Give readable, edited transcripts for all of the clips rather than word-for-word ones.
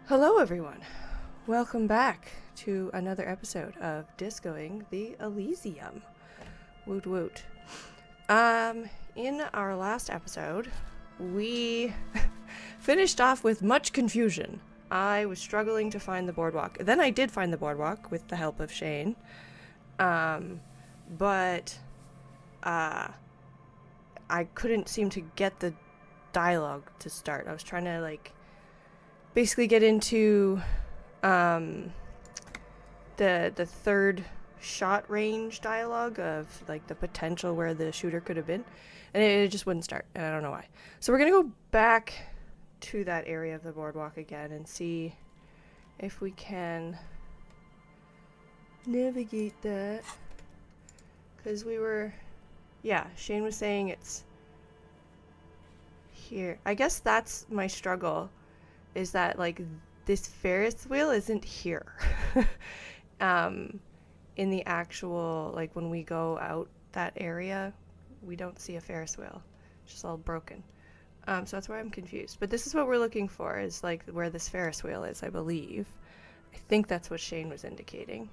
Hello everyone, welcome back to another episode of Discoing the Elysium. Woot woot. In our last episode, we finished off with much confusion. I was struggling to find the boardwalk. Then I did find the boardwalk with the help of Shane. But I couldn't seem to get the dialogue to start. I was trying to basically get into the third shot range dialogue of the potential where the shooter could have been, and it just wouldn't start, and I don't know why. So we're gonna go back to that area of the boardwalk again and see if we can navigate that, because Shane was saying it's here. I guess that's my struggle, is that this Ferris wheel isn't here. In the actual, when we go out that area, we don't see a Ferris wheel. It's just all broken. So that's why I'm confused. But this is what we're looking for, is where this Ferris wheel is, I believe. I think that's what Shane was indicating.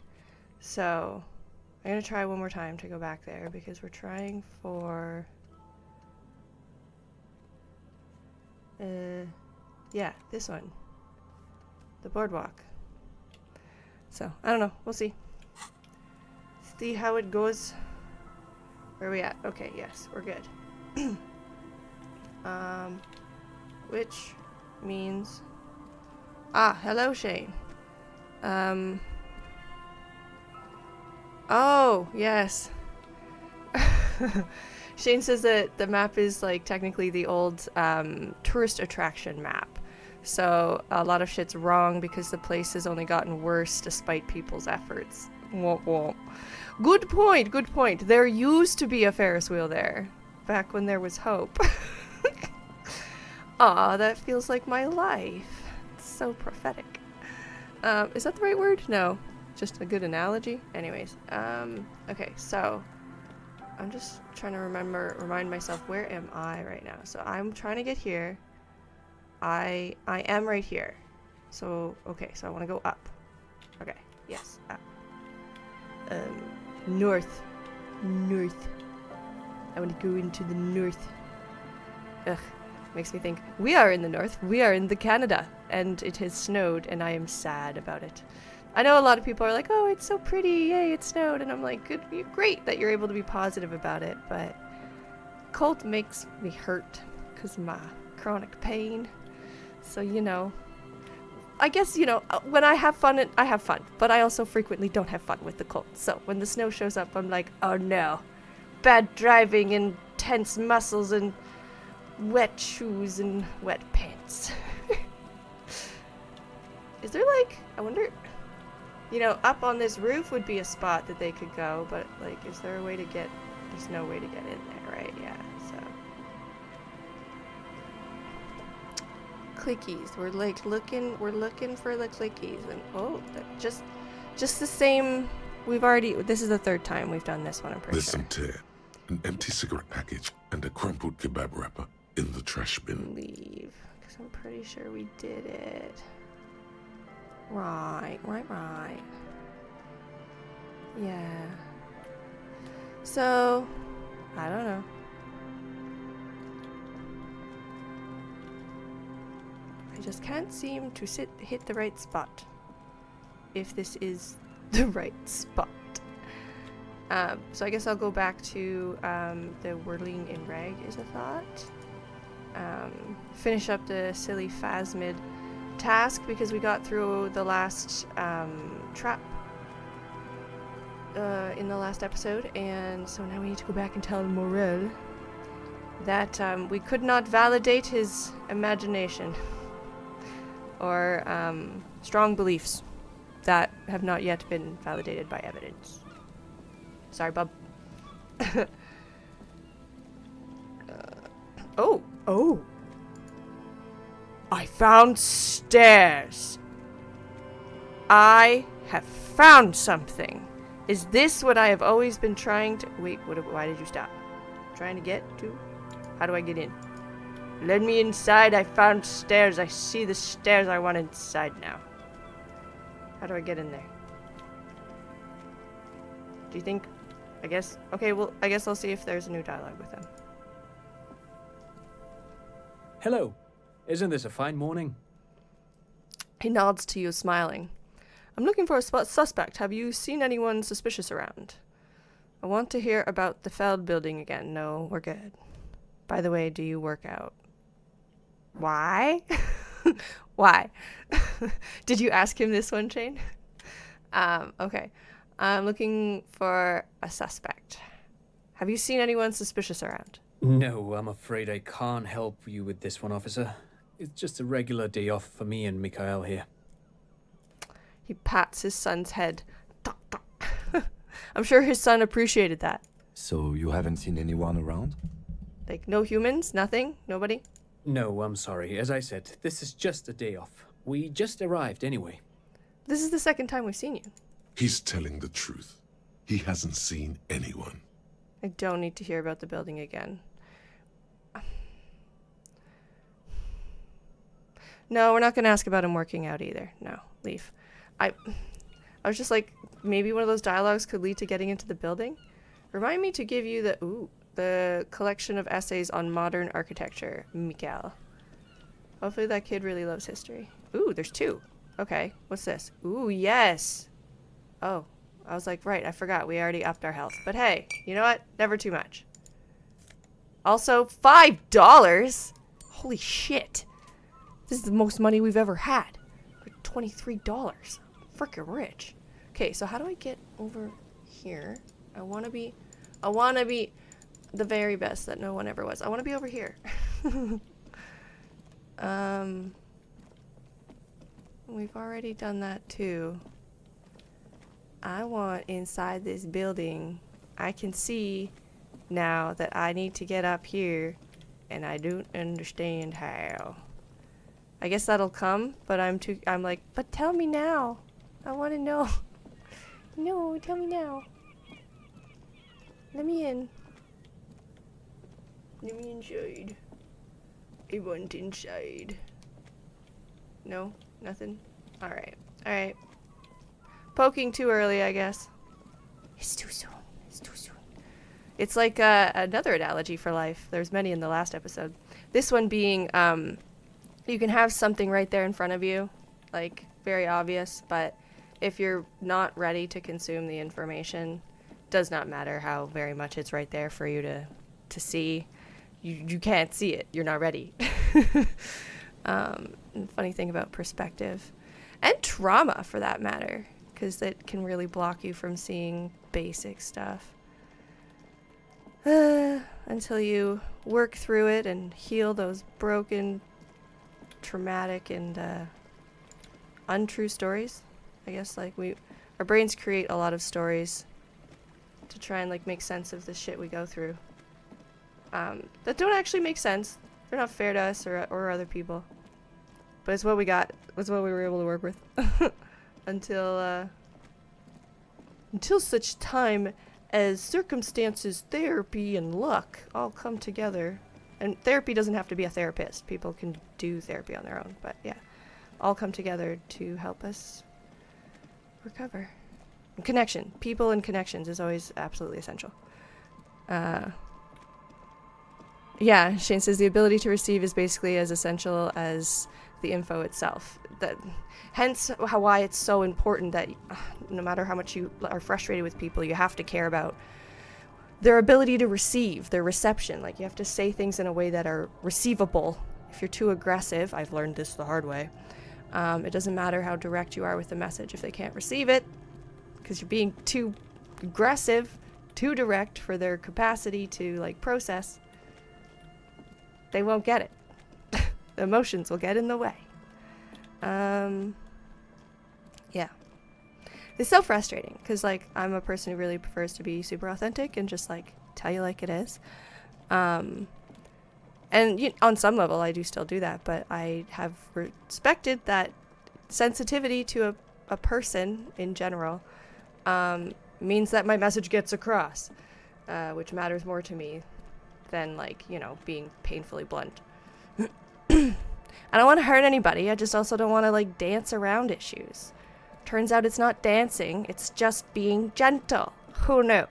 So I'm gonna try one more time to go back there, because we're trying for this one. The boardwalk. So, I don't know. We'll see. See how it goes. Where are we at? Okay, yes, we're good. Which means... hello, Shane. Oh, yes. Shane says that the map is, technically the old, tourist attraction map. So a lot of shit's wrong because the place has only gotten worse despite people's efforts. Womp womp. Good point, good point. There used to be a Ferris wheel there, back when there was hope. Aw, that feels like my life. It's so prophetic. Is that the right word? No, just a good analogy. Anyways, okay, so I'm just trying to remind myself, where am I right now? So I'm trying to get here. I am right here. So, okay, so I want to go up. Okay, yes, up. North. North. I want to go into the north. Ugh, makes me think, we are in the north. We are in the Canada, and it has snowed, and I am sad about it. I know a lot of people are like, oh, it's so pretty, yay, it snowed, and I'm like, good, great that you're able to be positive about it, but cold makes me hurt because of my chronic pain. So, I guess, when I have fun, I have fun, but I also frequently don't have fun with the cold. So when the snow shows up, I'm like, oh no, bad driving and tense muscles and wet shoes and wet pants. Is there I wonder, up on this roof would be a spot that they could go, but is there a way to get, there's no way to get in there, right? Yeah, so. Clickies. We're looking for the clickies, and just the same. This is the third time we've done this one, I'm pretty There's sure. some tear, an empty cigarette package, and a crumpled kebab wrapper in the trash bin. Leave, because I'm pretty sure we did it. Right. Yeah. So, I don't know. I just can't seem to hit the right spot. If this is the right spot. So I guess I'll go back to the Whirling-In-Rag is a thought. Finish up the silly phasmid task because we got through the last trap in the last episode, and so now we need to go back and tell Morel that we could not validate his imagination or strong beliefs that have not yet been validated by evidence. Sorry, bub. Oh. I found stairs. I have found something. Is this what I have always been trying to... Wait, why did you stop? Trying to get to? How do I get in? Let me inside. I found stairs. I see the stairs. I want inside now. How do I get in there? Do you think... I guess... Okay, well, I guess I'll see if there's a new dialogue with him. Hello. Isn't this a fine morning? He nods to you, smiling. I'm looking for a suspect. Have you seen anyone suspicious around? I want to hear about the Feld building again. No, we're good. By the way, do you work out? Why? Why? Did you ask him this one, Shane? Okay. I'm looking for a suspect. Have you seen anyone suspicious around? No, I'm afraid I can't help you with this one, officer. It's just a regular day off for me and Mikhail here. He pats his son's head. I'm sure his son appreciated that. So you haven't seen anyone around? Like, no humans? Nothing? Nobody? No, I'm sorry. As I said, this is just a day off. We just arrived anyway. This is the second time we've seen you. He's telling the truth. He hasn't seen anyone. I don't need to hear about the building again. No, we're not going to ask about him working out either. No, leave. I was just like, maybe one of those dialogues could lead to getting into the building. Remind me to give you the collection of essays on modern architecture, Mikhail. Hopefully that kid really loves history. Ooh, there's 2. Okay, what's this? Ooh, yes. Oh, I was like, right, I forgot. We already upped our health. But hey, you know what? Never too much. Also, $5? Holy shit. This is the most money we've ever had. For $23. Frickin' rich. Okay, so how do I get over here? I want to be the very best that no one ever was. I want to be over here. We've already done that too. I want inside this building. I can see now that I need to get up here, and I don't understand how. I guess that'll come, but I'm like, but tell me now. I want to know. No, tell me now. Let me in. Let me inside. I want inside. No? Nothing? Alright. Alright. Poking too early, I guess. It's too soon. It's too soon. It's like another analogy for life. There's many in the last episode. This one being, you can have something right there in front of you, like, very obvious, but if you're not ready to consume the information, does not matter how very much it's right there for you to see. You can't see it. You're not ready. Funny thing about perspective. And trauma, for that matter, because it can really block you from seeing basic stuff. Until you work through it and heal those broken, traumatic, and untrue stories. I guess, like, our brains create a lot of stories to try and, like, make sense of the shit we go through. That don't actually make sense. They're not fair to us or other people. But it's what we got. It's what we were able to work with. Until such time as circumstances, therapy, and luck all come together. And therapy doesn't have to be a therapist. People can do therapy on their own. But yeah, all come together to help us recover. And connection. People and connections is always absolutely essential. Yeah, Shane says the ability to receive is basically as essential as the info itself. Hence why it's so important that no matter how much you are frustrated with people, you have to care about their ability to receive, their reception. Like, you have to say things in a way that are receivable. If you're too aggressive, I've learned this the hard way, it doesn't matter how direct you are with the message. If they can't receive it, because you're being too aggressive, too direct for their capacity to, like, process, they won't get it. The emotions will get in the way. Yeah. It's so frustrating because, like, I'm a person who really prefers to be super authentic and just, like, tell you like it is. And on some level, I do still do that, but I have respected that sensitivity to a person in general means that my message gets across, which matters more to me than, like, you know, being painfully blunt. I don't want to hurt anybody. I just also don't want to, like, dance around issues. Turns out it's not dancing. It's just being gentle. Who knew?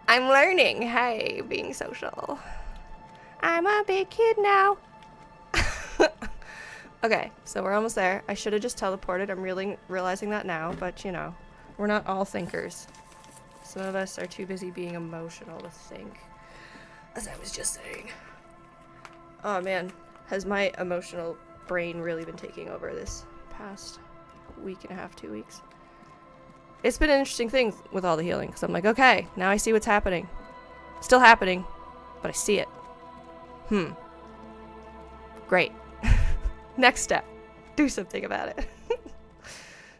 I'm learning. Hey, being social. I'm a big kid now. Okay, so we're almost there. I should have just teleported. I'm really realizing that now, but you know, we're not all thinkers. Some of us are too busy being emotional to think. As I was just saying. Oh man, has my emotional brain really been taking over this past week and a half, 2 weeks? It's been an interesting thing with all the healing, because I'm like, okay, now I see what's happening. Still happening, but I see it. Great. Next step. Do something about it.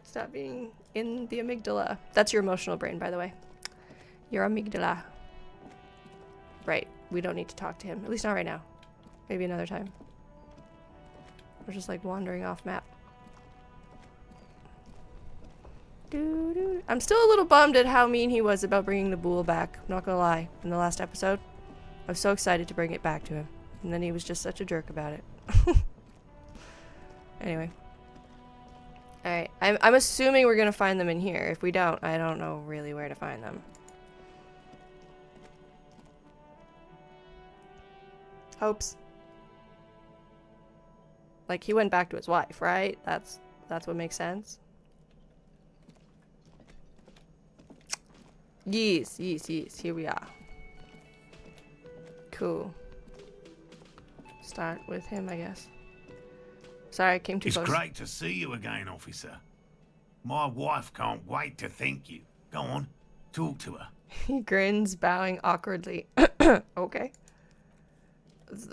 Stop being in the amygdala. That's your emotional brain, by the way. Your amygdala. Right. We don't need to talk to him. At least not right now. Maybe another time. We're just like wandering off map. I'm still a little bummed at how mean he was about bringing the bull back. I'm not gonna lie. In the last episode, I was so excited to bring it back to him. And then he was just such a jerk about it. Anyway. Alright. I'm assuming we're gonna find them in here. If we don't, I don't know really where to find them. Hopes. Like, he went back to his wife, right? That's what makes sense. Yes. Here we are. Cool. Start with him, I guess. Sorry, I came too close. It's great to see you again, officer. My wife can't wait to thank you. Go on, talk to her. He grins, bowing awkwardly. Okay.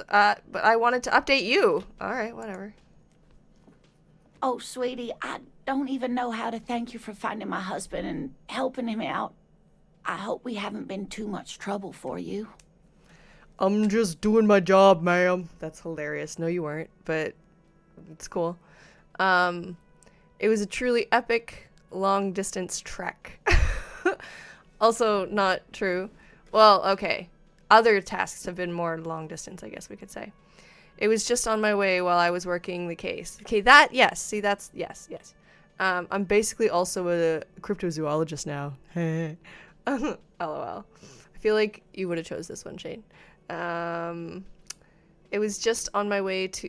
But I wanted to update you. Alright, whatever. Oh, sweetie, I don't even know how to thank you for finding my husband and helping him out. I hope we haven't been too much trouble for you. I'm just doing my job, ma'am. That's hilarious. No, you weren't, but it's cool. It was a truly epic long-distance trek. Also not true. Well, okay. Other tasks have been more long-distance, I guess we could say. It was just on my way while I was working the case. Okay, that, yes. See, that's, yes. I'm basically also a cryptozoologist now. LOL. I feel like you would have chose this one, Shane. It was just on my way to,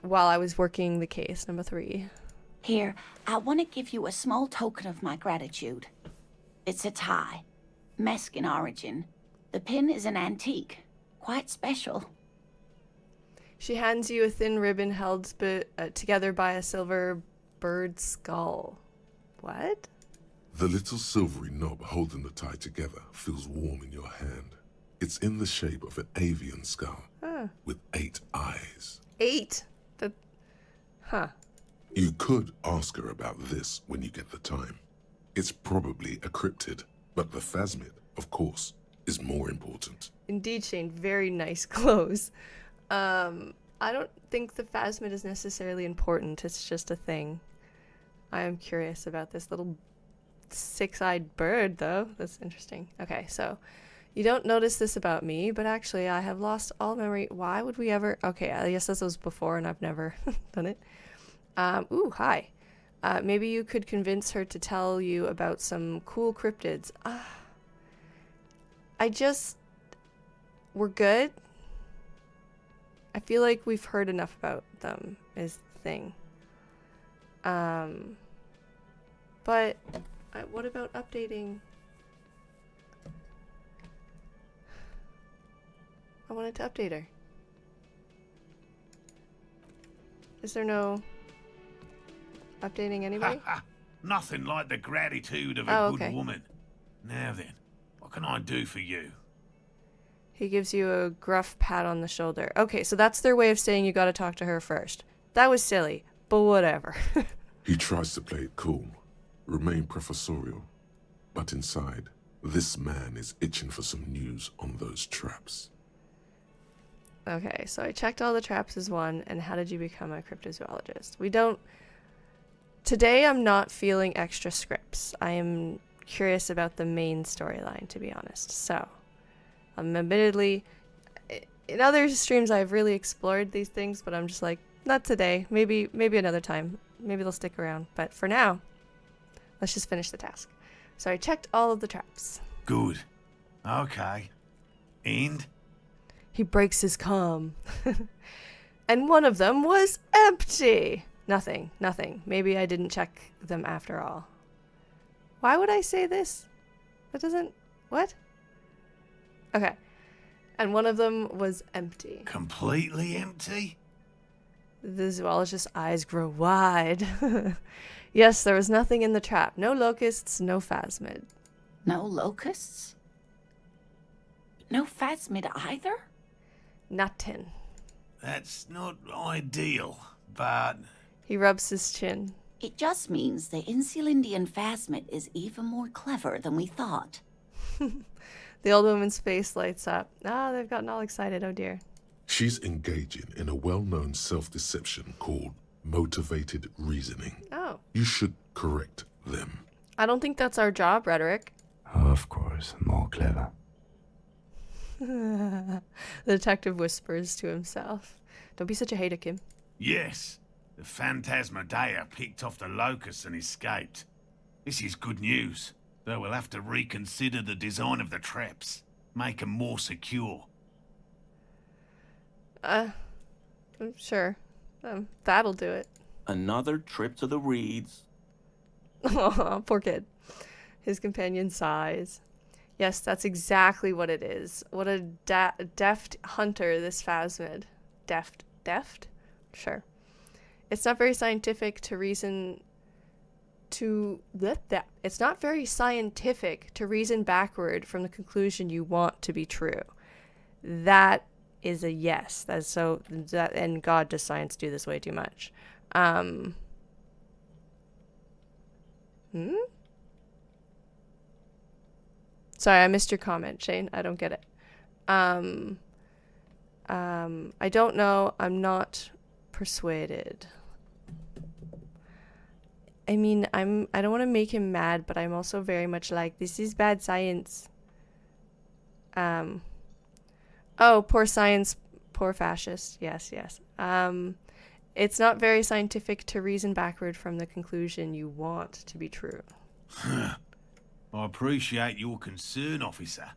while I was working the case, number 3. Here, I want to give you a small token of my gratitude. It's a tie. Mexican origin. The pin is an antique. Quite special. She hands you a thin ribbon held together by a silver bird skull. What? The little silvery knob holding the tie together feels warm in your hand. It's in the shape of an avian skull with 8 eyes. 8? You could ask her about this when you get the time. It's probably a cryptid, but the phasmid, of course, is more important. Indeed, Shane. Very nice clothes. I don't think the phasmid is necessarily important. It's just a thing. I am curious about this little 6-eyed bird, though. That's interesting. Okay, so you don't notice this about me, but actually I have lost all memory. Why would we ever... Okay, I guess this was before and I've never done it. Ooh, hi. Maybe you could convince her to tell you about some cool cryptids. We're good. I feel like we've heard enough about them, is the thing. But what about updating? I wanted to update her. Is there no updating anybody? Nothing like the gratitude of a good woman. Now then, what can I do for you? He gives you a gruff pat on the shoulder. Okay, so that's their way of saying you gotta talk to her first. That was silly, but whatever. He tries to play it cool, remain professorial, but inside, this man is itching for some news on those traps. Okay, so I checked all the traps as one, and how did you become a cryptozoologist? We don't... Today I'm not feeling extra scripts. I am curious about the main storyline, to be honest. So, admittedly, In other streams, I've really explored these things, but I'm just like, not today. Maybe another time. Maybe they'll stick around. But for now, let's just finish the task. So I checked all of the traps. Good. Okay. And? He breaks his calm. And one of them was empty. Nothing. Maybe I didn't check them after all. Why would I say this? That doesn't... What? Okay. And one of them was empty. Completely empty? The zoologist's eyes grow wide. Yes, there was nothing in the trap. No locusts, no phasmid. No locusts? No phasmid either? Nothing. That's not ideal, but... He rubs his chin. It just means the Insulindian phasmid is even more clever than we thought. The old woman's face lights up. Ah, they've gotten all excited. Oh dear. She's engaging in a well-known self-deception called motivated reasoning. Oh. You should correct them. I don't think that's our job, Rhetoric. Of course, more clever. The detective whispers to himself. Don't be such a hater, Kim. Yes, the Phantasmadeia picked off the locusts and escaped. This is good news, though we'll have to reconsider the design of the traps. Make them more secure. Sure. That'll do it. Another trip to the reeds. Aw, poor kid. His companion sighs. Yes, that's exactly what it is. What a deft hunter this phasmid. Deft? Sure. It's not very scientific to reason It's not very scientific to reason backward from the conclusion you want to be true. That is a yes. And God, does science do this way too much? Sorry, I missed your comment, Shane. I don't get it. I don't know. I'm not persuaded. I mean, I don't want to make him mad, but I'm also very much like, this is bad science. Oh, poor science, poor fascist. Yes. It's not very scientific to reason backward from the conclusion you want to be true. I appreciate your concern, officer,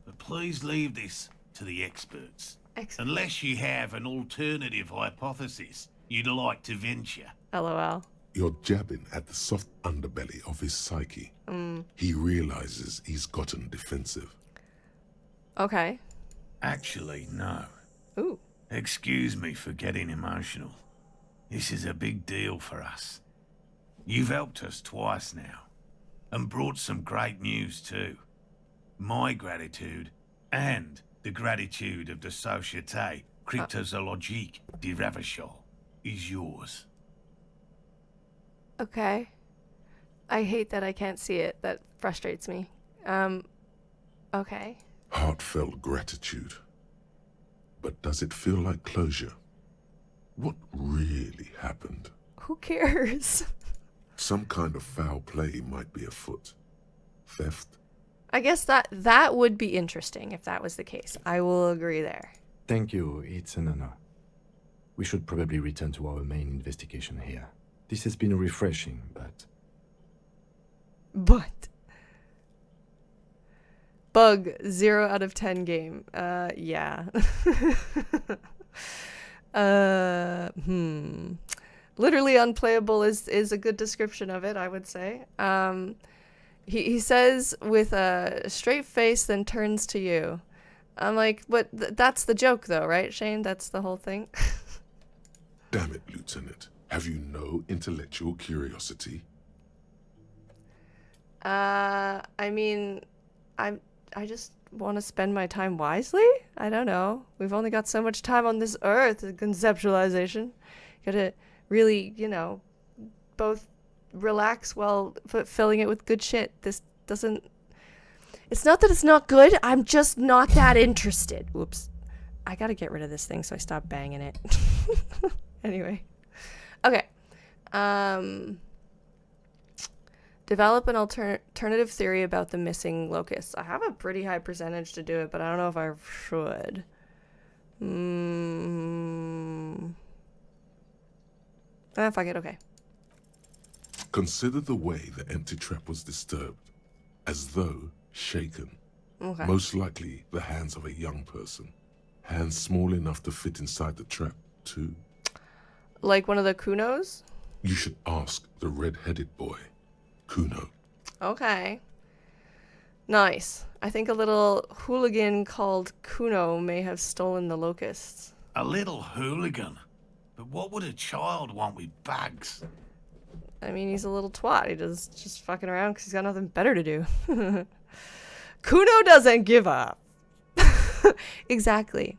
but please leave this to the experts. Excellent. Unless you have an alternative hypothesis you'd like to venture. LOL. You're jabbing at the soft underbelly of his psyche. He realizes he's gotten defensive. Okay. Actually, no. Ooh. Excuse me for getting emotional. This is a big deal for us. You've helped us twice now, and brought some great news too. My gratitude, and the gratitude of the Société Cryptozoologique de Ravachol, is yours. Okay. I hate that I can't see it. That frustrates me. Okay. Heartfelt gratitude. But does it feel like closure? What really happened? Who cares? Some kind of foul play might be afoot. Theft? I guess that would be interesting if that was the case. I will agree there. Thank you, it's an honor. We should probably return to our main investigation here. This has been refreshing, but... Bug, 0 out of 10 game. Yeah. Literally unplayable is a good description of it, I would say. He says with a straight face, then turns to you. I'm like, what? That's the joke, though, right, Shane? That's the whole thing. Damn it, Lieutenant. Have you no intellectual curiosity? I mean, I just want to spend my time wisely. I don't know. We've only got so much time on this earth. Conceptualization. Gotta really, both relax while filling it with good shit. This doesn't... It's not that it's not good. I'm just not that interested. Whoops. I gotta get rid of this thing so I stop banging it. Anyway. Okay. Develop an alternative theory about the missing locusts. I have a pretty high percentage to do it, but I don't know if I should. Fuck it, okay. Consider the way the empty trap was disturbed, as though shaken. Okay. Most likely the hands of a young person. Hands small enough to fit inside the trap, too. Like one of the Cunos? You should ask the red-headed boy, Cuno. Okay. Nice. I think a little hooligan called Cuno may have stolen the locusts. A little hooligan? But what would a child want with bags? I mean, he's a little twat. He does just fucking around because he's got nothing better to do. Cuno doesn't give up. Exactly.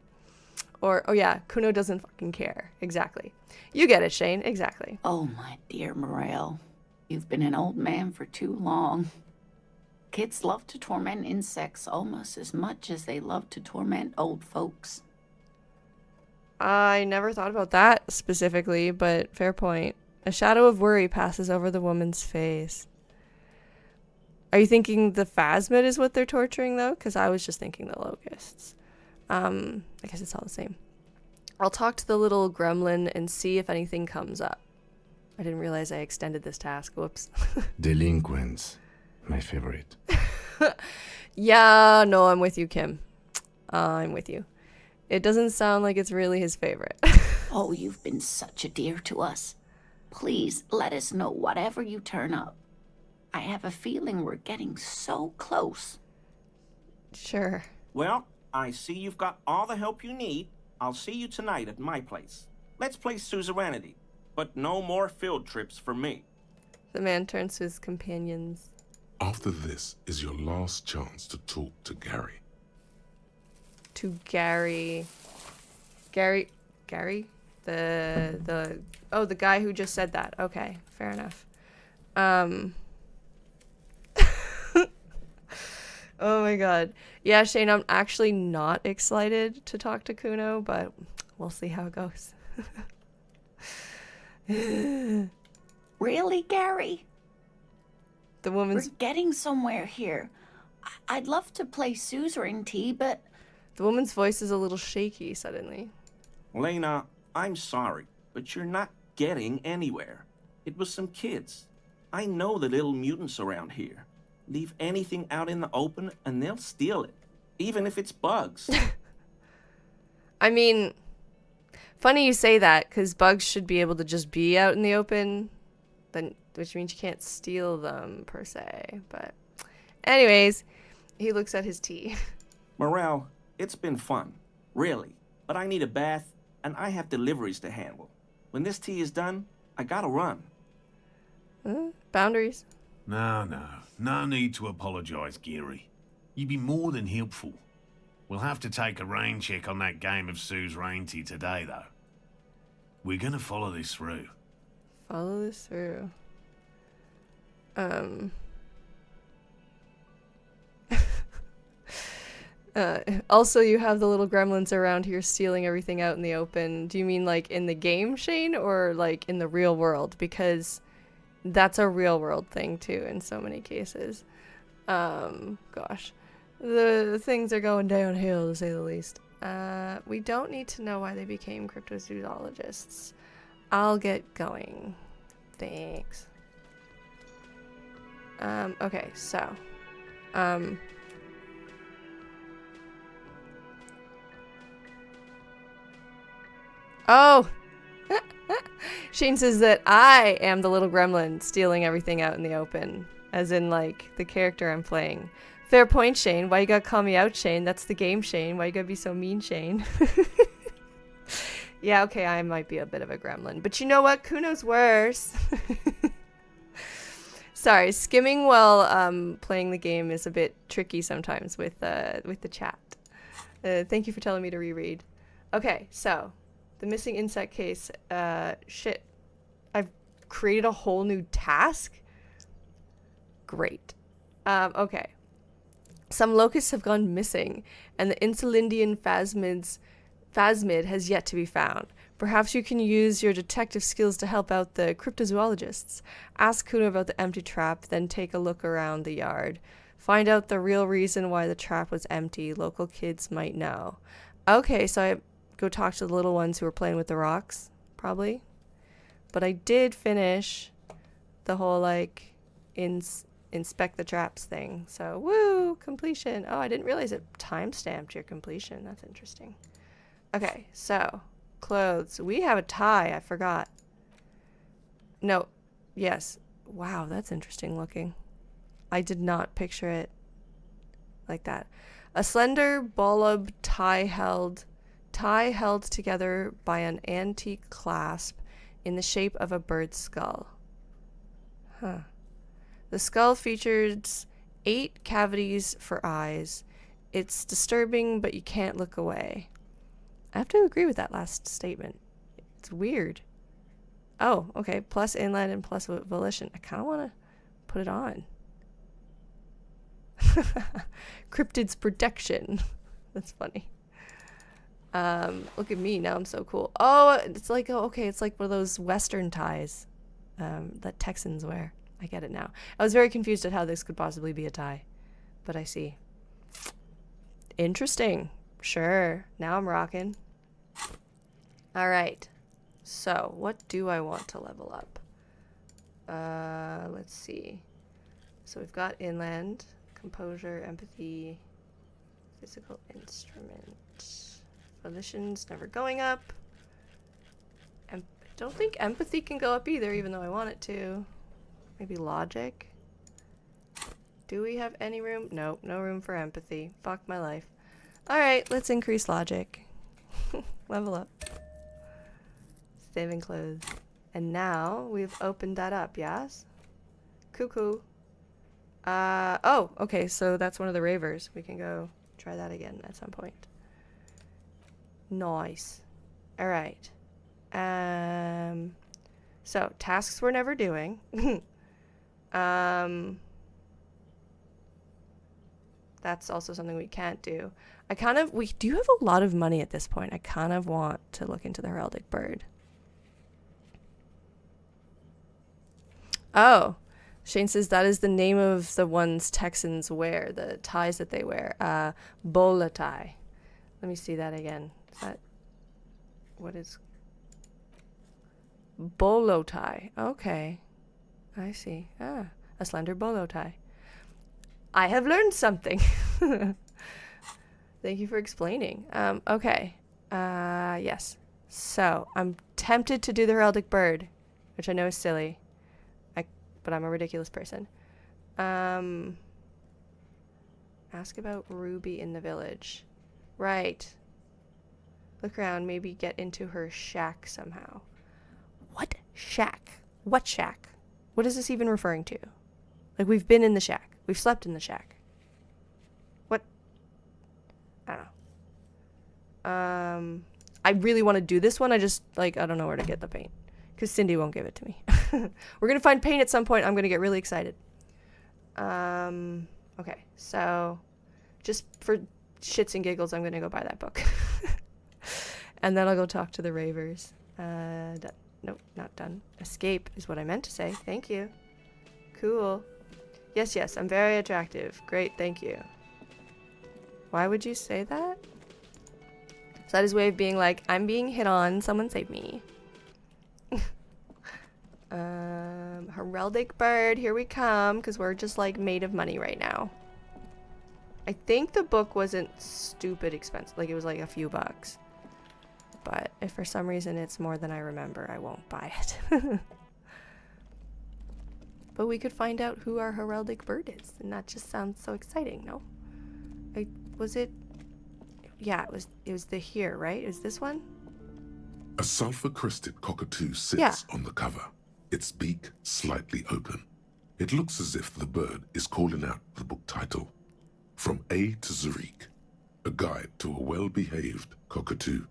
Or, oh yeah, Cuno doesn't fucking care. Exactly. You get it, Shane. Exactly. Oh, my dear Morel. You've been an old man for too long. Kids love to torment insects almost as much as they love to torment old folks. I never thought about that specifically, but fair point. A shadow of worry passes over the woman's face. Are you thinking the phasmid is what they're torturing, though? Because I was just thinking the locusts. I guess it's all the same. I'll talk to the little gremlin and see if anything comes up. I didn't realize I extended this task. Whoops. Delinquents. My favorite. Yeah, no, I'm with you, Kim. I'm with you. It doesn't sound like it's really his favorite. Oh, you've been such a dear to us. Please let us know whatever you turn up. I have a feeling we're getting so close. Sure. Well, I see you've got all the help you need. I'll see you tonight at my place. Let's play suzerainty, but no more field trips for me. The man turns to his companions. After this is your last chance to talk to Gary. To Gary? The guy who just said that. Okay, fair enough. Oh my god. Yeah, Shane, I'm actually not excited to talk to Cuno, but we'll see how it goes. Really, Gary? The We're woman's getting somewhere here. I'd love to play suzerainty, but voice is a little shaky suddenly. Lena, I'm sorry, but you're not getting anywhere. It was some kids. I know the little mutants around here. Leave anything out in the open and they'll steal it, even if it's bugs. I mean, funny you say that, because bugs should be able to just be out in the open, then, which means you can't steal them, per se. But anyways, he looks at his tea. Morale, it's been fun, really, but I need a bath and I have deliveries to handle. When this tea is done, I gotta run. Boundaries. No need to apologise, Geary. You'd be more than helpful. We'll have to take a rain check on that game of suzerainty today, though. We're gonna follow this through. Follow this through. Also, you have the little gremlins around here stealing everything out in the open. Do you mean like in the game, Shane, or like in the real world? Because that's a real world thing too in so many cases. Gosh. The things are going downhill, to say the least. We don't need to know why they became cryptozoologists. I'll get going. Thanks. Okay, so. Oh! Shane says that I am the little gremlin stealing everything out in the open. As in, like, the character I'm playing. Fair point, Shane. Why you gotta call me out, Shane? That's the game, Shane. Why you gotta be so mean, Shane? Yeah, okay, I might be a bit of a gremlin. But you know what? Kuno's worse. Sorry, skimming while playing the game is a bit tricky sometimes with the chat. Thank you for telling me to reread. Okay, so the missing insect case. Shit, I've created a whole new task. Great. Okay. Some locusts have gone missing, and the Insulindian phasmid has yet to be found. Perhaps you can use your detective skills to help out the cryptozoologists. Ask Cuno about the empty trap, then take a look around the yard. Find out the real reason why the trap was empty. Local kids might know. Okay, so go talk to the little ones who were playing with the rocks, probably. But I did finish the whole, like, inspect the traps thing. So, woo, completion. Oh, I didn't realize it time-stamped your completion. That's interesting. Okay, so, clothes. We have a tie. I forgot. No. Yes. Wow, that's interesting looking. I did not picture it like that. A slender bulb tie held together by an antique clasp in the shape of a bird's skull. Huh. The skull features 8 cavities for eyes. It's disturbing, but you can't look away. I have to agree with that last statement. It's weird. Oh, okay. Plus inlet and plus volition. I kind of want to put it on. Cryptid's protection. That's funny. Look at me. Now I'm so cool. Oh, it's like, oh, okay. It's like one of those Western ties that Texans wear. I get it now. I was very confused at how this could possibly be a tie, but I see. Interesting. Sure. Now I'm rocking. All right. So, what do I want to level up? Let's see. So we've got inland, composure, empathy, physical instrument. Volition's never going up. I don't think empathy can go up either, even though I want it to. Maybe logic. Do we have any room? Nope, no room for empathy. Fuck my life. Alright, let's increase logic. Level up. Saving clothes. And now we've opened that up, yes? Cuckoo. Oh, okay, so that's one of the ravers. We can go try that again at some point. Nice. Alright. So, tasks we're never doing. That's also something we can't do. We do have a lot of money at this point. I kind of want to look into the heraldic bird. Oh, Shane says that is the name of the ones Texans wear, the ties that they wear. Bola tie. Let me see that again. Is that, what is? Bolo tie. Okay. I see. Ah, a slender bolo tie. I have learned something. Thank you for explaining. Okay. Yes. So, I'm tempted to do the heraldic bird, which I know is silly. But I'm a ridiculous person. Ask about Ruby in the village. Right. Look around, maybe get into her shack somehow. What shack? What shack? What is this even referring to? Like, we've been in the shack. We've slept in the shack. What? I don't know. I really want to do this one. I don't know where to get the paint. Because Cindy won't give it to me. We're going to find paint at some point. I'm going to get really excited. Okay, so just for shits and giggles, I'm going to go buy that book. And then I'll go talk to the ravers. Done. Nope, not done. Escape is what I meant to say. Thank you. Cool. Yes, I'm very attractive. Great, thank you. Why would you say that? Is that his way of being like, I'm being hit on, someone save me. Heraldic bird, here we come, because we're just like made of money right now. I think the book wasn't stupid expensive, like it was like a few bucks. But if for some reason it's more than I remember, I won't buy it. But we could find out who our heraldic bird is, and that just sounds so exciting, no? Yeah, it was the here, right? Is this one? A sulfur-crested cockatoo sits on the cover, its beak slightly open. It looks as if the bird is calling out the book title, From A to Zurich, a guide to a well-behaved cockatoo.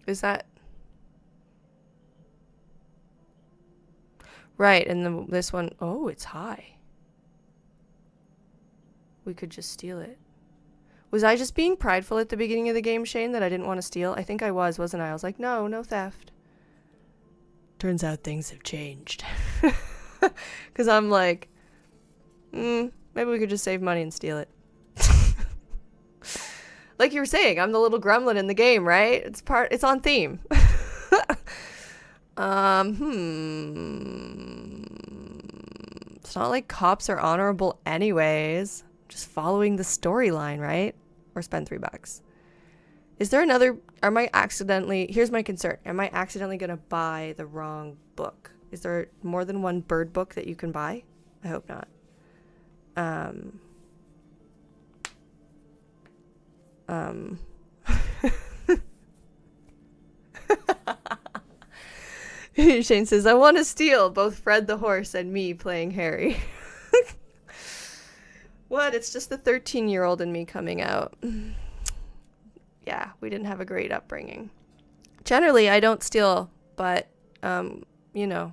Is that... Right, and this one, oh, it's high. We could just steal it. Was I just being prideful at the beginning of the game, Shane, that I didn't want to steal? I think I was, wasn't I? I was like, no theft. Turns out things have changed. Because I'm like, maybe we could just save money and steal it. like you were saying, I'm the little gremlin in the game, right? It's on theme. It's not like cops are honorable anyways. Just following the storyline, right? Or spend $3. Is there another... Here's my concern. Am I accidentally going to buy the wrong book? Is there more than one bird book that you can buy? I hope not. Shane says, I want to steal both Fred the horse and me playing Harry. What? It's just the 13-year-old in me coming out. Yeah, we didn't have a great upbringing. Generally, I don't steal, but, you know,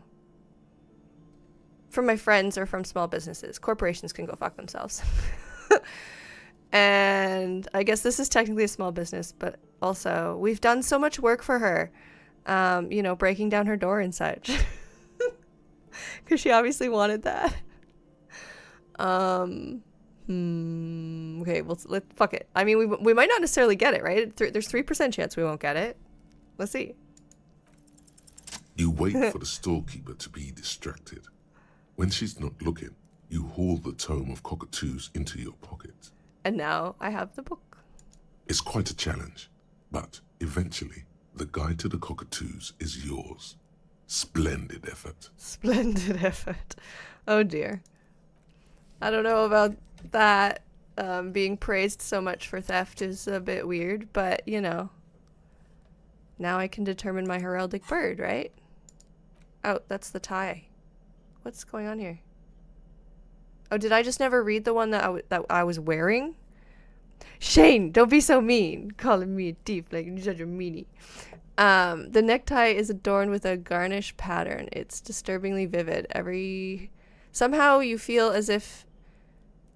from my friends or from small businesses. Corporations can go fuck themselves. And I guess this is technically a small business, but also we've done so much work for her, you know, breaking down her door and such. Because she obviously wanted that. Okay, well, fuck it. I mean, we might not necessarily get it, right? There's 3% chance we won't get it. Let's see. You wait for the storekeeper to be distracted. When she's not looking, you haul the tome of cockatoos into your pocket. And now I have the book. It's quite a challenge, but eventually, the guide to the cockatoos is yours. Splendid effort. Splendid effort. Oh dear. I don't know about that. Being praised so much for theft is a bit weird, but you know. Now I can determine my heraldic bird, right? Oh, that's the tie. What's going on here? Oh, did I just never read the one that I was wearing? Shane, don't be so mean. Calling me a thief like you're such a meanie. The necktie is adorned with a garnish pattern. It's disturbingly vivid. Somehow you feel as if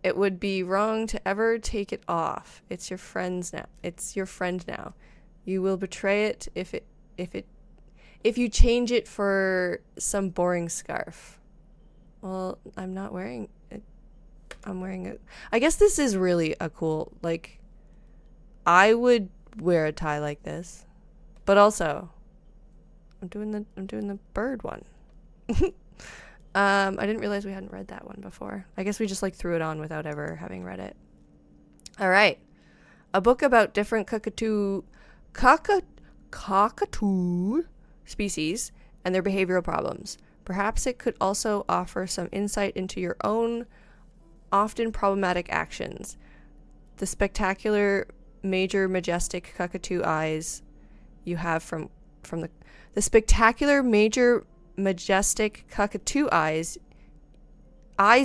it would be wrong to ever take it off. It's your friend now. You will betray it if you change it for some boring scarf. Well, I'm not wearing it. I'm wearing it. I guess this is really a cool, like, I would wear a tie like this, but also I'm doing the bird one. I didn't realize we hadn't read that one before. I guess we just like threw it on without ever having read it. All right. A book about different cockatoo species and their behavioral problems. Perhaps it could also offer some insight into your own often problematic actions. The spectacular, major, majestic cockatoo eyes you have from the spectacular, major, majestic cockatoo eyes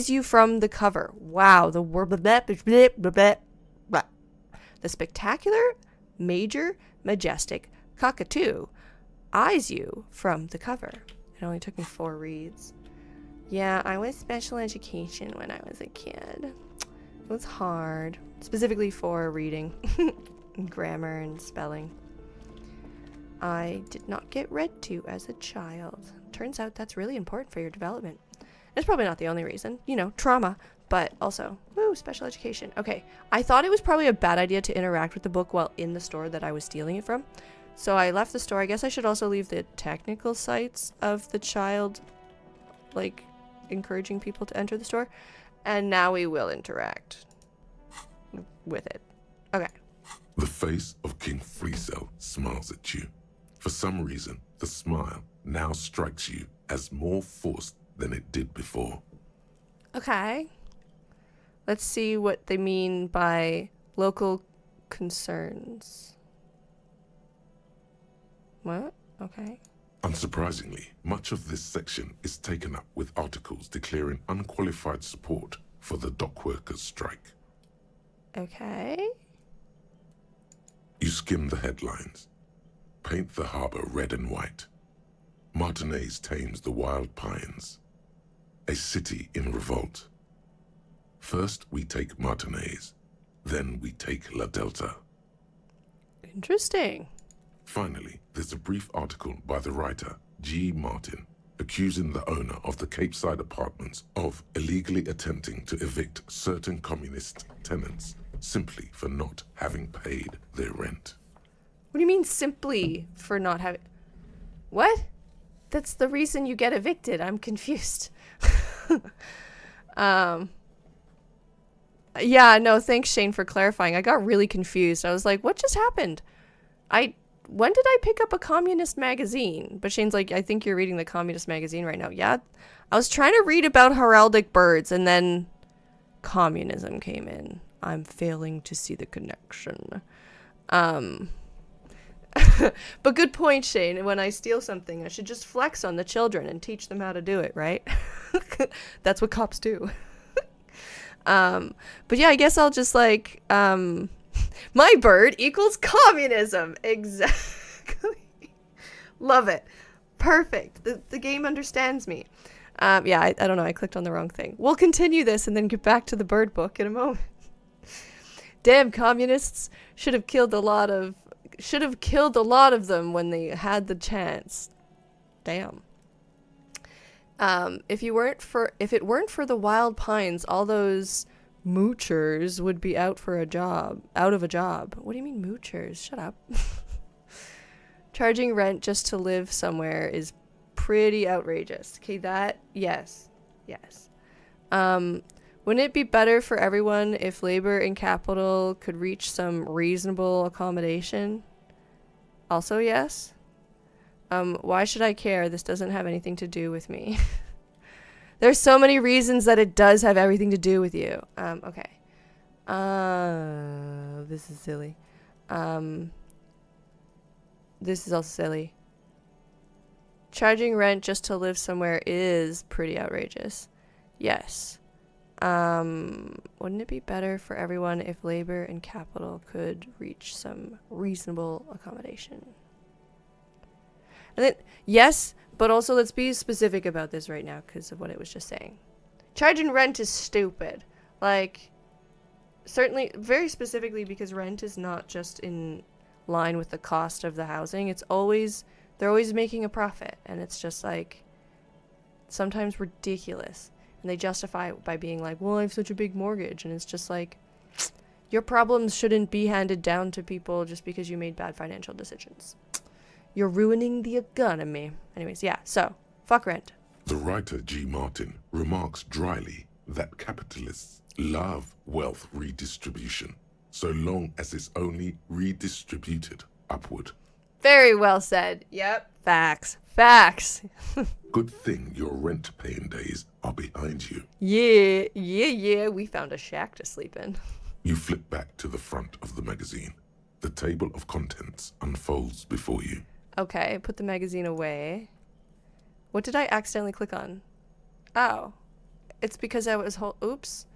you from the cover. Wow, the spectacular, major, majestic cockatoo eyes you from the cover. It only took me 4 reads. Yeah, I was special education when I was a kid. It was hard, specifically for reading, and grammar and spelling. I did not get read to as a child. Turns out that's really important for your development. It's probably not the only reason, you know, trauma, but also, special education. Okay, I thought it was probably a bad idea to interact with the book while in the store that I was stealing it from. So I left the store. I guess I should also leave the technical sites of the child, like, encouraging people to enter the store. And now we will interact with it. Okay. The face of King Friesel smiles at you. For some reason, the smile now strikes you as more forced than it did before. Okay. Let's see what they mean by local concerns. What? Okay. Unsurprisingly, much of this section is taken up with articles declaring unqualified support for the dock workers' strike. Okay. You skim the headlines. Paint the harbor red and white. Martinez tames the wild pines. A city in revolt. First we take Martinez, then we take La Delta. Interesting. Finally, there's a brief article by the writer, G. Martin, accusing the owner of the Capeside Apartments of illegally attempting to evict certain communist tenants simply for not having paid their rent. What do you mean simply for not having... What? That's the reason you get evicted. I'm confused. Yeah, no, thanks Shane for clarifying. I got really confused. I was like, what just happened? When did I pick up a communist magazine? But Shane's like, I think you're reading the communist magazine right now. Yeah, I was trying to read about heraldic birds and then communism came in. I'm failing to see the connection. But good point, Shane. When I steal something, I should just flex on the children and teach them how to do it, right? That's what cops do. But yeah, I guess I'll just like, my bird equals communism. Exactly. Love it. Perfect. The game understands me. Yeah, I don't know. I clicked on the wrong thing. We'll continue this and then get back to the bird book in a moment. Damn communists should have killed a lot of them when they had the chance. Damn. If it weren't for the wild pines, all those moochers would be out of a job. What do you mean moochers? Shut up. Charging rent just to live somewhere is pretty outrageous. Okay, yes. Wouldn't it be better for everyone if labor and capital could reach some reasonable accommodation? Also, yes. Why should I care? This doesn't have anything to do with me. There's so many reasons that it does have everything to do with you. Okay. This is silly. This is also silly. Charging rent just to live somewhere is pretty outrageous. Yes. Wouldn't it be better for everyone if labor and capital could reach some reasonable accommodation? And then, yes, but also let's be specific about this right now because of what it was just saying. Charging rent is stupid. Like, certainly, very specifically because rent is not just in line with the cost of the housing. They're always making a profit. And it's just like, sometimes ridiculous. And they justify it by being like, well, I have such a big mortgage. And it's just like, your problems shouldn't be handed down to people just because you made bad financial decisions. You're ruining the economy. Anyways, yeah, so, fuck rent. The writer G. Martin remarks dryly that capitalists love wealth redistribution, so long as it's only redistributed upward. Very well said. Yep, facts. Good thing your rent-paying days are behind you. Yeah, we found a shack to sleep in. You flip back to the front of the magazine. The table of contents unfolds before you. Okay, put the magazine away. What did I accidentally click on? Oh. It's because I was oops.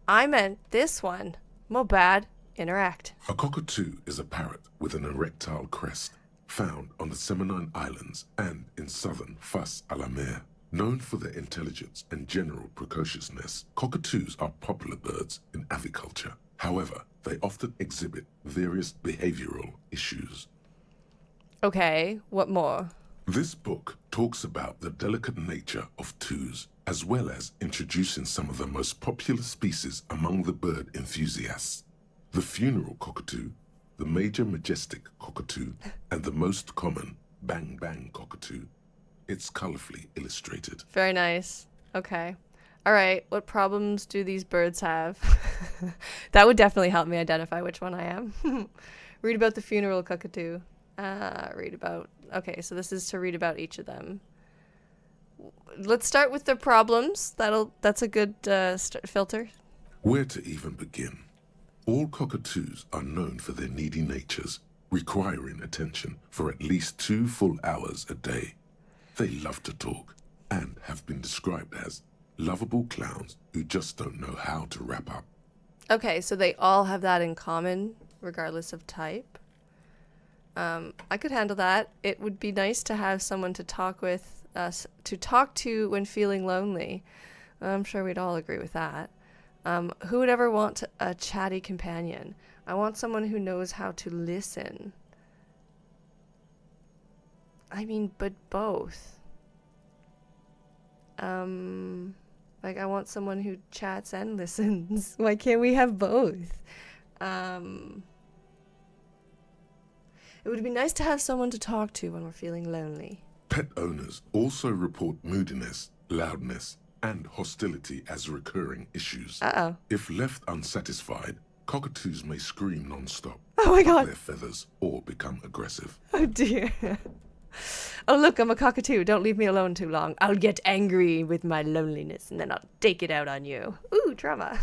I meant this one. My bad. Interact. A cockatoo is a parrot with an erectile crest, found on the Seminole Islands and in southern Fas-a-la-Mer. Known for their intelligence and general precociousness, cockatoos are popular birds in aviculture. However, they often exhibit various behavioral issues. Okay, what more? This book talks about the delicate nature of toos, as well as introducing some of the most popular species among the bird enthusiasts. The funeral cockatoo, the major majestic cockatoo, and the most common bang-bang cockatoo. It's colorfully illustrated. Very nice. Okay. All right, what problems do these birds have? That would definitely help me identify which one I am. Read about the funeral cockatoo. Okay, so this is to read about each of them. Let's start with the problems. That's a good filter. Where to even begin? All cockatoos are known for their needy natures, requiring attention for at least 2 full hours a day. They love to talk and have been described as lovable clowns who just don't know how to wrap up. Okay, so they all have that in common, regardless of type. I could handle that. It would be nice to have someone to talk to when feeling lonely. I'm sure we'd all agree with that. Who would ever want a chatty companion? I want someone who knows how to listen. I mean, but both. Like, I want someone who chats and listens. Why can't we have both? It would be nice to have someone to talk to when we're feeling lonely. Pet owners also report moodiness, loudness, and hostility as recurring issues. Uh-oh. If left unsatisfied, cockatoos may scream non-stop, Oh my flap god. their feathers, or become aggressive. Oh dear. Oh look, I'm a cockatoo. Don't leave me alone too long. I'll get angry with my loneliness and then I'll take it out on you. Ooh, drama.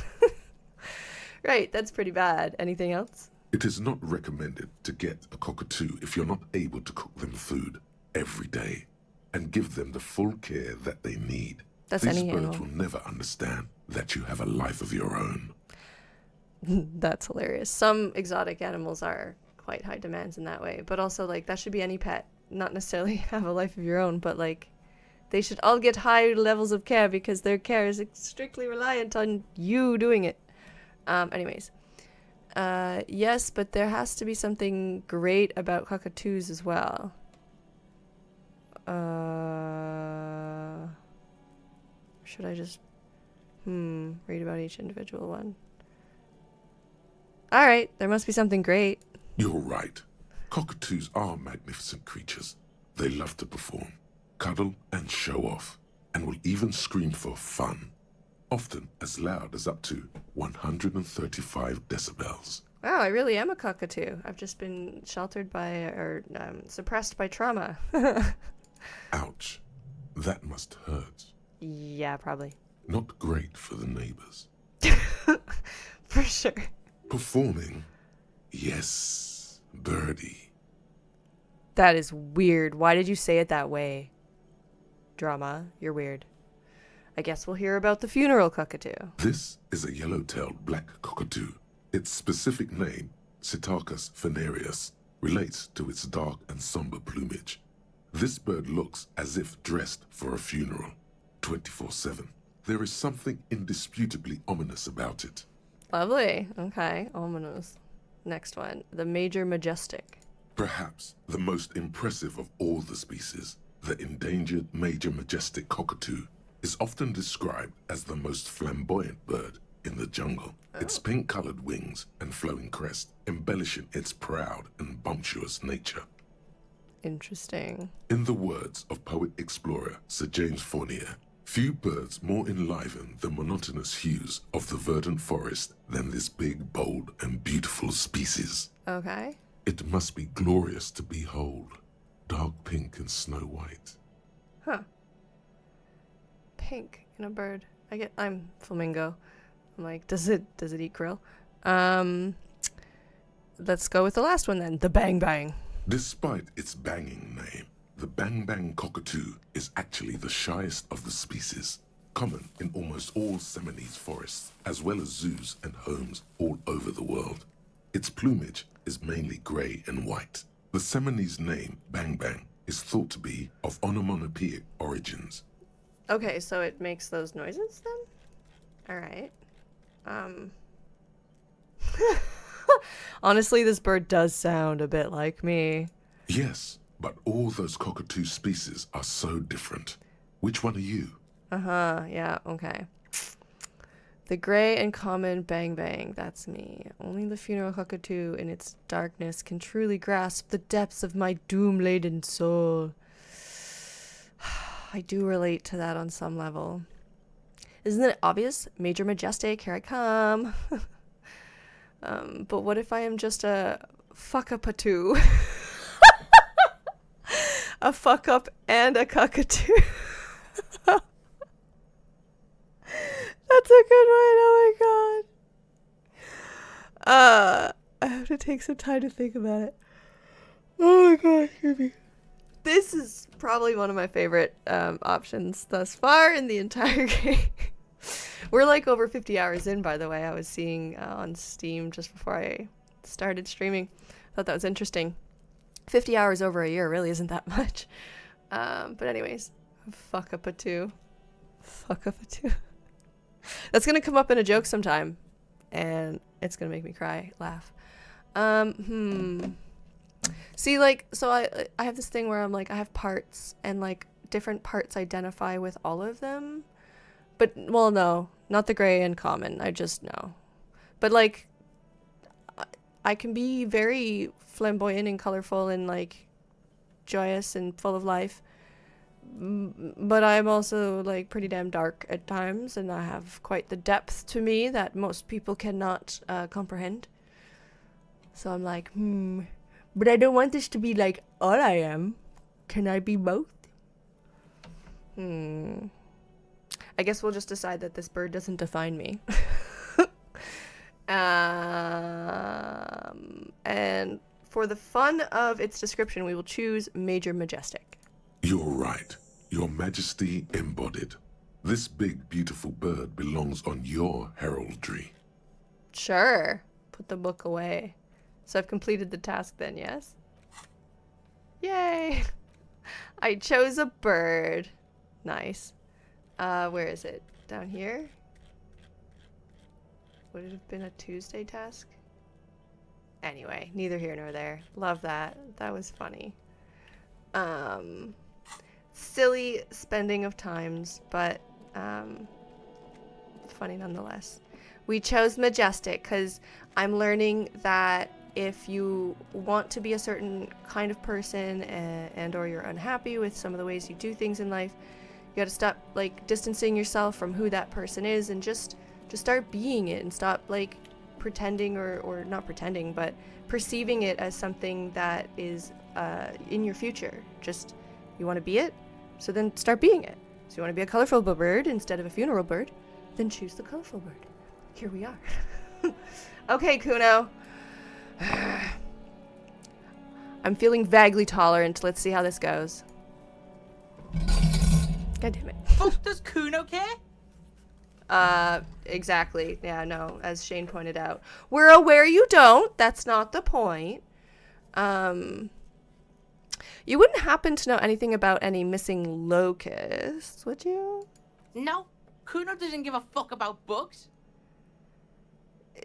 Right, that's pretty bad. Anything else? It is not recommended to get a cockatoo if you're not able to cook them food every day and give them the full care that they need. That's These any birds animal. will never understand that you have a life of your own. That's hilarious. Some exotic animals are quite high demands in that way, but also like that should be any pet. Not necessarily have a life of your own, but like they should all get high levels of care because their care is strictly reliant on you doing it. Anyways. Yes, but there has to be something great about cockatoos as well. Should I just read about each individual one? Alright, there must be something great. You're right. Cockatoos are magnificent creatures. They love to perform, cuddle, and show off, and will even scream for fun, often as loud as up to 135 decibels. Wow, I really am a cockatoo. I've just been sheltered by or suppressed by trauma. Ouch. That must hurt. Yeah, probably. Not great for the neighbors. For sure. Performing? Yes, birdie. That is weird. Why did you say it that way? Drama, you're weird. I guess we'll hear about the funeral cockatoo. This is a yellow-tailed black cockatoo. Its specific name, Psittacus venereus, relates to its dark and somber plumage. This bird looks as if dressed for a funeral, 24/7. There is something indisputably ominous about it. Lovely. Okay, ominous. Next one, the major majestic. Perhaps the most impressive of all the species, the endangered major majestic cockatoo, is often described as the most flamboyant bird in the jungle. Its pink-colored wings and flowing crest embellishing its proud and bumptious nature. Interesting. In the words of poet-explorer Sir James Fournier, few birds more enliven the monotonous hues of the verdant forest than this big, bold, and beautiful species. Okay. It must be glorious to behold, dark pink and snow white. Huh. Pink in a bird. I'm flamingo. I'm like, does it eat krill? Let's go with the last one then. The bang bang. Despite its banging name, the bang bang cockatoo is actually the shyest of the species, common in almost all Seminoles forests, as well as zoos and homes all over the world. Its plumage is mainly grey and white. The Seminoles name bang bang is thought to be of onomatopoeic origins. Okay, so it makes those noises then? Alright. Honestly, this bird does sound a bit like me. Yes, but all those cockatoo species are so different. Which one are you? Yeah, okay. The gray and common bang bang, that's me. Only the funeral cockatoo in its darkness can truly grasp the depths of my doom-laden soul. I do relate to that on some level. Isn't it obvious? Major majestic, here I come. But what if I am just a fuck-up-a-too? A fuck-up and a cockatoo. That's a good one, oh my god. I have to take some time to think about it. Oh my god, excuse me. This is probably one of my favorite options thus far in the entire game. We're like over 50 hours in, by the way. I was seeing on Steam just before I started streaming. Thought that was interesting. 50 hours over a year really isn't that much. But anyways, fuck up a two. Fuck up a two. That's going to come up in a joke sometime. And it's going to make me cry, laugh. See, like, so I have this thing where I'm like, I have parts and like different parts identify with all of them. But, well, no, not the gray and common. I just know. But like, I can be very flamboyant and colorful and like joyous and full of life. But I'm also like pretty damn dark at times, and I have quite the depth to me that most people cannot comprehend. So I'm like, but I don't want this to be like all I am. Can I be both? I guess we'll just decide that this bird doesn't define me. And for the fun of its description, we will choose Major Majestic. You're right. Your Majesty embodied. This big, beautiful bird belongs on your heraldry. Sure. Put the book away. So I've completed the task then, yes? Yay! I chose a bird. Nice. Where is it? Down here? Would it have been a Tuesday task? Anyway, neither here nor there. Love that. That was funny. Silly spending of times, but funny nonetheless. We chose Majestic because I'm learning that if you want to be a certain kind of person and or you're unhappy with some of the ways you do things in life, you gotta stop like distancing yourself from who that person is and just start being it and stop like pretending or not pretending, but perceiving it as something that is in your future. Just, you want to be it, so then start being it. So you want to be a colorful bird instead of a funeral bird, then choose the colorful bird. Here we are. Okay, Cuno. I'm feeling vaguely tolerant. Let's see how this goes. God damn it. Oh, does Cuno care? Exactly. Yeah, no, as Shane pointed out. We're aware you don't. That's not the point. You wouldn't happen to know anything about any missing locusts, would you? No, Cuno doesn't give a fuck about bugs.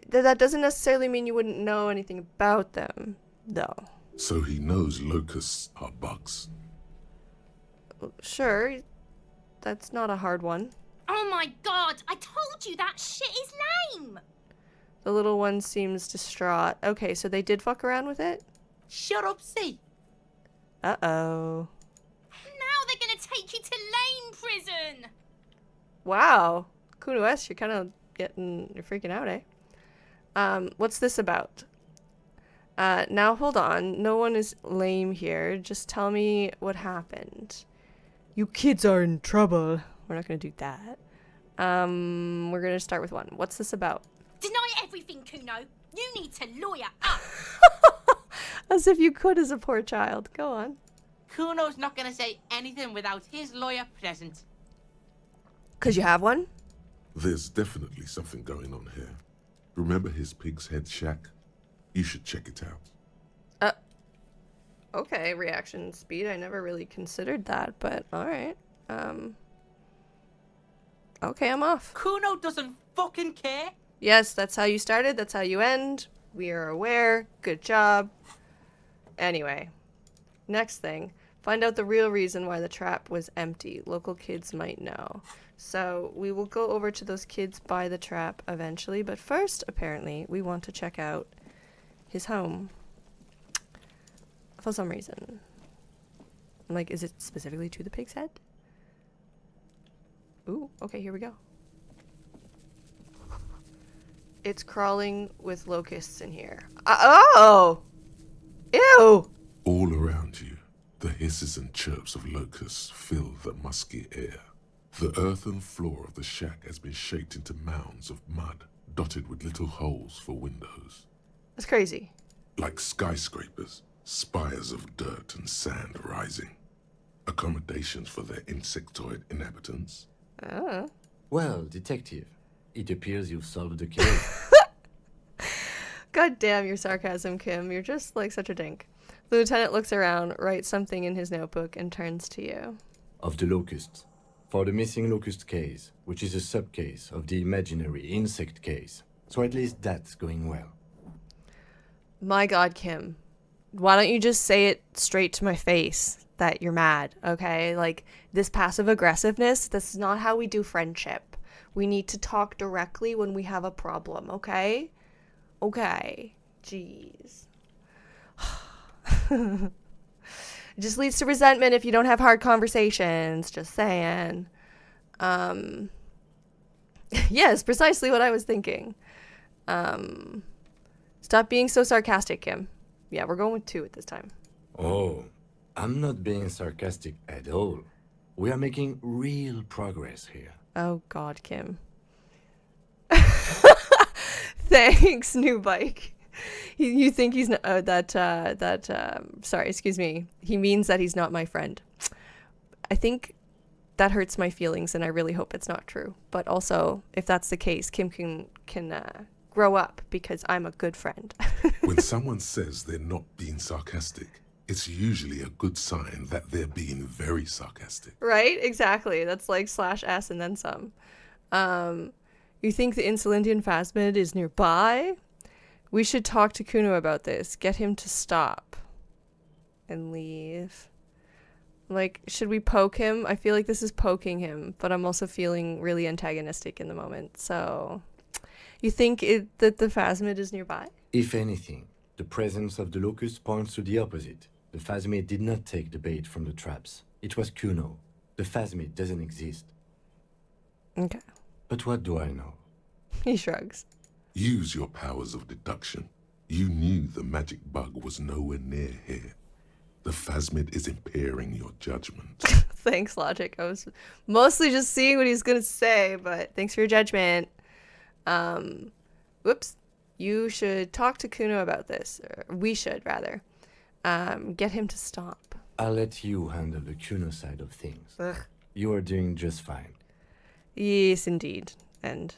That doesn't necessarily mean you wouldn't know anything about them, though. So he knows locusts are bugs. Sure. That's not a hard one. Oh my god, I told you that shit is lame! The little one seems distraught. Okay, so they did fuck around with it? Shut up, see. Uh-oh. Now they're gonna take you to lame prison! Wow. Cuno S, you're you're freaking out, eh? What's this about? Now hold on. No one is lame here. Just tell me what happened. You kids are in trouble. We're not gonna do that. We're gonna start with one. What's this about? Deny everything, Cuno. You need to lawyer up. As if you could as a poor child. Go on. Cuno's not gonna say anything without his lawyer present. 'Cause you have one? There's definitely something going on here. Remember his pig's head shack? You should check it out. Okay, reaction speed. I never really considered that, but alright. Okay, I'm off. Cuno doesn't fucking care. Yes, that's how you started, that's how you end. We are aware. Good job. Anyway, next thing. Find out the real reason why the trap was empty. Local kids might know. So we will go over to those kids by the trap eventually, but first, apparently, we want to check out his home. For some reason. I'm like, is it specifically to the pig's head? Ooh, okay, here we go. It's crawling with locusts in here. Oh! Ew! All around you, the hisses and chirps of locusts fill the musky air. The earthen floor of the shack has been shaped into mounds of mud, dotted with little holes for windows. That's crazy. Like skyscrapers, spires of dirt and sand rising. Accommodations for their insectoid inhabitants. Oh. Well, detective, it appears you've solved the case. God damn your sarcasm, Kim. You're just like such a dink. The lieutenant looks around, writes something in his notebook, and turns to you. Of the locusts. For the missing locust case, which is a sub-case of the imaginary insect case. So at least that's going well. My God, Kim. Why don't you just say it straight to my face that you're mad, okay? Like, this passive aggressiveness, that's not how we do friendship. We need to talk directly when we have a problem, okay? Okay. Jeez. It just leads to resentment if you don't have hard conversations. Just saying. Yes, precisely what I was thinking. Stop being so sarcastic, Kim. Yeah, we're going with 2 at this time. Oh, I'm not being sarcastic at all. We are making real progress here. Oh God, Kim. Thanks, new bike. You think he's not, sorry, excuse me. He means that he's not my friend. I think that hurts my feelings, and I really hope it's not true. But also, if that's the case, Kim can grow up, because I'm a good friend. When someone says they're not being sarcastic, it's usually a good sign that they're being very sarcastic. Right? Exactly. That's like /S and then some. You think the Insulindian phasmid is nearby? We should talk to Cuno about this. Get him to stop. And leave. Like, should we poke him? I feel like this is poking him, but I'm also feeling really antagonistic in the moment. So, you think that the phasmid is nearby? If anything, the presence of the locust points to the opposite. The phasmid did not take the bait from the traps. It was Cuno. The phasmid doesn't exist. Okay. But what do I know? He shrugs. Use your powers of deduction. You knew the magic bug was nowhere near here. The phasmid is impairing your judgment. Thanks, Logic. I was mostly just seeing what he's going to say, but thanks for your judgment. Whoops. You should talk to Cuno about this. Or we should, rather. Get him to stop. I'll let you handle the Cuno side of things. Ugh. You are doing just fine. Yes, indeed. And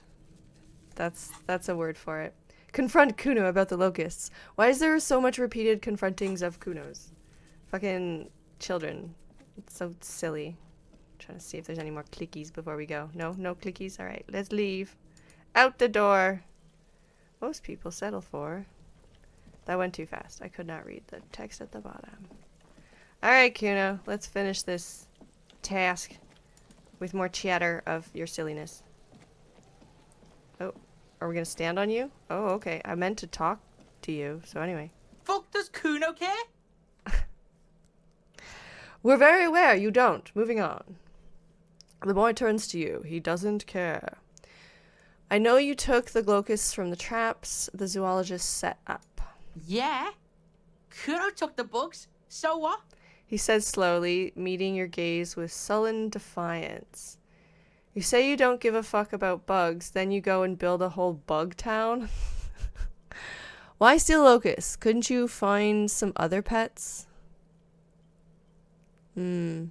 that's a word for it. Confront Cuno about the locusts. Why is there so much repeated confrontings of Cunos? Fucking children. It's so silly. I'm trying to see if there's any more clickies before we go. No clickies? Alright, let's leave. Out the door. Most people settle for. That went too fast. I could not read the text at the bottom. Alright, Cuno. Let's finish this task with more chatter of your silliness. Oh, are we gonna stand on you? Oh, okay. I meant to talk to you. So anyway. Fuck does Cuno care? We're very aware you don't. Moving on. The boy turns to you. He doesn't care. I know you took the locusts from the traps the zoologist set up. Yeah. Cuno took the bugs. So what? He says slowly, meeting your gaze with sullen defiance. You say you don't give a fuck about bugs, then you go and build a whole bug town? Why steal locusts? Couldn't you find some other pets? I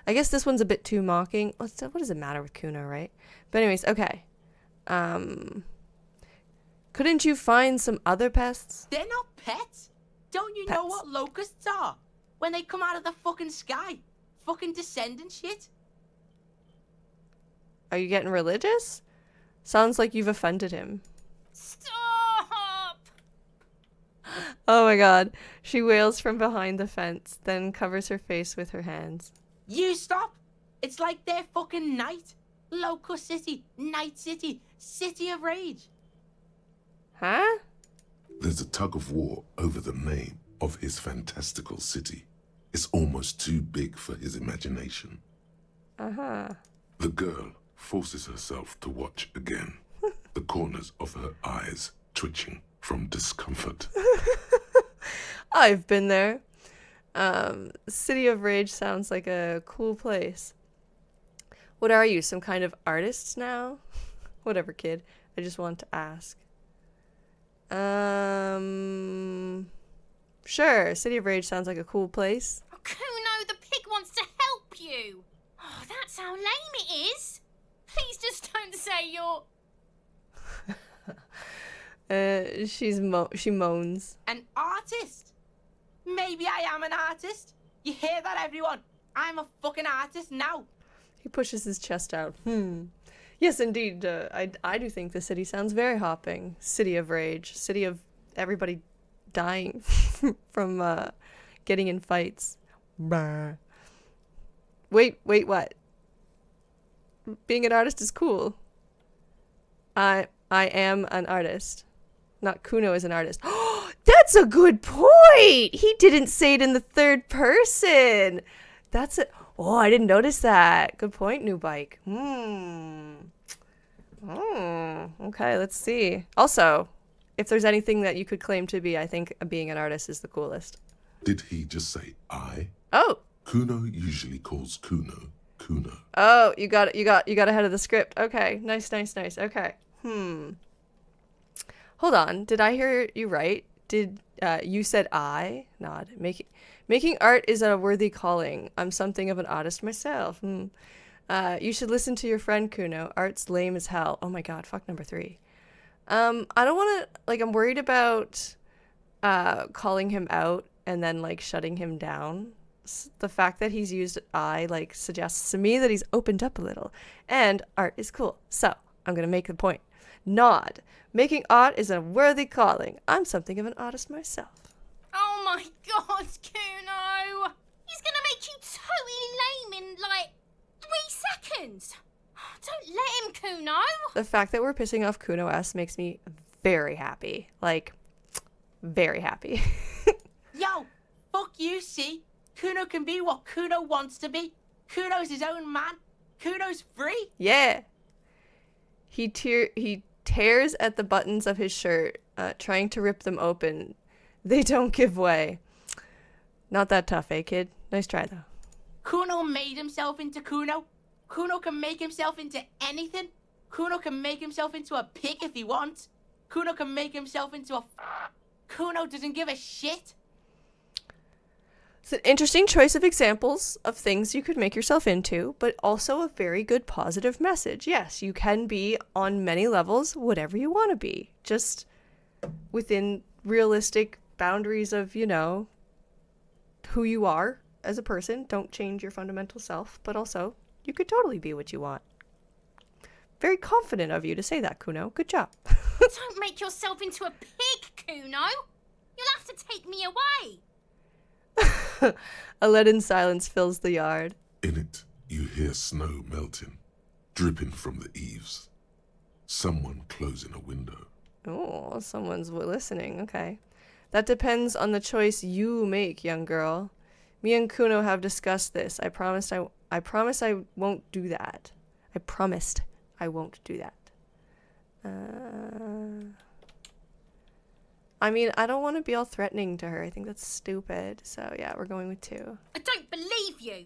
guess this one's a bit too mocking. What does it matter with Cuno, right? But anyways, okay. Couldn't you find some other pests? They're not pets. Don't you know what locusts are? When they come out of the fucking sky. Fucking descend and shit. Are you getting religious? Sounds like you've offended him. Stop! Oh my god. She wails from behind the fence, then covers her face with her hands. You stop. It's like they're fucking night. Locust City. Night City. City of Rage. Huh? There's a tug of war over the name of his fantastical city. It's almost too big for his imagination. Uh-huh. The girl forces herself to watch again, the corners of her eyes twitching from discomfort. I've been there. City of Rage sounds like a cool place. What are you, some kind of artist now? Whatever, kid. I just want to ask. Sure. City of Rage sounds like a cool place. Oh, Cuno, the pig wants to help you. Oh, that's how lame it is. Please just don't say you're... She moans. An artist? Maybe I am an artist. You hear that, everyone? I'm a fucking artist now. He pushes his chest out. Yes, indeed. I do think the city sounds very hopping. City of Rage. City of everybody dying from getting in fights. Bah. Wait, what? Being an artist is cool. I am an artist. Not Cuno is an artist. That's a good point. He didn't say it in the third person. That's it. Oh, I didn't notice that. Good point, new bike. Okay, let's see. Also, if there's anything that you could claim to be, I think being an artist is the coolest. Did he just say I? Oh. Cuno usually calls Cuno Cuno. Oh, you got ahead of the script. Okay, nice. Okay. Hold on. Did I hear you right? Did you said I? Nod. Making art is a worthy calling. I'm something of an artist myself. You should listen to your friend Cuno. Art's lame as hell. Oh my god, fuck number 3. I don't want to, like, I'm worried about calling him out and then, like, shutting him down. The fact that he's used I, like, suggests to me that he's opened up a little. And art is cool. So, I'm going to make the point. Nod. Making art is a worthy calling. I'm something of an artist myself. Oh my god, Cuno! He's gonna make you totally lame in, like, 3 seconds. Don't let him, Cuno. The fact that we're pissing off Cuno S makes me very happy. Like, very happy. Yo, fuck you, see? Cuno can be what Cuno wants to be. Cuno's his own man. Cuno's free. Yeah. He tears at the buttons of his shirt, trying to rip them open. They don't give way. Not that tough, eh, kid? Nice try, though. Cuno made himself into Cuno. Cuno can make himself into anything. Cuno can make himself into a pig if he wants. Cuno can make himself into a... Cuno doesn't give a shit. It's an interesting choice of examples of things you could make yourself into, but also a very good positive message. Yes, you can be on many levels whatever you want to be, just within realistic boundaries of, you know, who you are as a person. Don't change your fundamental self, but also you could totally be what you want. Very confident of you to say that, Cuno. Good job. Don't make yourself into a pig, Cuno. You'll have to take me away. A leaden silence fills the yard. In it, you hear snow melting, dripping from the eaves. Someone closing a window. Oh, someone's listening. Okay. That depends on the choice you make, young girl. Me and Cuno have discussed this. I promise I won't do that. I promised I won't do that. I mean, I don't want to be all threatening to her. I think that's stupid. So yeah, we're going with 2. I don't believe you.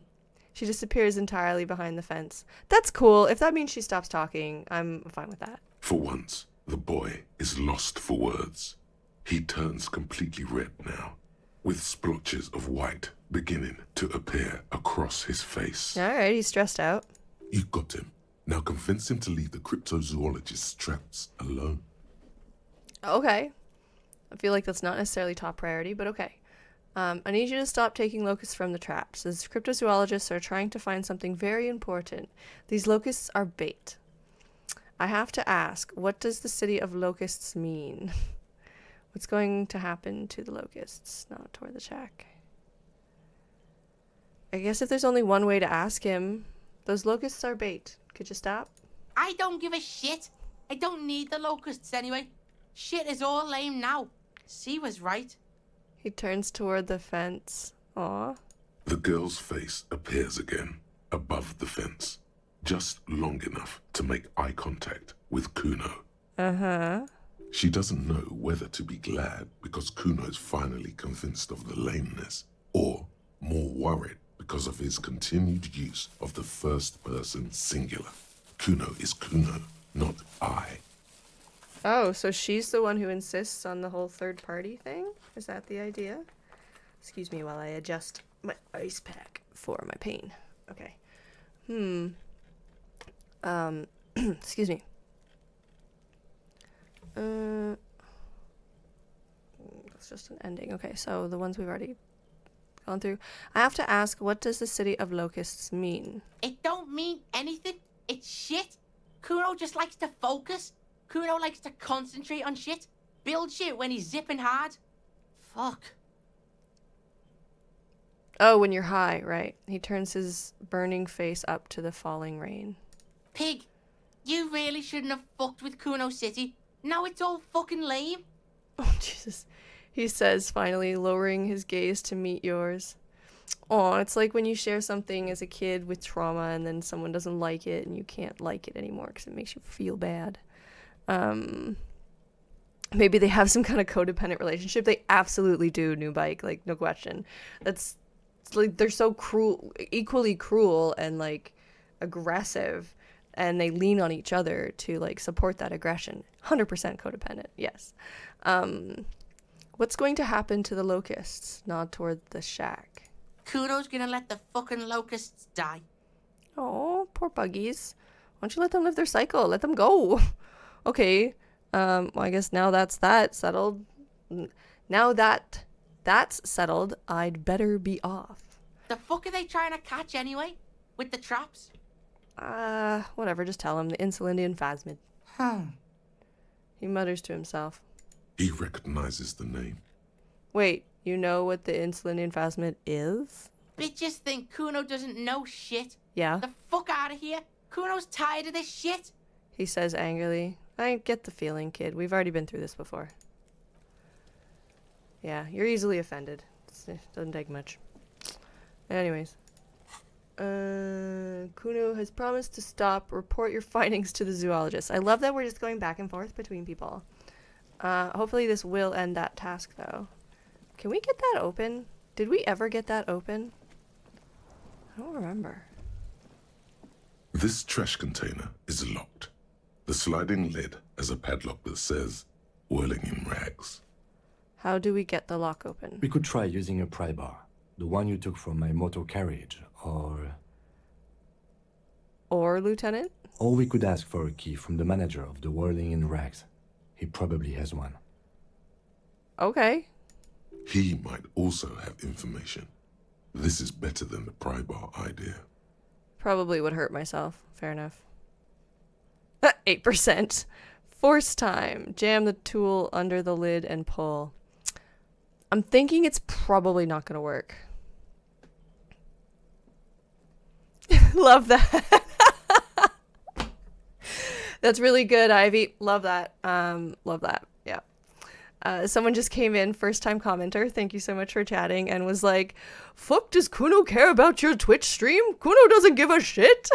She disappears entirely behind the fence. That's cool. If that means she stops talking, I'm fine with that. For once, the boy is lost for words. He turns completely red now, with splotches of white beginning to appear across his face. Alright, he's stressed out. You got him. Now convince him to leave the cryptozoologist's traps alone. Okay. I feel like that's not necessarily top priority, but okay. I need you to stop taking locusts from the traps. As cryptozoologists are trying to find something very important. These locusts are bait. I have to ask, what does the city of locusts mean? What's going to happen to the locusts? Not toward the check. I guess if there's only one way to ask him, those locusts are bait. Could you stop? I don't give a shit. I don't need the locusts anyway. Shit is all lame now. C was right. He turns toward the fence. Aw. The girl's face appears again, above the fence, just long enough to make eye contact with Cuno. Uh-huh. She doesn't know whether to be glad because Cuno is finally convinced of the lameness, or more worried because of his continued use of the first person singular. Cuno is Cuno, not I. Oh, so she's the one who insists on the whole third party thing? Is that the idea? Excuse me while I adjust my ice pack for my pain. Okay. Excuse me. That's just an ending. Okay, so the ones we've already gone through. I have to ask, what does the city of locusts mean? It don't mean anything. It's shit. Cuno just likes to focus. Cuno likes to concentrate on shit. Build shit when he's zipping hard. Fuck. Oh, when you're high, right. He turns his burning face up to the falling rain. Pig, You really shouldn't have fucked with Cuno City. Now it's all fucking lame. Oh, Jesus. He says, finally, lowering his gaze to meet yours. Oh, it's like when you share something as a kid with trauma and then someone doesn't like it and you can't like it anymore because it makes you feel bad. Maybe they have some kind of codependent relationship. They absolutely do, New Bike, like, no question. It's like they're so cruel, equally cruel and, like, aggressive, and they lean on each other to, like, support that aggression. 100% codependent, yes. What's going to happen to the locusts? Nod toward the shack. Cuno's gonna let the fucking locusts die. Oh, poor buggies. Why don't you let them live their cycle? Let them go. Okay. Well, I guess now that's that settled. Now that that's settled, I'd better be off. The fuck are they trying to catch anyway? With the traps? Whatever, just tell him. The Insulindian phasmid. He mutters to himself. He recognizes the name. Wait, you know what the Insulindian phasmid is? Bitches think Cuno doesn't know shit. Yeah? The fuck out of here. Cuno's tired of this shit. He says angrily. I get the feeling, kid. We've already been through this before. Yeah, you're easily offended. It doesn't take much. Anyways. Cuno has promised to stop. Report your findings to the zoologist. I love that we're just going back and forth between people. Hopefully this will end that task, though. Can we get that open? Did we ever get that open? I don't remember. This trash container is locked. The sliding lid has a padlock that says, Whirling-In-Rags. How do we get the lock open? We could try using a pry bar. The one you took from my motor carriage, Or, Lieutenant? Or we could ask for a key from the manager of the Whirling-In-Rags. He probably has one. Okay. He might also have information. This is better than the pry bar idea. Probably would hurt myself. Fair enough. 8%. Force time. Jam the tool under the lid and pull. I'm thinking it's probably not going to work. Love that. That's really good, Ivy. Love that. Love that. Yeah. Someone just came in, first time commenter. Thank you so much for chatting, and was like, fuck, does Cuno care about your Twitch stream? Cuno doesn't give a shit.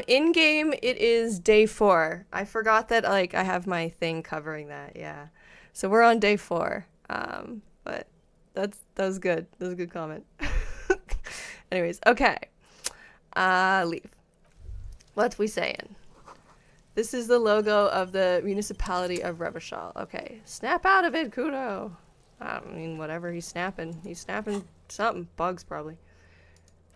In game, it is day 4. I forgot that, like, I have my thing covering that. Yeah. So we're on day 4. But that was good. That was a good comment. Anyways, okay. Leave. What we saying? This is the logo of the municipality of Revachol. Okay. Snap out of it, Cuno. I mean, whatever he's snapping. He's snapping something. Bugs, probably.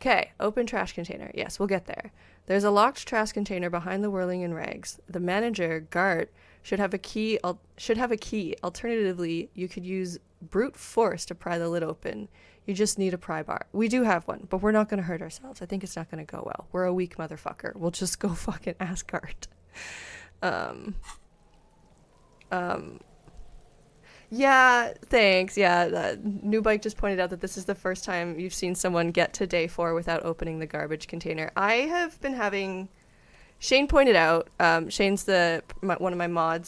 Okay. Open trash container. Yes, we'll get there. There's a locked trash container behind the Whirling-In-Rags. The manager, Gart, should have a key. Alternatively, you could use brute force to pry the lid open. You just need a pry bar. We do have one, but we're not going to hurt ourselves. I think it's not going to go well. We're a weak motherfucker. We'll just go fucking ask Gart. Yeah, thanks. Yeah, New Bike just pointed out that this is the first time you've seen someone get to day 4 without opening the garbage container. I have been having... Shane pointed out, Shane's my mod,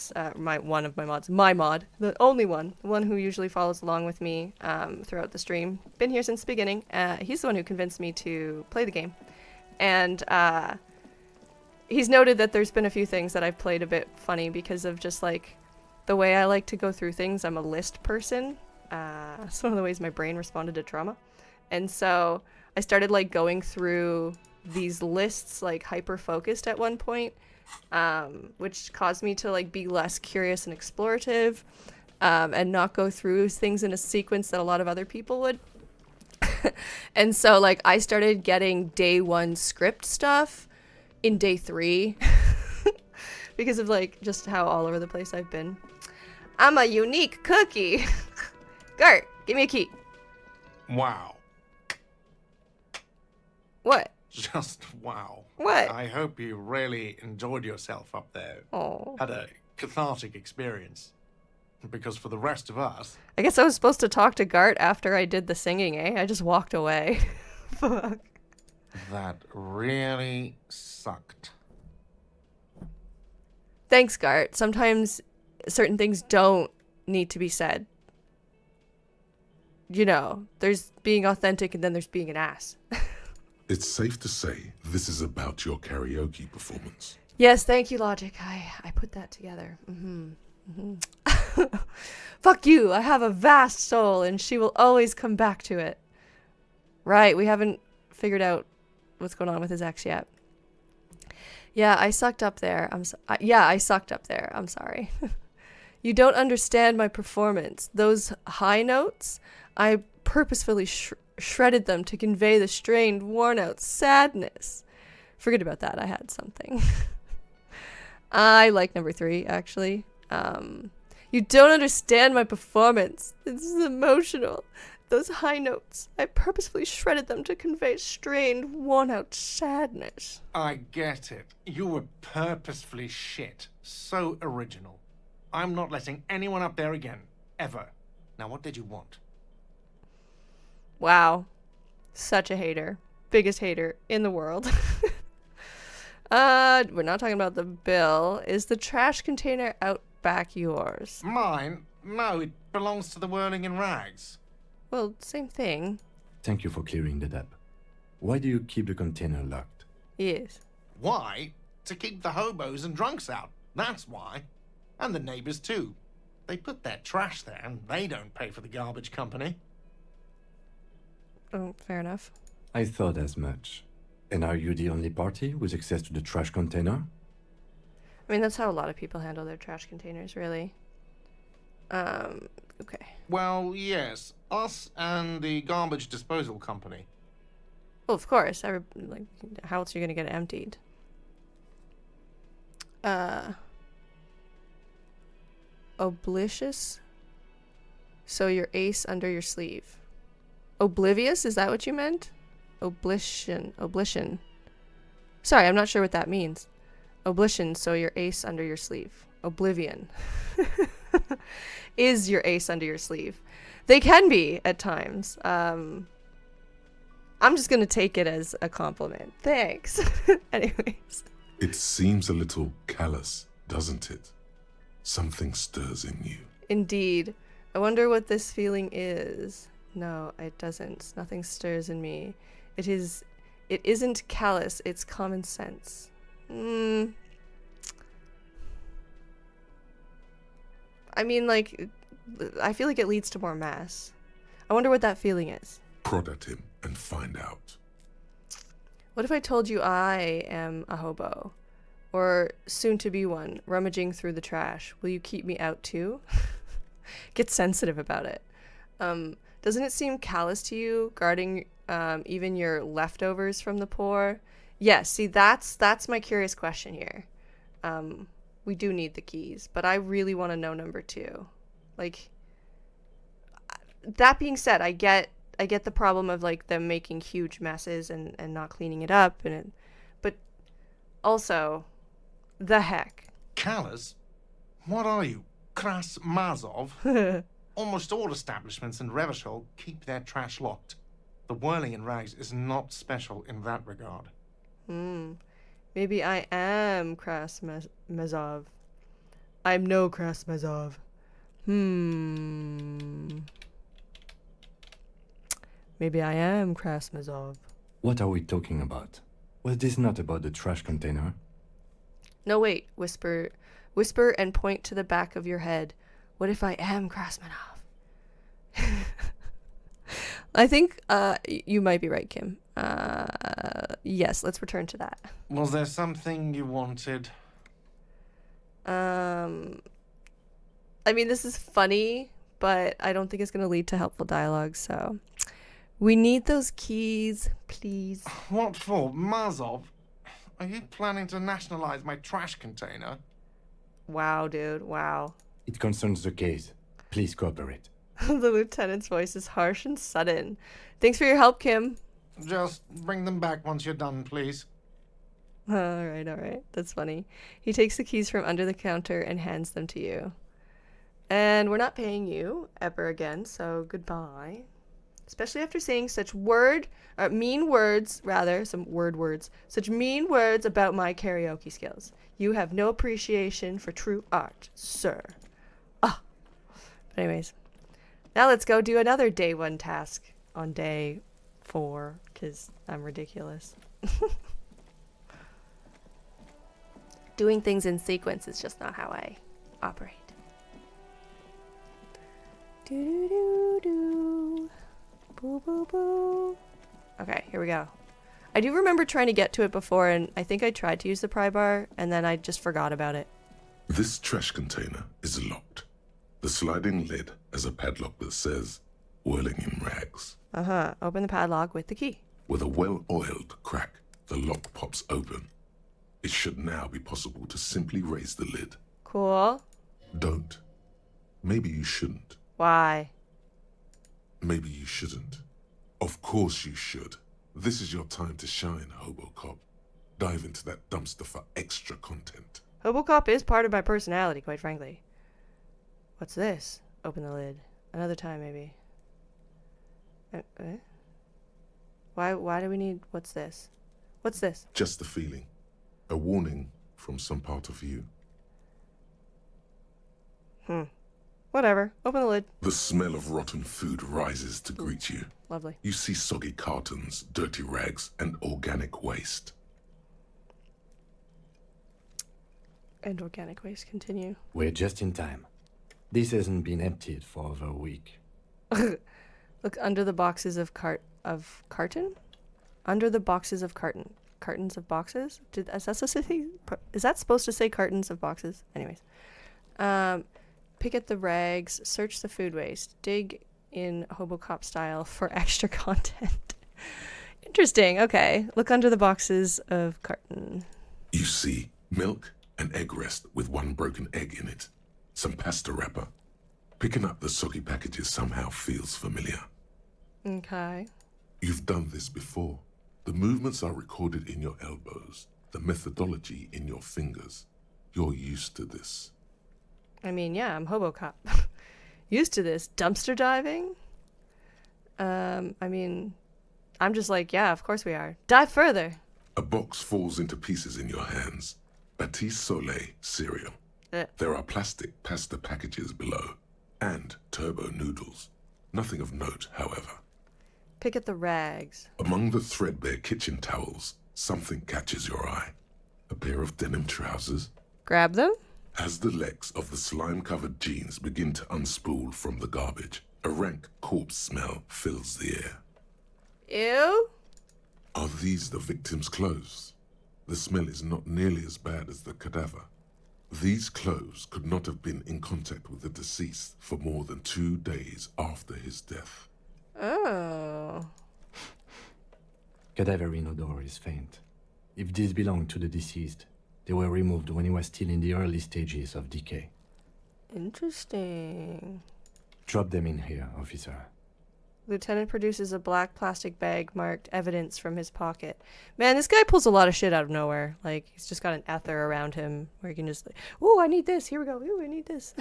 the only one, the one who usually follows along with me throughout the stream. Been here since the beginning. He's the one who convinced me to play the game. And he's noted that there's been a few things that I've played a bit funny because of just like the way I like to go through things. I'm a list person. It's one of the ways my brain responded to trauma. And so I started like going through these lists like hyper focused at one point, which caused me to like be less curious and explorative, and not go through things in a sequence that a lot of other people would. And so like I started getting day 1 script stuff in day 3 because of like just how all over the place I've been. I'm a unique cookie. Gart, give me a key. Wow. What? Just wow. What? I hope you really enjoyed yourself up there. Oh. Had a cathartic experience. Because for the rest of us... I guess I was supposed to talk to Gart after I did the singing, eh? I just walked away. Fuck. That really sucked. Thanks, Gart. Sometimes certain things don't need to be said. You know, there's being authentic and then there's being an ass. It's safe to say this is about your karaoke performance. Yes, thank you, Logic. I put that together. Fuck you. I have a vast soul and she will always come back to it. Right, we haven't figured out what's going on with his ex yet. Yeah, I sucked up there. I sucked up there. I'm sorry. You don't understand my performance. Those high notes, I purposefully shredded them to convey the strained, worn-out sadness. Forget about that. I had something. I like number 3, actually. You don't understand my performance. This is emotional. Those high notes, I purposefully shredded them to convey strained, worn-out sadness. I get it. You were purposefully shit. So original. I'm not letting anyone up there again. Ever. Now, what did you want? Wow. Such a hater. Biggest hater in the world. We're not talking about the bill. Is the trash container out back yours? Mine? No, it belongs to the Whirling-In-Rags. Well, same thing. Thank you for clearing that up. Why do you keep the container locked? Yes. Why? To keep the hobos and drunks out. That's why. And the neighbors, too. They put their trash there, and they don't pay for the garbage company. Oh, fair enough. I thought as much. And are you the only party with access to the trash container? I mean, that's how a lot of people handle their trash containers, really. Okay. Well, yes. Us and the garbage disposal company. Well, of course. How else are you going to get it emptied? Oblicious? So your ace under your sleeve. Oblivious? Is that what you meant? Oblition. Sorry, I'm not sure what that means. Oblition, so your ace under your sleeve. Oblivion. Is your ace under your sleeve. They can be at times. I'm just going to take it as a compliment. Thanks. Anyways. It seems a little callous, doesn't it? Something stirs in you. Indeed. I wonder what this feeling is. No, it doesn't. Nothing stirs in me. It isn't callous, it's common sense. I mean, like, I feel like it leads to more mess. I wonder what that feeling is. Prod at him and find out. What if I told you I am a hobo? Or soon to be one, rummaging through the trash? Will you keep me out too? Get sensitive about it. Doesn't it seem callous to you, guarding even your leftovers from the poor? Yes, see, that's my curious question here. We do need the keys, but I really want to know number 2. Like, that being said, I get the problem of, like, them making huge messes and not cleaning it up, but also, the heck. Callous? What are you, Kras Mazov? Almost all establishments in Revachol keep their trash locked. The Whirling-In-Rags is not special in that regard. Maybe I am Krasmazov. I'm no Krasmazov. Maybe I am Krasmazov. What are we talking about? Was this not about the trash container? No, wait. Whisper and point to the back of your head. What if I am Krasmanov? I think you might be right, Kim. Yes, let's return to that. Was there something you wanted? I mean, this is funny, but I don't think it's going to lead to helpful dialogue, so... We need those keys, please. What for? Mazov? Are you planning to nationalize my trash container? Wow, dude, wow. It concerns the case. Please cooperate. The lieutenant's voice is harsh and sudden. Thanks for your help, Kim. Just bring them back once you're done, please. All right. That's funny. He takes the keys from under the counter and hands them to you. And we're not paying you ever again, so goodbye. Especially after saying such mean words, such mean words about my karaoke skills. You have no appreciation for true art, sir. Ah. But anyways, now let's go do another day 1 task on day 4, because I'm ridiculous. Doing things in sequence is just not how I operate. Do do do do. Boo boo boo. Okay, here we go. I do remember trying to get to it before, and I think I tried to use the pry bar, and then I just forgot about it. This trash container is locked. The sliding lid has a padlock that says Whirling-In-Rags. Open the padlock with the key. With a well-oiled crack, the lock pops open. It should now be possible to simply raise the lid. Cool. Don't. Maybe you shouldn't. Why? Maybe you shouldn't. Of course you should. This is your time to shine, Hobocop. Dive into that dumpster for extra content. Hobocop is part of my personality, quite frankly. What's this? Open the lid. Another time, maybe. Why do we need... What's this? What's this? Just the feeling. A warning from some part of you. Whatever. Open the lid. The smell of rotten food rises to greet you. Lovely. You see soggy cartons, dirty rags, and organic waste. And organic waste continue. We're just in time. This hasn't been emptied for over a week. Look under the boxes of carton? Under the boxes of carton. Cartons of boxes? Is that supposed to say cartons of boxes? Anyways. Pick at the rags, search the food waste, dig in Hobocop style for extra content. Interesting. Okay. Look under the boxes of carton. You see milk and egg rest with one broken egg in it. Some pasta wrapper. Picking up the soggy packages somehow feels familiar. Okay. You've done this before. The movements are recorded in your elbows, the methodology in your fingers. You're used to this. I mean, yeah, I'm Hobocop. Used to this. Dumpster diving? I mean, I'm just like, yeah, of course we are. Dive further. A box falls into pieces in your hands. Batiste Soleil cereal. There are plastic pasta packages below. And turbo noodles. Nothing of note, however. Pick at the rags. Among the threadbare kitchen towels, something catches your eye. A pair of denim trousers. Grab them. As the legs of the slime-covered jeans begin to unspool from the garbage, a rank corpse smell fills the air. Ew. Are these the victim's clothes? The smell is not nearly as bad as the cadaver. These clothes could not have been in contact with the deceased for more than 2 days after his death. Oh. Cadaverine odor is faint. If these belong to the deceased, they were removed when he was still in the early stages of decay. Interesting. Drop them in here, officer. Lieutenant produces a black plastic bag marked evidence from his pocket. Man, this guy pulls a lot of shit out of nowhere. Like, he's just got an ether around him where he can just, like, oh, I need this. Here we go. Ooh, I need this.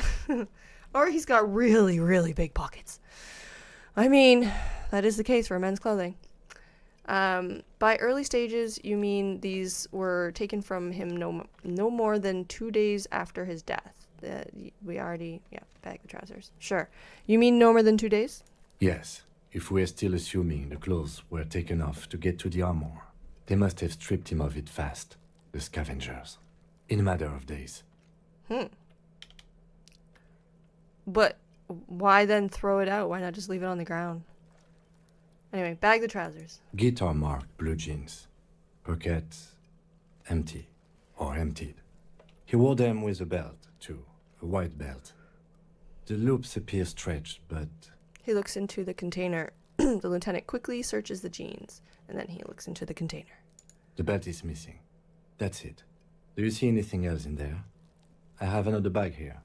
Or he's got really, really big pockets. I mean, that is the case for men's clothing. By early stages, you mean these were taken from him no more than 2 days after his death. We already, bag the trousers. Sure. You mean no more than 2 days? Yes. If we're still assuming the clothes were taken off to get to the armor, they must have stripped him of it fast, the scavengers, in a matter of days. But why then throw it out? Why not just leave it on the ground? Anyway, bag the trousers. Guitar marked blue jeans. Pockets empty or emptied. He wore them with a belt, too, a white belt. The loops appear stretched, but... He looks into the container. The lieutenant quickly searches the jeans, and then he looks into the container. The belt is missing. That's it. Do you see anything else in there? I have another bag here.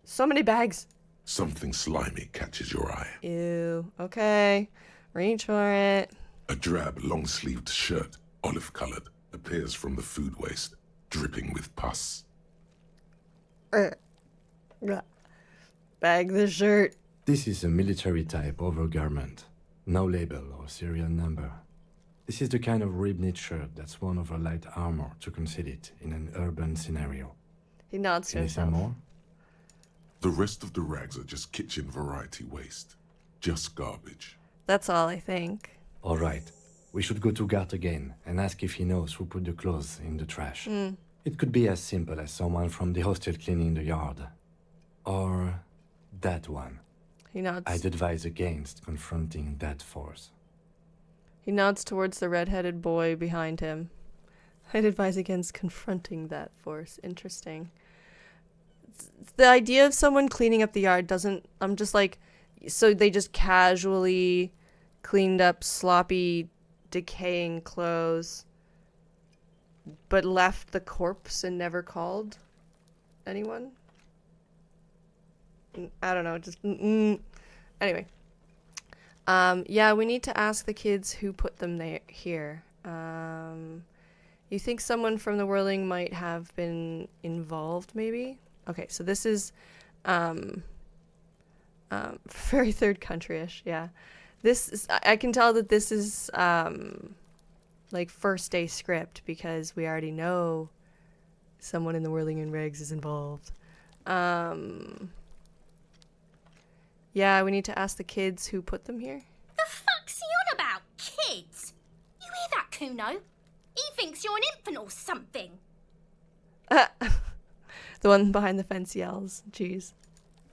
So many bags. Something slimy catches your eye. Ew. Okay. Reach for it. A drab, long-sleeved shirt, olive-colored, appears from the food waste, dripping with pus. Bag the shirt. This is a military-type overgarment. No label or serial number. This is the kind of ribbed shirt that's worn over light armor to conceal it in an urban scenario. He nods to Anything himself. more? The rest of the rags are just kitchen variety waste. Just garbage. That's all, I think. All right. We should go to Gart again and ask if he knows who put the clothes in the trash. It could be as simple as someone from the hostel cleaning the yard. Or that one. He nods. I'd advise against confronting that force. He nods towards the red-headed boy behind him. I'd advise against confronting that force. Interesting. The idea of someone cleaning up the yard doesn't... I'm just like... So they just casually cleaned up sloppy, decaying clothes, but left the corpse and never called anyone? I don't know. Just... Anyway. Yeah, we need to ask the kids who put them there here. You think someone from the Whirling might have been involved, maybe? Okay, so this is very third country-ish, yeah. This is, I can tell that this is like first day script because we already know someone in the Whirling-In-Rags is involved. Yeah, we need to ask the kids who put them here. The fuck's he on about, kids? You hear that, Cuno? He thinks you're an infant or something. The one behind the fence yells. Jeez.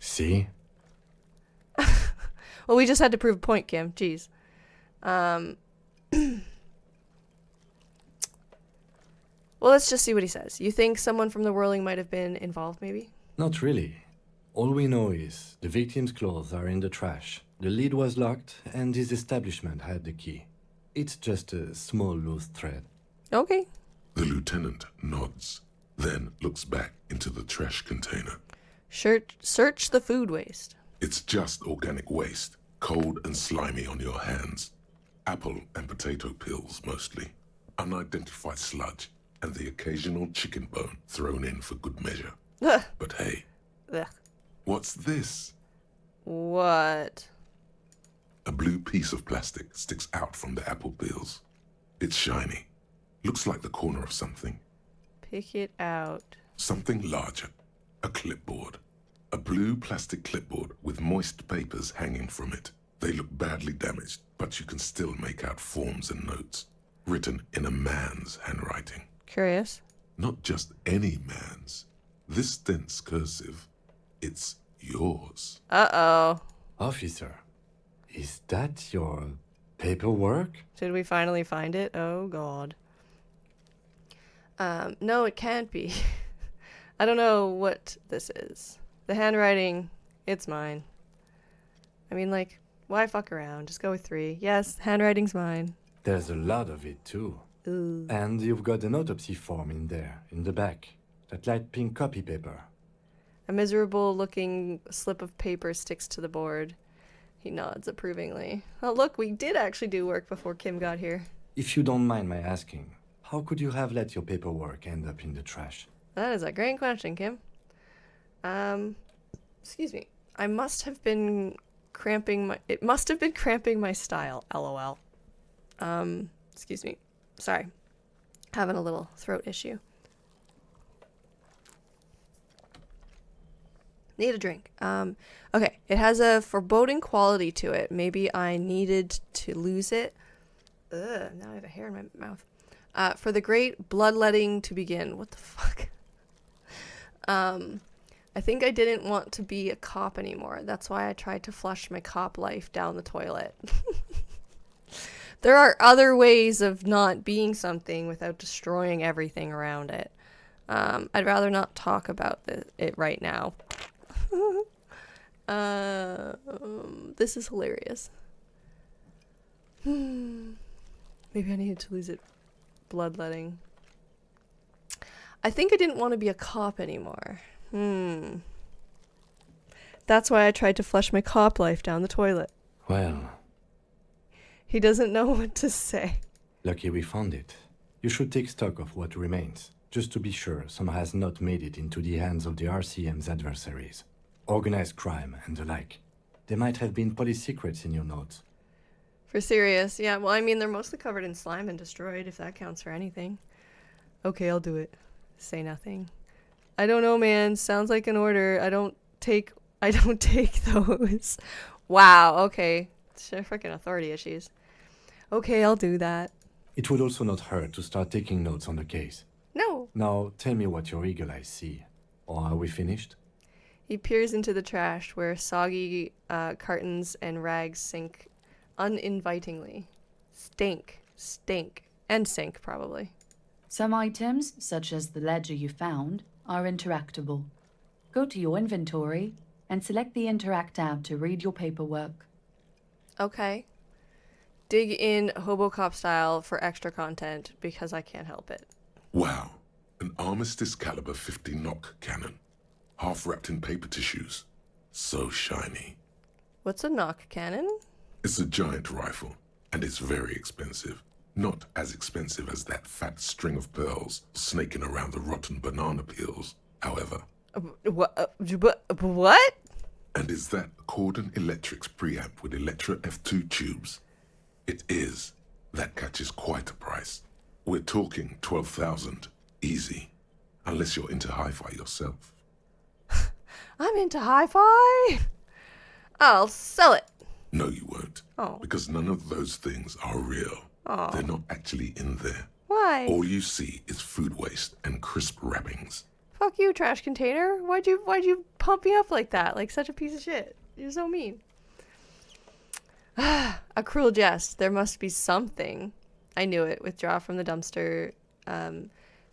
See? Well, we just had to prove a point, Kim. Jeez. Well, let's just see what he says. You think someone from the Whirling might have been involved, maybe? Not really. All we know is the victim's clothes are in the trash. The lid was locked, and his establishment had the key. It's just a small loose thread. Okay. The lieutenant nods, then looks back into the trash container. Search the food waste. It's just organic waste, cold and slimy on your hands. Apple and potato peels, mostly. Unidentified sludge, and the occasional chicken bone thrown in for good measure. But hey, Ugh. what's this? What? A blue piece of plastic sticks out from the apple peels. It's shiny. Looks like the corner of something. Pick it out. Something larger. A clipboard. A blue plastic clipboard with moist papers hanging from it. They look badly damaged, but you can still make out forms and notes. Written in a man's handwriting. Curious. Not just any man's. This dense cursive, it's yours. Uh-oh. Officer, is that your paperwork? Did we finally find it? Oh, God. No, it can't be. I don't know what this is. The handwriting, it's mine. I mean, like, why fuck around? Just go with 3. Yes, handwriting's mine. There's a lot of it, too. Ooh. And you've got an autopsy form in there, in the back. That light pink copy paper. A miserable-looking slip of paper sticks to the board. He nods approvingly. Oh, look, we did actually do work before Kim got here. If you don't mind my asking, how could you have let your paperwork end up in the trash? That is a great question, Kim. Excuse me. I must have been cramping my... It must have been cramping my style, LOL. Excuse me. Sorry. Having a little throat issue. Need a drink. Okay. It has a foreboding quality to it. Maybe I needed to lose it. Ugh, now I have a hair in my mouth. For the great bloodletting to begin. What the fuck? I think I didn't want to be a cop anymore. That's why I tried to flush my cop life down the toilet. There are other ways of not being something without destroying everything around it. I'd rather not talk about it right now. This is hilarious. Maybe I needed to lose it. Bloodletting. I think I didn't want to be a cop anymore. That's why I tried to flush my cop life down the toilet. Well, He doesn't know what to say. lucky we found it. You should take stock of what remains, just to be sure some has not made it into the hands of the RCM's adversaries. Organized crime and the like. There might have been police secrets in your notes. For serious. Yeah, well, I mean, they're mostly covered in slime and destroyed, if that counts for anything. Okay, I'll do it. Say nothing. I don't know, man. Sounds like an order. I don't take those. Wow, okay. Freaking authority issues. Okay, I'll do that. It would also not hurt to start taking notes on the case. No. Now, tell me what your eagle eyes see. Or are we finished? He peers into the trash where soggy cartons and rags sink uninvitingly. Stink, and sink, probably. Some items, such as the ledger you found, are interactable. Go to your inventory and select the Interact tab to read your paperwork. Okay. Dig in Hobocop style for extra content because I can't help it. Wow, an Armistice caliber 50 knock cannon, half wrapped in paper tissues. So shiny. What's a knock cannon? It's a giant rifle, and it's very expensive. Not as expensive as that fat string of pearls snaking around the rotten banana peels, however. What? And is that Cordon Electric's preamp with Electra F2 tubes? It is. That catches quite a price. We're talking 12,000, easy. Unless you're into hi-fi yourself. I'm into hi-fi. I'll sell it. No, you won't. Oh. Because none of those things are real. Oh. They're not actually in there. Why? All you see is food waste and crisp wrappings. Fuck you, trash container. Why'd you pump me up like that? Like such a piece of shit. You're so mean. A cruel jest. There must be something. I knew it. Withdraw from the dumpster.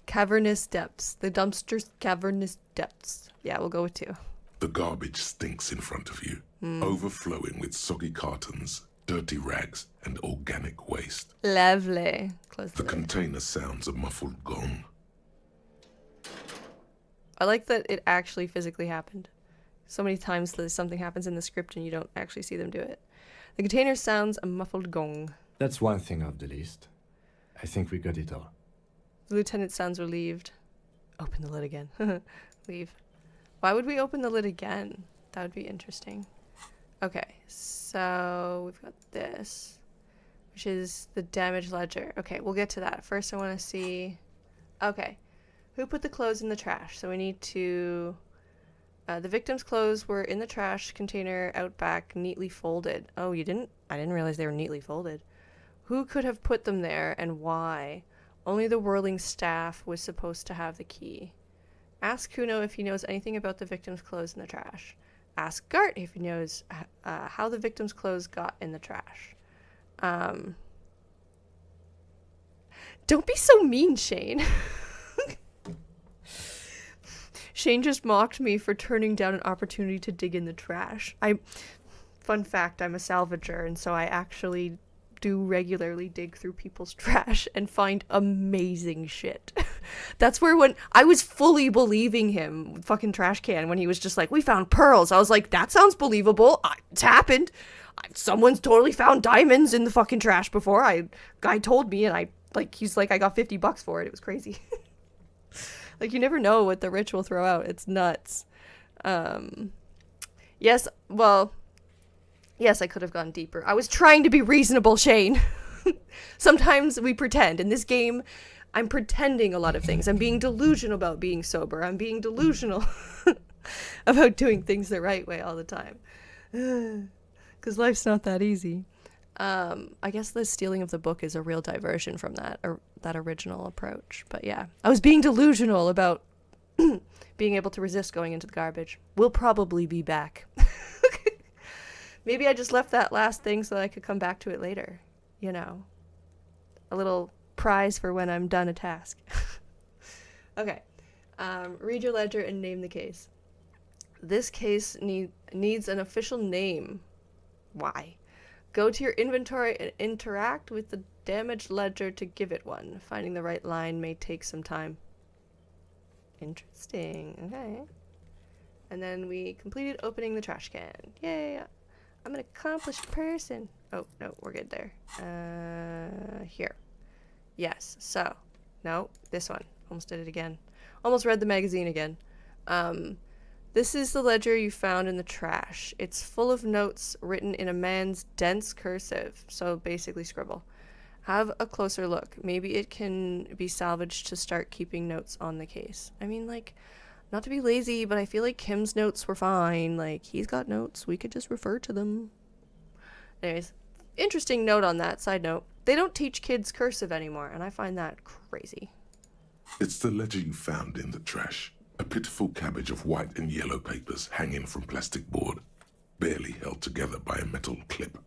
Cavernous depths. The dumpster's cavernous depths. Yeah, we'll go with 2. The garbage stinks in front of you, overflowing with soggy cartons, dirty rags, and organic waste. Lovely. Close The the lid. container sounds a muffled gong. I like that it actually physically happened. So many times that something happens in the script and you don't actually see them do it. The container sounds a muffled gong. That's one thing off the list. I think we got it all. The lieutenant sounds relieved. Open the lid again. Leave. Why would we open the lid again? That would be interesting. Okay, so we've got this, which is the damage ledger. Okay, we'll get to that. First I want to see... Okay, who put the clothes in the trash? So we need to... the victim's clothes were in the trash container out back, neatly folded. Oh, you didn't? I didn't realize they were neatly folded. Who could have put them there and why? Only the whirling staff was supposed to have the key. Ask Cuno if he knows anything about the victim's clothes in the trash. Ask Gart if he knows how the victim's clothes got in the trash. Don't be so mean, Shane. Shane just mocked me for turning down an opportunity to dig in the trash. Fun fact, I'm a salvager, and so I actually do regularly dig through people's trash and find amazing shit. That's where when I was fully believing him, fucking trash can, when he was just like, we found pearls. I was like, that sounds believable. It's happened. Someone's totally found diamonds in the fucking trash before. Guy told me, and he's like, I got $50 for it. It was crazy. Like, you never know what the rich will throw out. It's nuts. Yes, I could have gone deeper. I was trying to be reasonable, Shane. Sometimes we pretend. In this game, I'm pretending a lot of things. I'm being delusional about being sober. I'm being delusional about doing things the right way all the time. Because life's not that easy. I guess the stealing of the book is a real diversion from that original approach. But yeah, I was being delusional about being able to resist going into the garbage. We'll probably be back. Maybe I just left that last thing so that I could come back to it later. You know, a little prize for when I'm done a task. Okay, read your ledger and name the case. This case needs an official name. Why? Go to your inventory and interact with the damaged ledger to give it one. Finding the right line may take some time. Interesting. Okay. And then we completed opening the trash can. Yay! I'm an accomplished person. Oh, no, we're good there. Here. Yes, so. No, this one. Almost did it again. Almost read the magazine again. This is the ledger you found in the trash. It's full of notes written in a man's dense cursive, so basically scribble. Have a closer look. Maybe it can be salvaged to start keeping notes on the case. I mean, like, not to be lazy, but I feel like Kim's notes were fine. Like, he's got notes. We could just refer to them. Anyways, interesting note on that. Side note. They don't teach kids cursive anymore, and I find that crazy. It's the ledger you found in the trash. A pitiful cabbage of white and yellow papers hanging from plastic board, barely held together by a metal clip.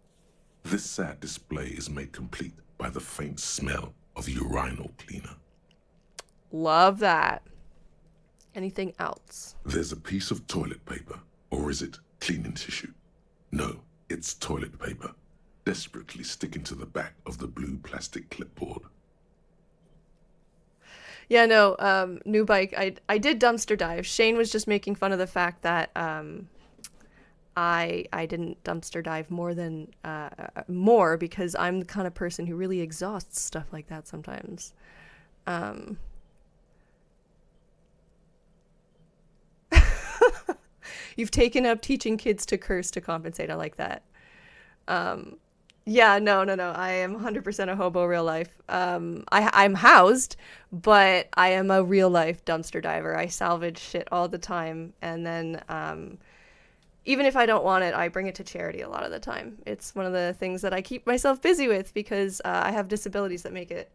This sad display is made complete by the faint smell of urinal cleaner. Love that. Anything else? There's a piece of toilet paper, or is it cleaning tissue? No, it's toilet paper, desperately sticking to the back of the blue plastic clipboard. Yeah, no, new bike. I did dumpster dive. Shane was just making fun of the fact that I didn't dumpster dive more because I'm the kind of person who really exhausts stuff like that sometimes. You've taken up teaching kids to curse to compensate. I like that. Yeah, no. I am 100% a hobo real life. I'm housed, but I am a real life dumpster diver. I salvage shit all the time. And then, even if I don't want it, I bring it to charity a lot of the time. It's one of the things that I keep myself busy with because I have disabilities that make it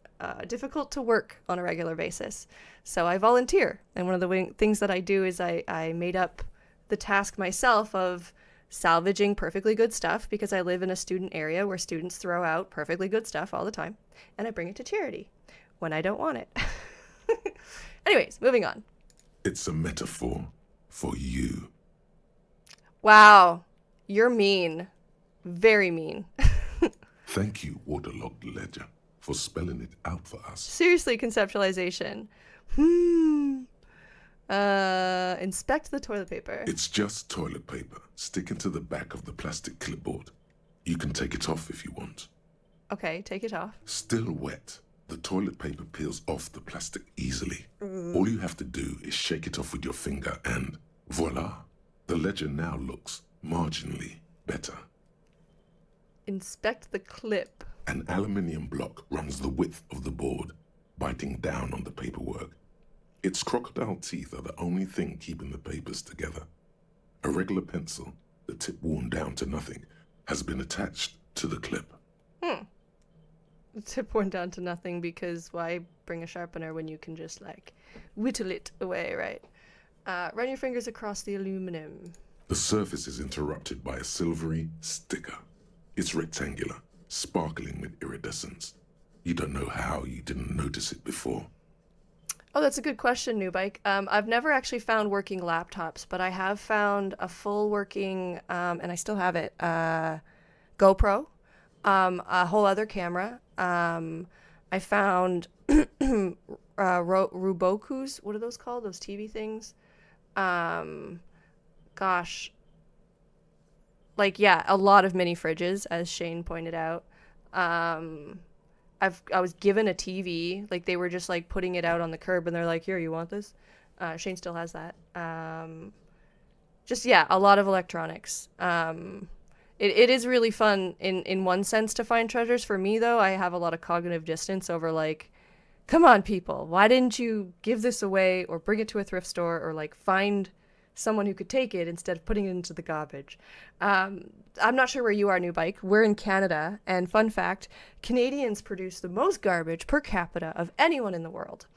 difficult to work on a regular basis. So I volunteer. And one of the things that I do is I made up the task myself of salvaging perfectly good stuff because I live in a student area where students throw out perfectly good stuff all the time, and I bring it to charity when I don't want it. Anyways, moving on. It's a metaphor for you. Wow, you're mean. Very mean. Thank you, Waterlogged Ledger, for spelling it out for us. Seriously, conceptualization. Inspect the toilet paper. It's just toilet paper sticking to the back of the plastic clipboard. You can take it off if you want. Okay, take it off. Still wet, the toilet paper peels off the plastic easily. All you have to do is shake it off with your finger and voila, the ledger now looks marginally better. Inspect the clip. An aluminium block runs the width of the board, biting down on the paperwork. Its crocodile teeth are the only thing keeping the papers together. A regular pencil, the tip worn down to nothing, has been attached to the clip. The tip worn down to nothing because why bring a sharpener when you can just, like, whittle it away, right? Run your fingers across the aluminum. The surface is interrupted by a silvery sticker. It's rectangular, sparkling with iridescence. You don't know how you didn't notice it before. Oh, that's a good question, New Bike. I've never actually found working laptops, but I have found a full working, and I still have it, GoPro, a whole other camera. I found Rubokus. What are those called? Those TV things? Gosh. Like, yeah, a lot of mini fridges, as Shane pointed out. I was given a TV, like they were just like putting it out on the curb and they're like, here, you want this? Shane still has that. Just, yeah, a lot of electronics. It is really fun in one sense to find treasures. For me, though, I have a lot of cognitive distance over like, come on, people, why didn't you give this away or bring it to a thrift store or like find someone who could take it instead of putting it into the garbage. I'm not sure where you are, New Bike. We're in Canada, and fun fact, Canadians produce the most garbage per capita of anyone in the world.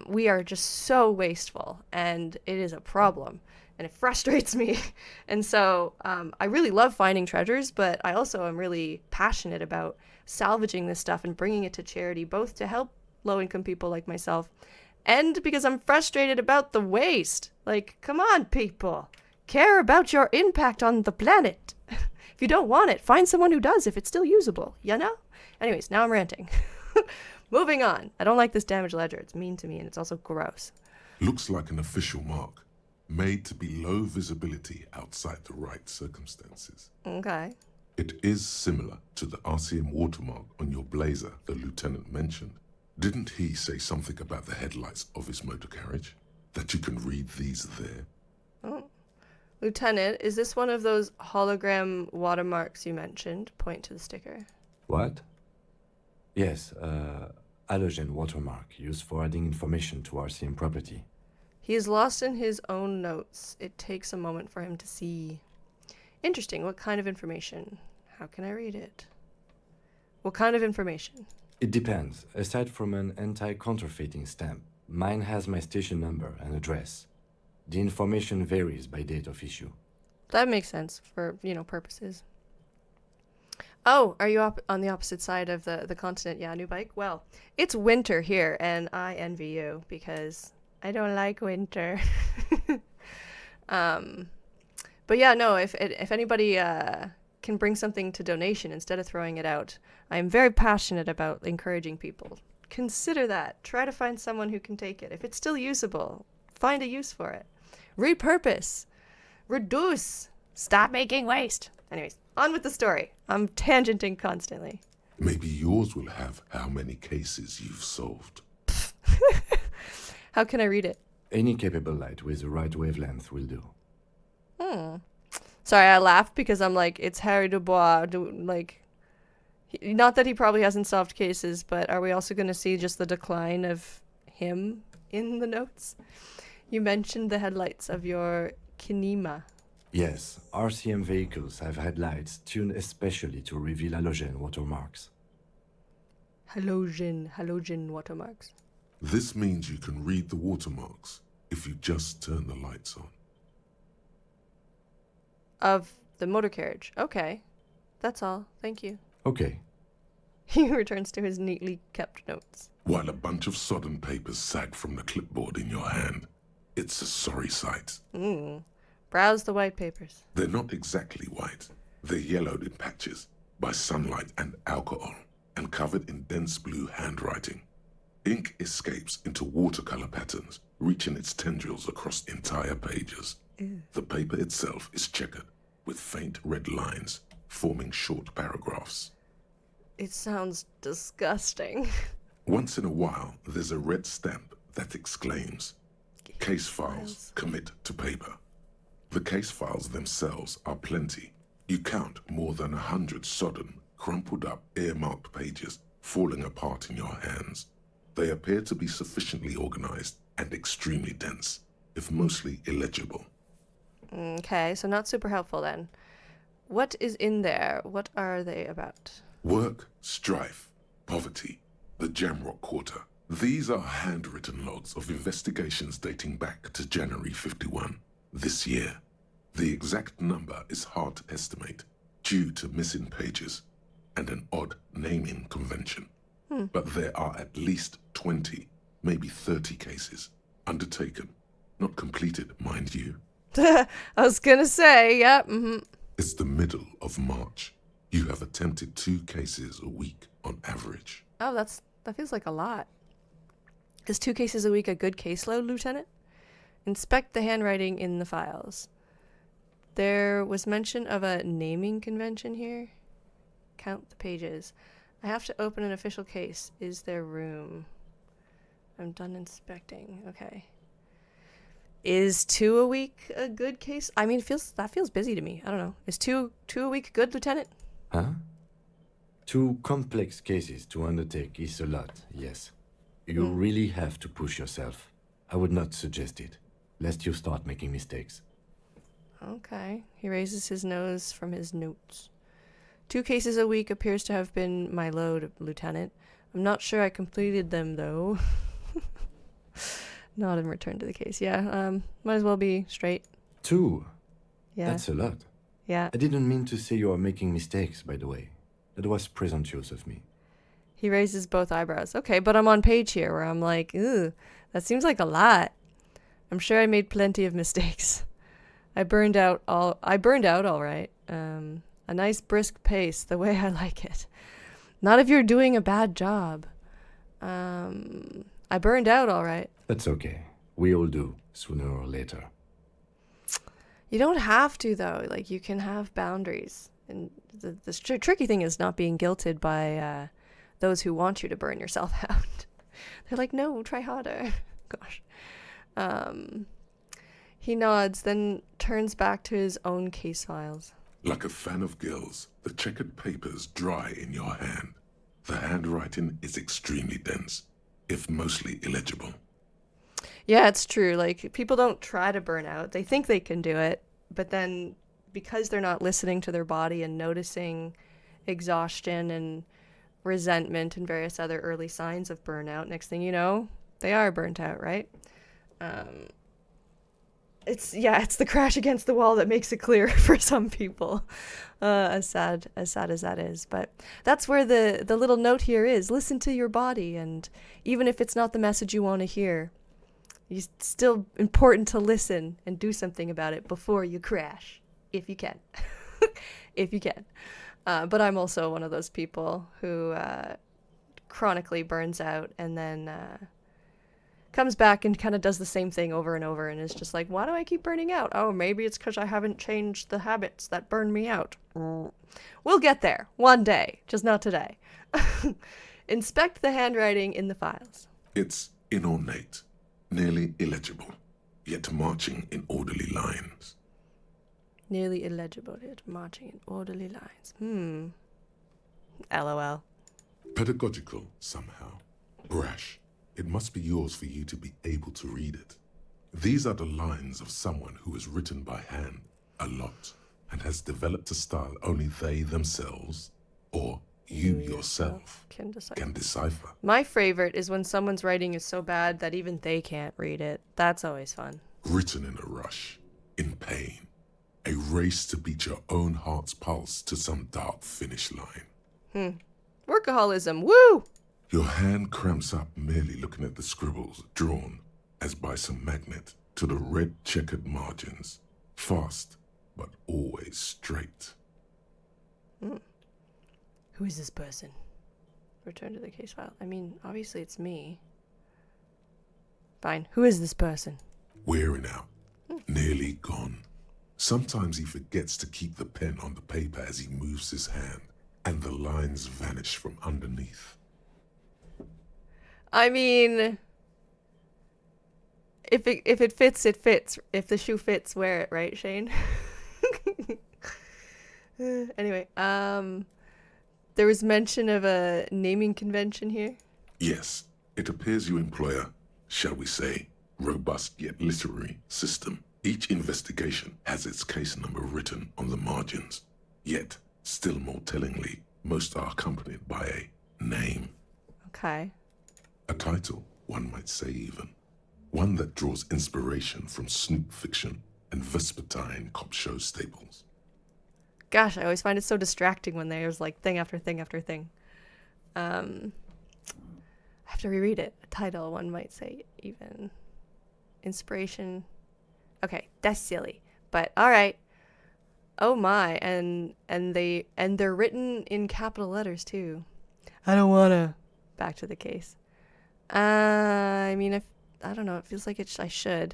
We are just so wasteful, and it is a problem, and it frustrates me. And so I really love finding treasures, but I also am really passionate about salvaging this stuff and bringing it to charity, both to help low-income people like myself and because I'm frustrated about the waste. Like, come on, people. Care about your impact on the planet. If you don't want it, find someone who does if it's still usable, you know? Anyways, now I'm ranting. Moving on. I don't like this damaged ledger. It's mean to me and it's also gross. Looks like an official mark, made to be low visibility outside the right circumstances. Okay. It is similar to the RCM watermark on your blazer the lieutenant mentioned. Didn't he say something about the headlights of his motor carriage? That you can read these there? Oh. Lieutenant, is this one of those hologram watermarks you mentioned? Point to the sticker. What? Yes, halogen watermark used for adding information to RCM property. He is lost in his own notes. It takes a moment for him to see. Interesting. What kind of information? How can I read it? What kind of information? It depends. Aside from an anti-counterfeiting stamp, mine has my station number and address. The information varies by date of issue. That makes sense for, purposes. Oh, are you on the opposite side of the continent? Yeah, new bike? Well, it's winter here, and I envy you because I don't like winter. But yeah, no, if anybody can bring something to donation instead of throwing it out, I am very passionate about encouraging people. Consider that. Try to find someone who can take it. If it's still usable, find a use for it. Repurpose. Reduce. Stop making waste. Anyways, on with the story. I'm tangenting constantly. Maybe yours will have how many cases you've solved. How can I read it? Any capable light with the right wavelength will do. Sorry, I laughed because I'm like, it's Harry Dubois. Not that he probably hasn't solved cases, but are we also going to see just the decline of him in the notes? You mentioned the headlights of your kinema. Yes, RCM vehicles have headlights tuned especially to reveal halogen watermarks. Halogen watermarks. This means you can read the watermarks if you just turn the lights on. Of the motor carriage. Okay. That's all. Thank you. Okay. He returns to his neatly kept notes. While a bunch of sodden papers sag from the clipboard in your hand, it's a sorry sight. Browse the white papers. They're not exactly white. They're yellowed in patches by sunlight and alcohol and covered in dense blue handwriting. Ink escapes into watercolor patterns, reaching its tendrils across entire pages. The paper itself is checkered with faint red lines forming short paragraphs. It sounds disgusting. Once in a while, there's a red stamp that exclaims, "Case files commit to paper." The case files themselves are plenty. You count more than 100 sodden, crumpled up, earmarked pages falling apart in your hands. They appear to be sufficiently organized and extremely dense, if mostly illegible. Okay, so not super helpful then. What is in there? What are they about? Work, strife, poverty, the Jamrock Quarter. These are handwritten logs of investigations dating back to January 51, this year. The exact number is hard to estimate due to missing pages and an odd naming convention. But there are at least 20, maybe 30 cases undertaken, not completed, mind you. I was gonna say, yep. It's the middle of March. You have attempted 2 cases a week on average. Oh, that feels like a lot. Is 2 cases a week a good caseload, Lieutenant? Inspect the handwriting in the files. There was mention of a naming convention here. Count the pages. I have to open an official case. Is there room? I'm done inspecting. Okay. Is 2 a week a good case? I mean, that feels busy to me. I don't know. Is 2 a week good, Lieutenant? Huh? 2 complex cases to undertake is a lot, yes. You really have to push yourself. I would not suggest it, lest you start making mistakes. Okay. He raises his nose from his notes. 2 cases a week appears to have been my load, Lieutenant. I'm not sure I completed them, though. Not in return to the case. Yeah, might as well be straight. 2? Yeah. That's a lot. Yeah. I didn't mean to say you are making mistakes, by the way. That was presumptuous of me. He raises both eyebrows. Okay, but I'm on page here where I'm like, ew, that seems like a lot. I'm sure I made plenty of mistakes. I burned out all right. A nice brisk pace, the way I like it. Not if you're doing a bad job. I burned out all right. That's okay. We all do, sooner or later. You don't have to, though. Like, you can have boundaries. And the tricky thing is not being guilted by those who want you to burn yourself out. They're like, no, try harder. Gosh. He nods, then turns back to his own case files. Like a fan of gills, the checkered papers dry in your hand. The handwriting is extremely dense, if mostly illegible. Yeah, it's true. Like, people don't try to burn out. They think they can do it, but then because they're not listening to their body and noticing exhaustion and resentment and various other early signs of burnout, next thing you know, they are burnt out, right? It's the crash against the wall that makes it clear for some people, as sad as that is. But that's where the little note here is: listen to your body, and even if it's not the message you want to hear, it's still important to listen and do something about it before you crash, if you can. If you can. But I'm also one of those people who chronically burns out and then comes back and kind of does the same thing over and over and is just like, why do I keep burning out? Oh, maybe it's because I haven't changed the habits that burn me out. We'll get there one day, just not today. Inspect the handwriting in the files. It's inornate, nearly illegible, yet marching in orderly lines. Nearly illegible, yet marching in orderly lines. LOL. Pedagogical, somehow. Brash. It must be yours for you to be able to read it. These are the lines of someone who has written by hand a lot and has developed a style only they themselves, or you yourself, can decipher. My favorite is when someone's writing is so bad that even they can't read it. That's always fun. Written in a rush, in pain, a race to beat your own heart's pulse to some dark finish line. Workaholism, woo! Your hand cramps up merely looking at the scribbles drawn, as by some magnet, to the red checkered margins. Fast, but always straight. Who is this person? Return to the case file. I mean, obviously it's me. Fine. Who is this person? Wearing out. Nearly gone. Sometimes he forgets to keep the pen on the paper as he moves his hand, and the lines vanish from underneath. I mean, if it fits, it fits. If the shoe fits, wear it, right, Shane? Anyway, there was mention of a naming convention here. Yes, it appears you employ a, shall we say, robust yet literary system. Each investigation has its case number written on the margins. Yet, still more tellingly, most are accompanied by a name. Okay. A title, one might say even. One that draws inspiration from snoop fiction and vespertine cop show staples. Gosh, I always find it so distracting when there's like thing after thing after thing. I have to reread it. A title, one might say even. Inspiration. Okay, that's silly. But alright. Oh my, and they're written in capital letters too. I don't wanna. Back to the case. I mean, I don't know. It feels like I should.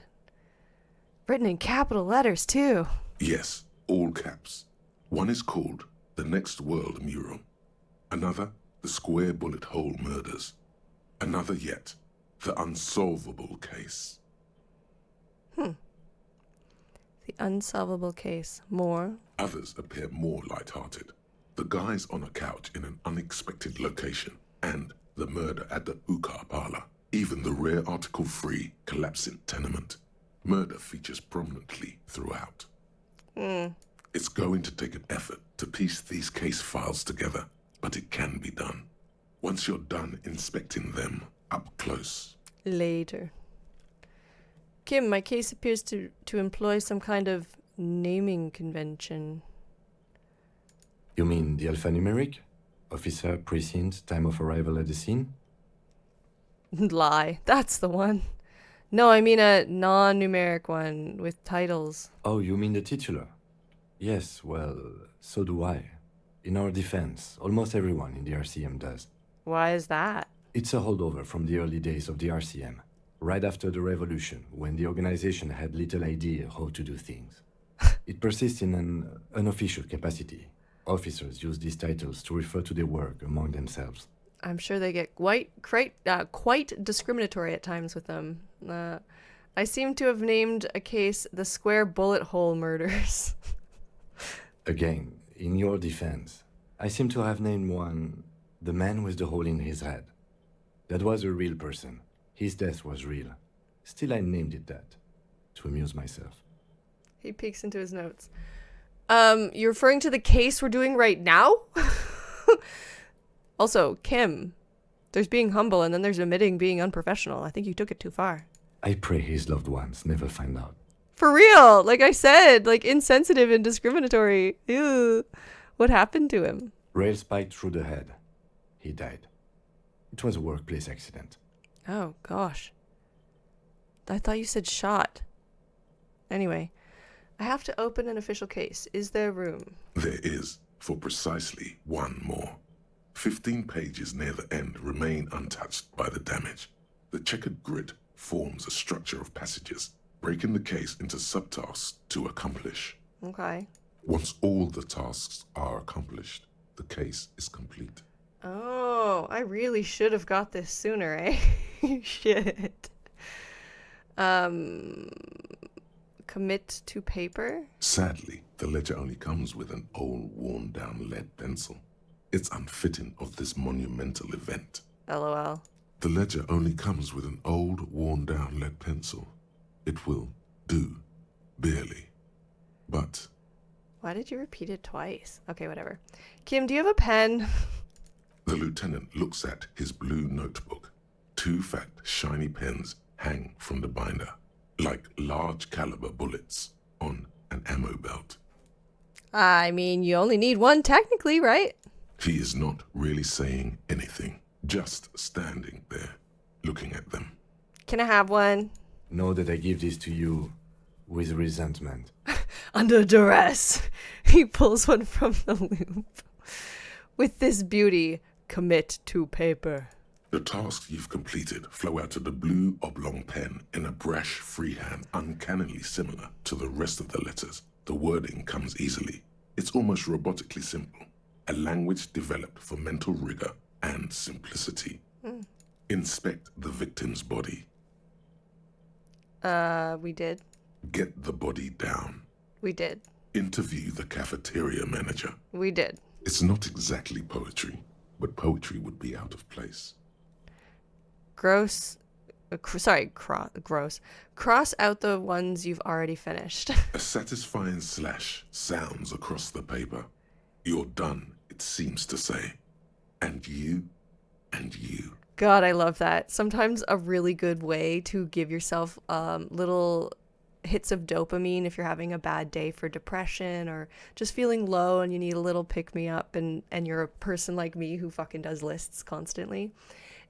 Written in capital letters too. Yes, all caps. One is called The Next World Mural. Another, The Square Bullet Hole Murders. Another yet, The Unsolvable Case. The Unsolvable Case. More. Others appear more light-hearted. The guys on a couch in an unexpected location, and the murder at the hookah parlor. Even the rare article-free collapsing tenement. Murder features prominently throughout. It's going to take an effort to piece these case files together, but it can be done. Once you're done inspecting them up close. Later. Kim, my case appears to employ some kind of naming convention. You mean the alphanumeric? Officer, precinct, time of arrival at the scene? Lie. That's the one. No, I mean a non-numeric one with titles. Oh, you mean the titular? Yes, well, so do I. In our defense, almost everyone in the RCM does. Why is that? It's a holdover from the early days of the RCM, right after the revolution, when the organization had little idea how to do things. It persists in an unofficial capacity. Officers use these titles to refer to their work among themselves. I'm sure they get quite discriminatory at times with them. I seem to have named a case the Square Bullet Hole Murders. Again, in your defense, I seem to have named one the man with the hole in his head. That was a real person. His death was real. Still, I named it that, to amuse myself. He peeks into his notes. You're referring to the case we're doing right now? Also, Kim, there's being humble and then there's admitting being unprofessional. I think you took it too far. I pray his loved ones never find out. For real, like I said, like insensitive and discriminatory. Ew. What happened to him? Rail spiked through the head. He died. It was a workplace accident. Oh, gosh. I thought you said shot. Anyway, I have to open an official case. Is there room? There is, for precisely one more. 15 pages near the end remain untouched by the damage. The checkered grid forms a structure of passages, breaking the case into subtasks to accomplish. Okay. Once all the tasks are accomplished, the case is complete. Oh, I really should have got this sooner, eh? Shit. Commit to paper? Sadly, the ledger only comes with an old, worn-down lead pencil. It's unfitting of this monumental event. LOL. The ledger only comes with an old, worn-down lead pencil. It will do, barely. But... Why did you repeat it twice? Okay, whatever. Kim, do you have a pen? The lieutenant looks at his blue notebook. 2 fat, shiny pens hang from the binder, like large caliber bullets on an ammo belt. I mean, you only need one technically, right? He is not really saying anything, just standing there, looking at them. Can I have one? Know that I give this to you with resentment. Under duress. He pulls one from the loop. With this beauty, commit to paper. The tasks you've completed flow out of the blue oblong pen in a brash freehand uncannily similar to the rest of the letters. The wording comes easily. It's almost robotically simple. A language developed for mental rigor and simplicity. Inspect the victim's body. We did. Get the body down. We did. Interview the cafeteria manager. We did. It's not exactly poetry, but poetry would be out of place. Gross. Gross. Cross out the ones you've already finished. A satisfying slash sounds across the paper. You're done, it seems to say. And you, and you. God, I love that. Sometimes a really good way to give yourself little hits of dopamine if you're having a bad day for depression or just feeling low and you need a little pick-me-up and you're a person like me who fucking does lists constantly,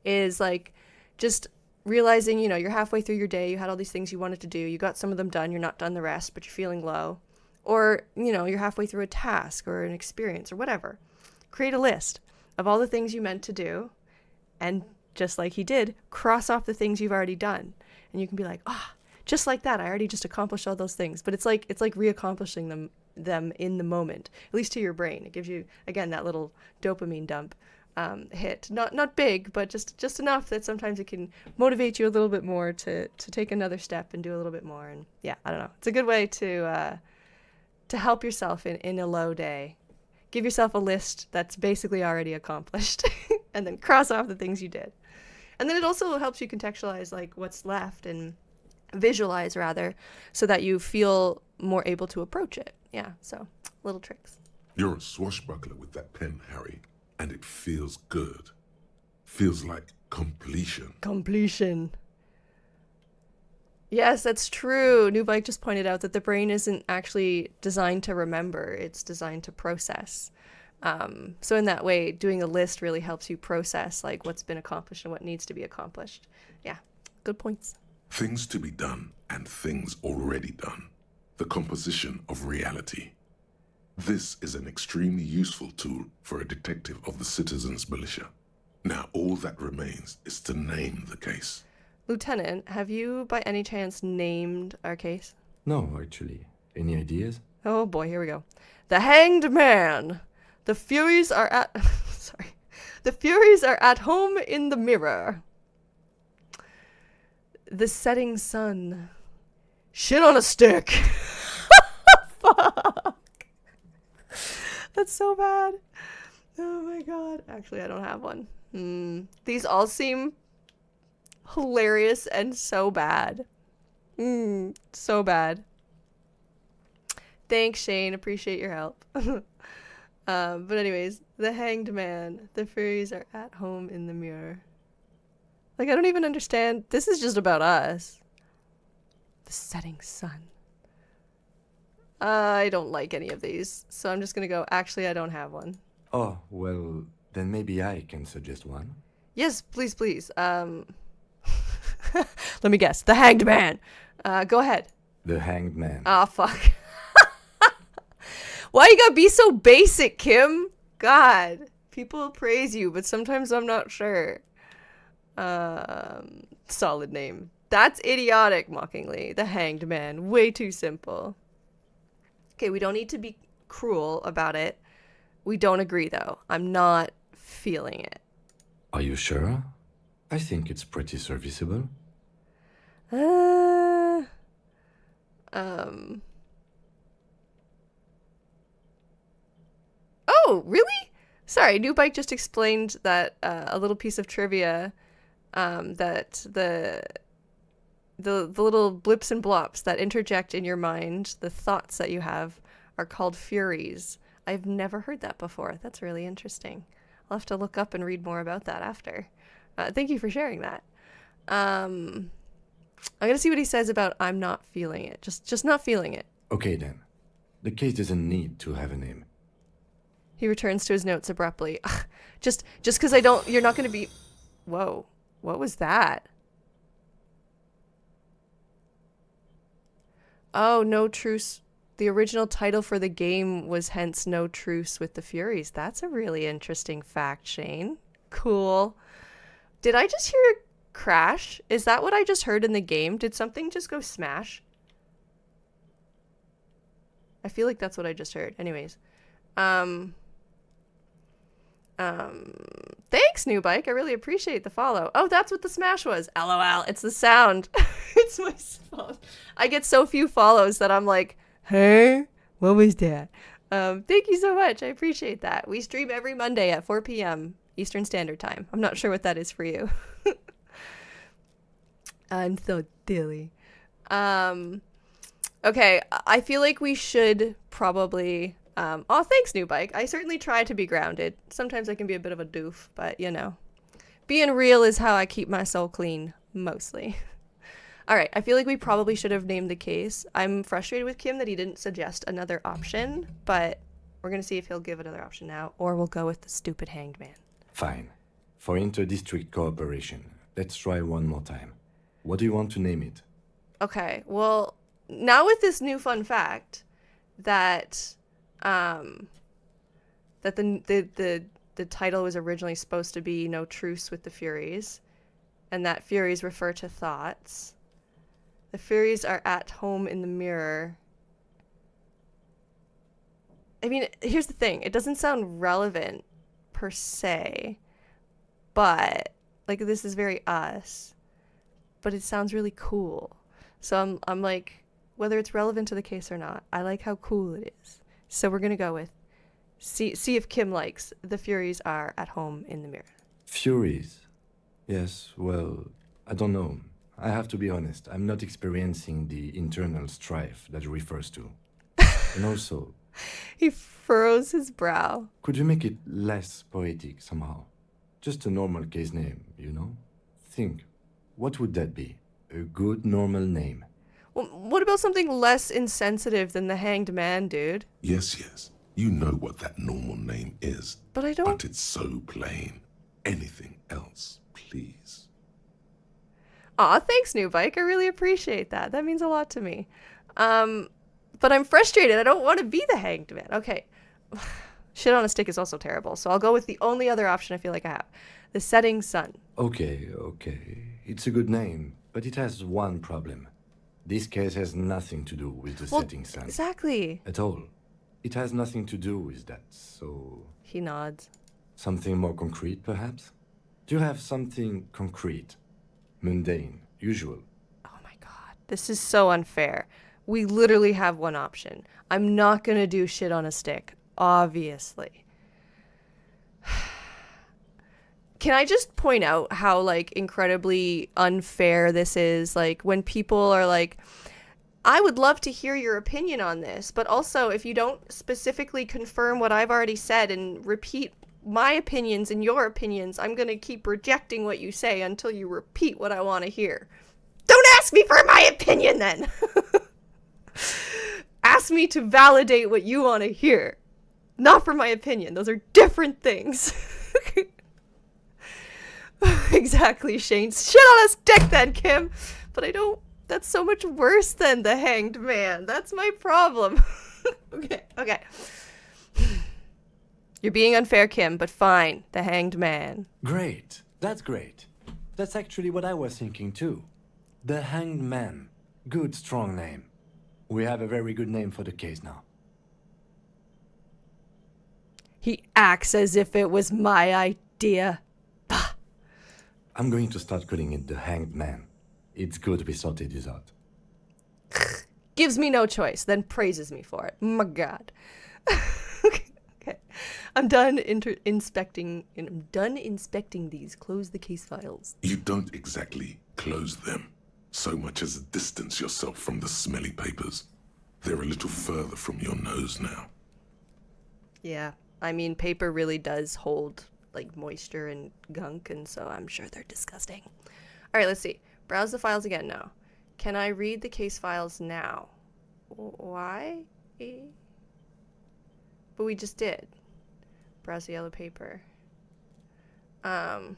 is like just realizing, you know, you're halfway through your day, you had all these things you wanted to do, you got some of them done, you're not done the rest, but you're feeling low. Or, you know, you're halfway through a task or an experience or whatever. Create a list of all the things you meant to do and just like he did, cross off the things you've already done. And you can be like, just like that, I already just accomplished all those things. But it's like reaccomplishing them in the moment, at least to your brain. It gives you, again, that little dopamine dump hit. Not big, but just enough that sometimes it can motivate you a little bit more to take another step and do a little bit more. And yeah, I don't know. It's a good way to help yourself in a low day. Give yourself a list that's basically already accomplished and then cross off the things you did. And then it also helps you contextualize like what's left and visualize rather, so that you feel more able to approach it. Yeah, so little tricks. You're a swashbuckler with that pen, Harry, and it feels good. Feels like completion. Completion. Yes, that's true. New Bike just pointed out that the brain isn't actually designed to remember, it's designed to process. So in that way, doing a list really helps you process like what's been accomplished and what needs to be accomplished. Yeah, good points. Things to be done and things already done. The composition of reality. This is an extremely useful tool for a detective of the citizens' militia. Now all that remains is to name the case. Lieutenant, have you by any chance named our case? No, actually. Any ideas? Oh boy, here we go. The Hanged Man. The Furies are at... The Furies are at home in the mirror. The setting sun. Shit on a stick. Fuck. That's so bad. Oh my god. Actually, I don't have one. These all seem hilarious and so bad. So bad. Thanks, Shane. Appreciate your help. But anyways, the Hanged Man. The fairies are at home in the mirror. Like, I don't even understand. This is just about us. The setting sun. I don't like any of these, so I'm just gonna go, actually, I don't have one. Oh, well, then maybe I can suggest one. Yes, please, please. Let me guess. The Hanged Man. Go ahead. The Hanged Man. Ah, fuck. Why you gotta be so basic, Kim? God. People praise you, but sometimes I'm not sure. Solid name. That's idiotic, mockingly. The Hanged Man. Way too simple. Okay, we don't need to be cruel about it. We don't agree, though. I'm not feeling it. Are you sure? I think it's pretty serviceable. Oh, really? Sorry, New Bike just explained that a little piece of trivia, that the little blips and blops that interject in your mind, the thoughts that you have, are called furies. I've never heard that before. That's really interesting. I'll have to look up and read more about that after. Thank you for sharing that. I'm gonna see what he says about I'm not feeling it. Just not feeling it. Okay then. The case doesn't need to have a name. He returns to his notes abruptly. Ugh, just because I don't, you're not gonna be. Whoa, what was that? Oh, No Truce. The original title for the game was hence No Truce with the Furies. That's a really interesting fact, Shane. Cool. Did I just hear a crash? Is that what I just heard in the game? Did something just go smash? I feel like that's what I just heard. Anyways. Thanks, New Bike. I really appreciate the follow. Oh, that's what the smash was. LOL. It's the sound. It's my fault. I get so few follows that I'm like, hey, what was that? Thank you so much. I appreciate that. We stream every Monday at 4 p.m. Eastern Standard Time. I'm not sure what that is for you. I'm so silly. Okay, I feel like we should probably... oh, thanks, New Bike. I certainly try to be grounded. Sometimes I can be a bit of a doof, but, you know. Being real is how I keep my soul clean, mostly. All right, I feel like we probably should have named the case. I'm frustrated with Kim that he didn't suggest another option, but we're going to see if he'll give another option now, or we'll go with the stupid Hanged Man. Fine. For inter-district cooperation, let's try one more time. What do you want to name it? Okay, well, now with this new fun fact that that the title was originally supposed to be No Truce with the Furies, and that Furies refer to thoughts. The Furies are at home in the mirror. I mean, here's the thing. It doesn't sound relevant per se, but like this is very us. But it sounds really cool. So I'm like, whether it's relevant to the case or not, I like how cool it is. So we're gonna go with see if Kim likes the Furies are at home in the mirror. Furies? Yes, well, I don't know. I have to be honest, I'm not experiencing the internal strife that it refers to. And also... He furrows his brow. Could you make it less poetic somehow? Just a normal case name, you know? Think, what would that be? A good normal name. Well, what about something less insensitive than the Hanged Man, dude? Yes. You know what that normal name is. But I don't... But it's so plain. Anything else, please. Aw, thanks, New Bike. I really appreciate that. That means a lot to me. But I'm frustrated. I don't want to be the Hanged Man. Okay. Shit on a stick is also terrible, so I'll go with the only other option I feel like I have. The Setting Sun. Okay. It's a good name, but it has one problem. This case has nothing to do with the setting sun. Exactly. At all. It has nothing to do with that, so... He nods. Something more concrete, perhaps? Do you have something concrete? Mundane, usual, This is so unfair. We literally have one option. I'm not gonna do shit on a stick, obviously. Can I just point out how, like, incredibly unfair this is? Like, when people are like, I would love to hear your opinion on this, but also if you don't specifically confirm what I've already said and repeat my opinions and your opinions, I'm gonna keep rejecting what you say until you repeat what I want to hear. Don't ask me for my opinion then! Ask me to validate what you want to hear, not for my opinion. Those are different things. Exactly, Shane. Shit on a stick then, Kim. But I don't... That's so much worse than the hanged man. That's my problem. Okay. You're being unfair, Kim, but fine. The hanged man. Great. That's great. That's actually what I was thinking too. The hanged man. Good, strong name. We have a very good name for the case now. He acts as if it was my idea. Bah. I'm going to start calling it the hanged man. It's good we sorted this out. Gives me no choice, then praises me for it. My God. Okay. I'm done inspecting these. Close the case files. You don't exactly close them, so much as distance yourself from the smelly papers. They're a little further from your nose now. Yeah, I mean, paper really does hold, like, moisture and gunk, and so I'm sure they're disgusting. All right, let's see. Browse the files again now. Can I read the case files now? Why? But we just did. Browse the yellow paper. Oh,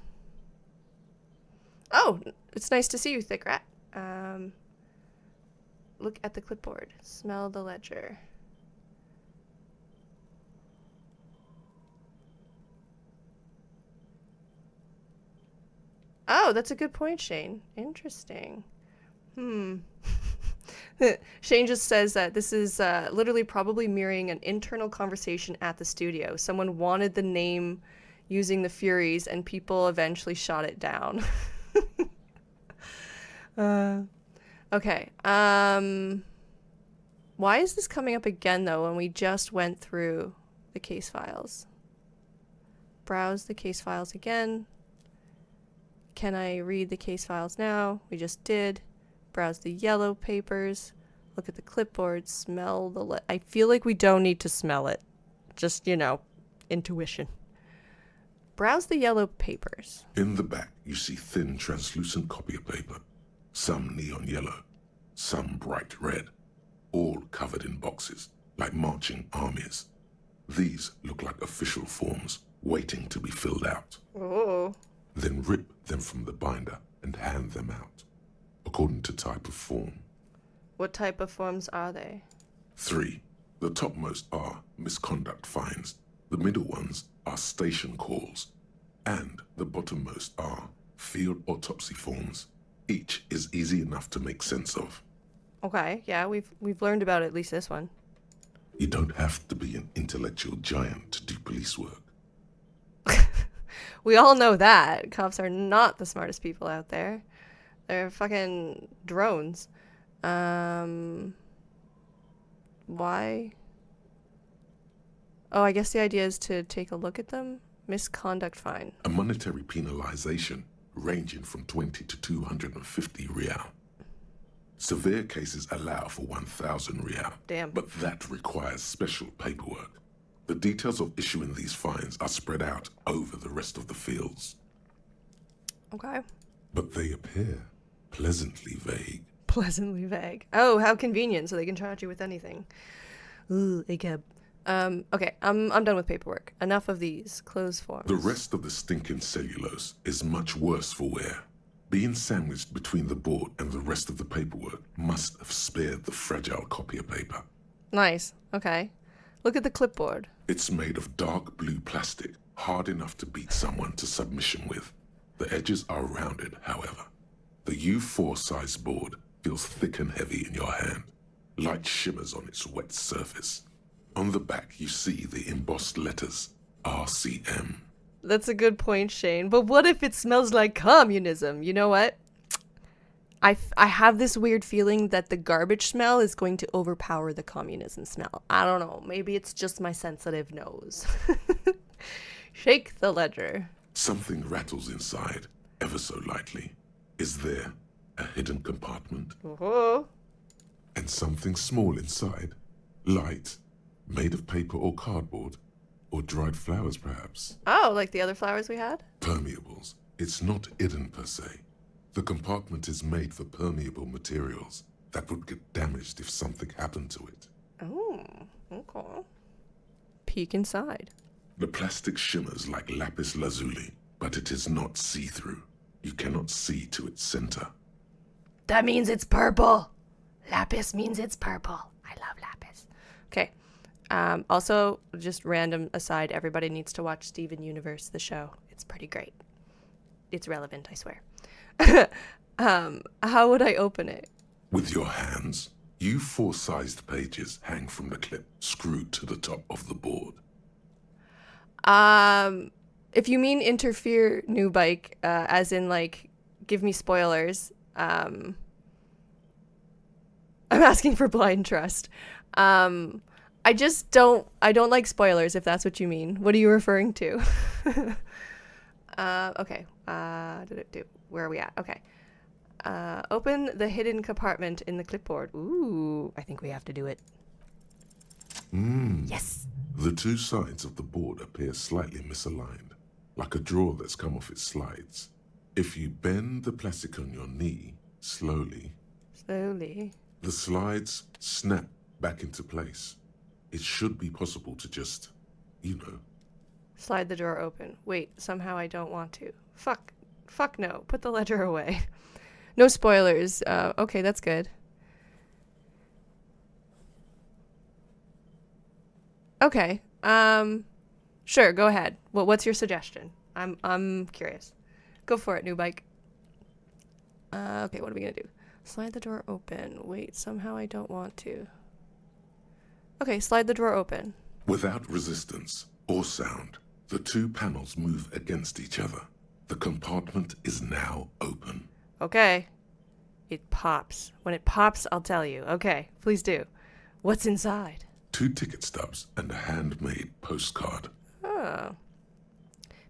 it's nice to see you, Thick Rat. Look at the clipboard. Smell the ledger. Oh, that's a good point, Shane. Interesting. Shane just says that this is literally probably mirroring an internal conversation at the studio. Someone wanted the name using the Furies, and people eventually shot it down. Okay. Why is this coming up again, though, when we just went through the case files? Browse the case files again. Can I read the case files now? We just did. Browse the yellow papers. Look at the clipboard. Smell the... I feel like we don't need to smell it. Just, you know, intuition. Browse the yellow papers. In the back, you see thin, translucent copy of paper. Some neon yellow, some bright red, all covered in boxes, like marching armies. These look like official forms, waiting to be filled out. Oh. Then rip them from the binder and hand them out, according to type of form. What type of forms are they? 3. The topmost are misconduct fines. The middle ones are station calls. And the bottommost are field autopsy forms. Each is easy enough to make sense of. Okay, yeah, we've learned about at least this one. You don't have to be an intellectual giant to do police work. We all know that. Cops are not the smartest people out there. They're fucking drones. Why? Oh, I guess the idea is to take a look at them. Misconduct fine. A monetary penalization ranging from 20 to 250 real. Severe cases allow for 1,000 real. Damn. But that requires special paperwork. The details of issuing these fines are spread out over the rest of the fields. Okay. But they appear pleasantly vague. Pleasantly vague. Oh, how convenient, so they can charge you with anything. Ooh, a cab. Okay, I'm done with paperwork. Enough of these. Close forms. The rest of the stinking cellulose is much worse for wear. Being sandwiched between the board and the rest of the paperwork must have spared the fragile copier paper. Nice. Okay. Look at the clipboard. It's made of dark blue plastic, hard enough to beat someone to submission with. The edges are rounded, however. The U4 size board feels thick and heavy in your hand. Light shimmers on its wet surface. On the back, you see the embossed letters, RCM. That's a good point, Shane. But what if it smells like communism? You know what? I have this weird feeling that the garbage smell is going to overpower the communism smell. I don't know. Maybe it's just my sensitive nose. Shake the ledger. Something rattles inside, ever so lightly. Is there a hidden compartment? Oh. And something small inside, light, made of paper or cardboard, or dried flowers perhaps. Oh, like the other flowers we had? Permeables. It's not hidden per se. The compartment is made for permeable materials that would get damaged if something happened to it. Oh, okay. Peek inside. The plastic shimmers like lapis lazuli, but it is not see-through. You cannot see to its center. That means it's purple. Lapis means it's purple. I love lapis. Okay. Also, just random aside, everybody needs to watch Steven Universe, the show. It's pretty great. It's relevant, I swear. How would I open it? With your hands. You 4-sized pages hang from the clip screwed to the top of the board. If you mean interfere, new bike, as in like give me spoilers, I'm asking for blind trust. I don't like spoilers, if that's what you mean. What are you referring to? Okay. Where are we at? Okay. Open the hidden compartment in the clipboard. Ooh, I think we have to do it. Yes. The two sides of the board appear slightly misaligned, like a drawer that's come off its slides. If you bend the plastic on your knee, slowly, the slides snap back into place. It should be possible to just, Slide the drawer open. Wait, somehow I don't want to. Fuck no. Put the ledger away. No spoilers. Okay, that's good. Okay. Sure, go ahead. What's your suggestion? I'm curious. Go for it, new bike. Okay, what are we gonna do? Slide the drawer open. Wait, somehow I don't want to. Okay, slide the drawer open. Without resistance or sound, the two panels move against each other. The compartment is now open. Okay. It pops. When it pops, I'll tell you. Okay, please do. What's inside? 2 ticket stubs and a handmade postcard. Oh.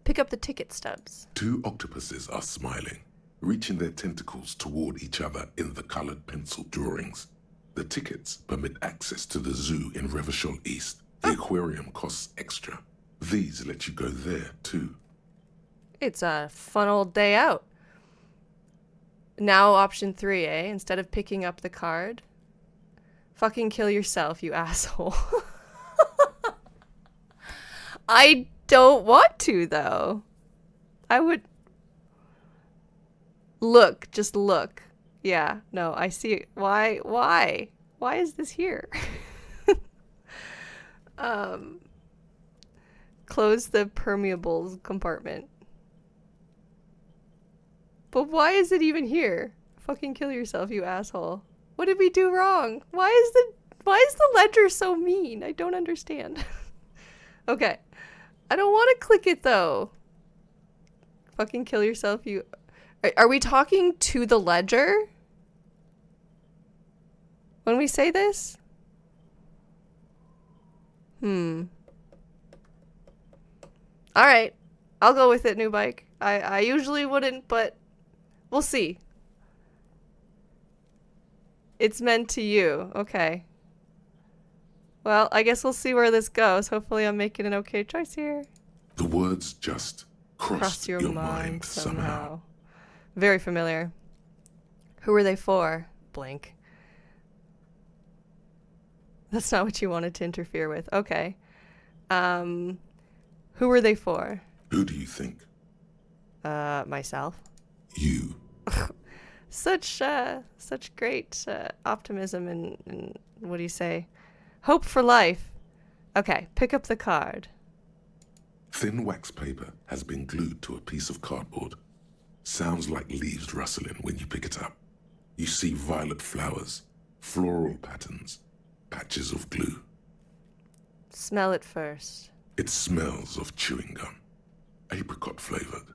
Pick up the ticket stubs. 2 octopuses are smiling, reaching their tentacles toward each other in the colored pencil drawings. The tickets permit access to the zoo in Revachol East. The aquarium costs extra. These let you go there, too. It's a fun old day out. Now option 3, eh? Instead of picking up the card. Fucking kill yourself, you asshole. I don't want to, though. I would... Look, just look. Yeah, no, I see. Why? Why is this here? Close the permeables compartment. But why is it even here? Fucking kill yourself, you asshole. What did we do wrong? Why is the ledger so mean? I don't understand. Okay. I don't want to click it though. Fucking kill yourself, you... Are we talking to the ledger? When we say this? Alright. I'll go with it, new bike. I usually wouldn't, but we'll see. It's meant to you. Okay. Well, I guess we'll see where this goes. Hopefully I'm making an okay choice here. The words just crossed your mind somehow. Very familiar. Who were they for? Blank. That's not what you wanted to interfere with. Okay. Who were they for? Who do you think? Myself. You. Such great optimism and what do you say? Hope for life. Okay, pick up the card. Thin wax paper has been glued to a piece of cardboard. Sounds like leaves rustling when you pick it up. You see violet flowers, floral patterns, patches of glue. Smell it first. It smells of chewing gum, apricot flavored.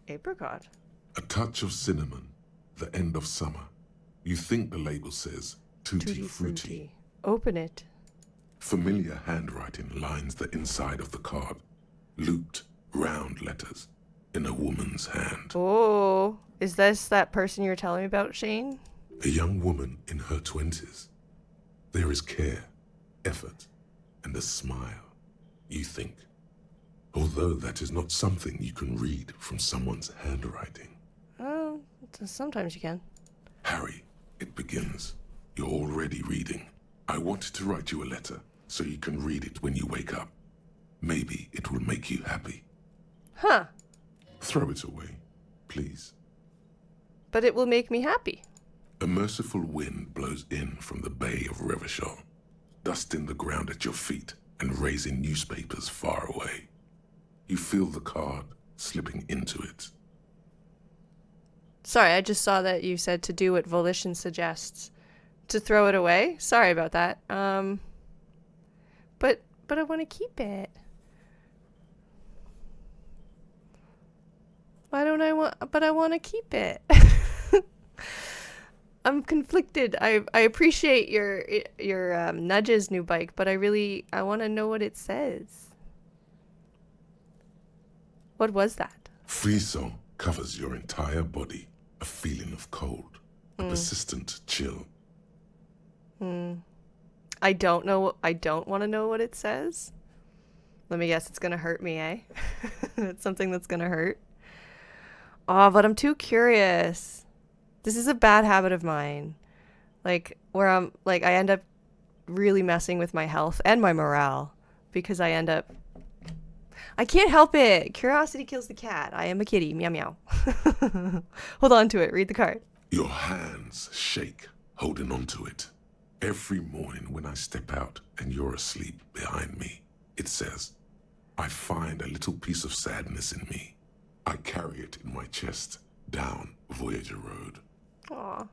Apricot? A touch of cinnamon, the end of summer, You think the label says Tutti Frutti. Fruity. Open it. Familiar handwriting lines the inside of the card. Looped, round letters in a woman's hand. Oh, is this that person you're telling me about, Shane? A young woman in her 20s. There is care, effort, and a smile, you think. Although that is not something you can read from someone's handwriting. Oh, sometimes you can. Harry, it begins. You're already reading. I wanted to write you a letter so you can read it when you wake up. Maybe it will make you happy. Huh. Throw it away, please. But it will make me happy. A merciful wind blows in from the bay of Revachol, dusting the ground at your feet and raising newspapers far away. You feel the card slipping into it. Sorry, I just saw that you said to do what volition suggests. To throw it away? Sorry about that. But I want to keep it. Why don't I want... But I want to keep it. I'm conflicted. I appreciate your nudges, new bike, but I want to know what it says. What was that? Frisson covers your entire body. A feeling of cold. A persistent chill. I don't know. I don't want to know what it says. Let me guess. It's going to hurt me, eh? It's something that's going to hurt. Oh, but I'm too curious. This is a bad habit of mine. Like, where I end up really messing with my health and my morale because I can't help it. Curiosity kills the cat. I am a kitty. Meow meow. Hold on to it. Read the card. Your hands shake, holding on to it. Every morning when I step out and you're asleep behind me, it says, I find a little piece of sadness in me. I carry it in my chest down Voyager Road. Aw.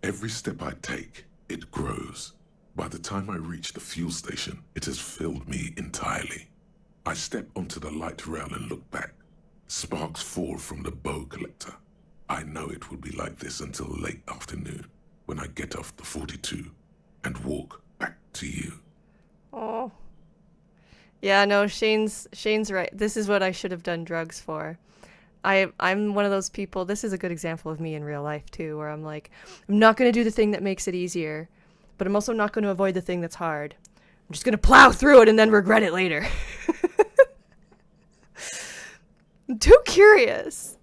Every step I take, it grows. By the time I reach the fuel station, it has filled me entirely. I step onto the light rail and look back. Sparks fall from the bow collector. I know it will be like this until late afternoon, when I get off the 42 and walk back to you. Oh. Yeah, no, Shane's right. This is what I should have done drugs for. I'm one of those people, this is a good example of me in real life too, where I'm like, I'm not going to do the thing that makes it easier, but I'm also not going to avoid the thing that's hard. I'm just going to plow through it and then regret it later. I'm too curious,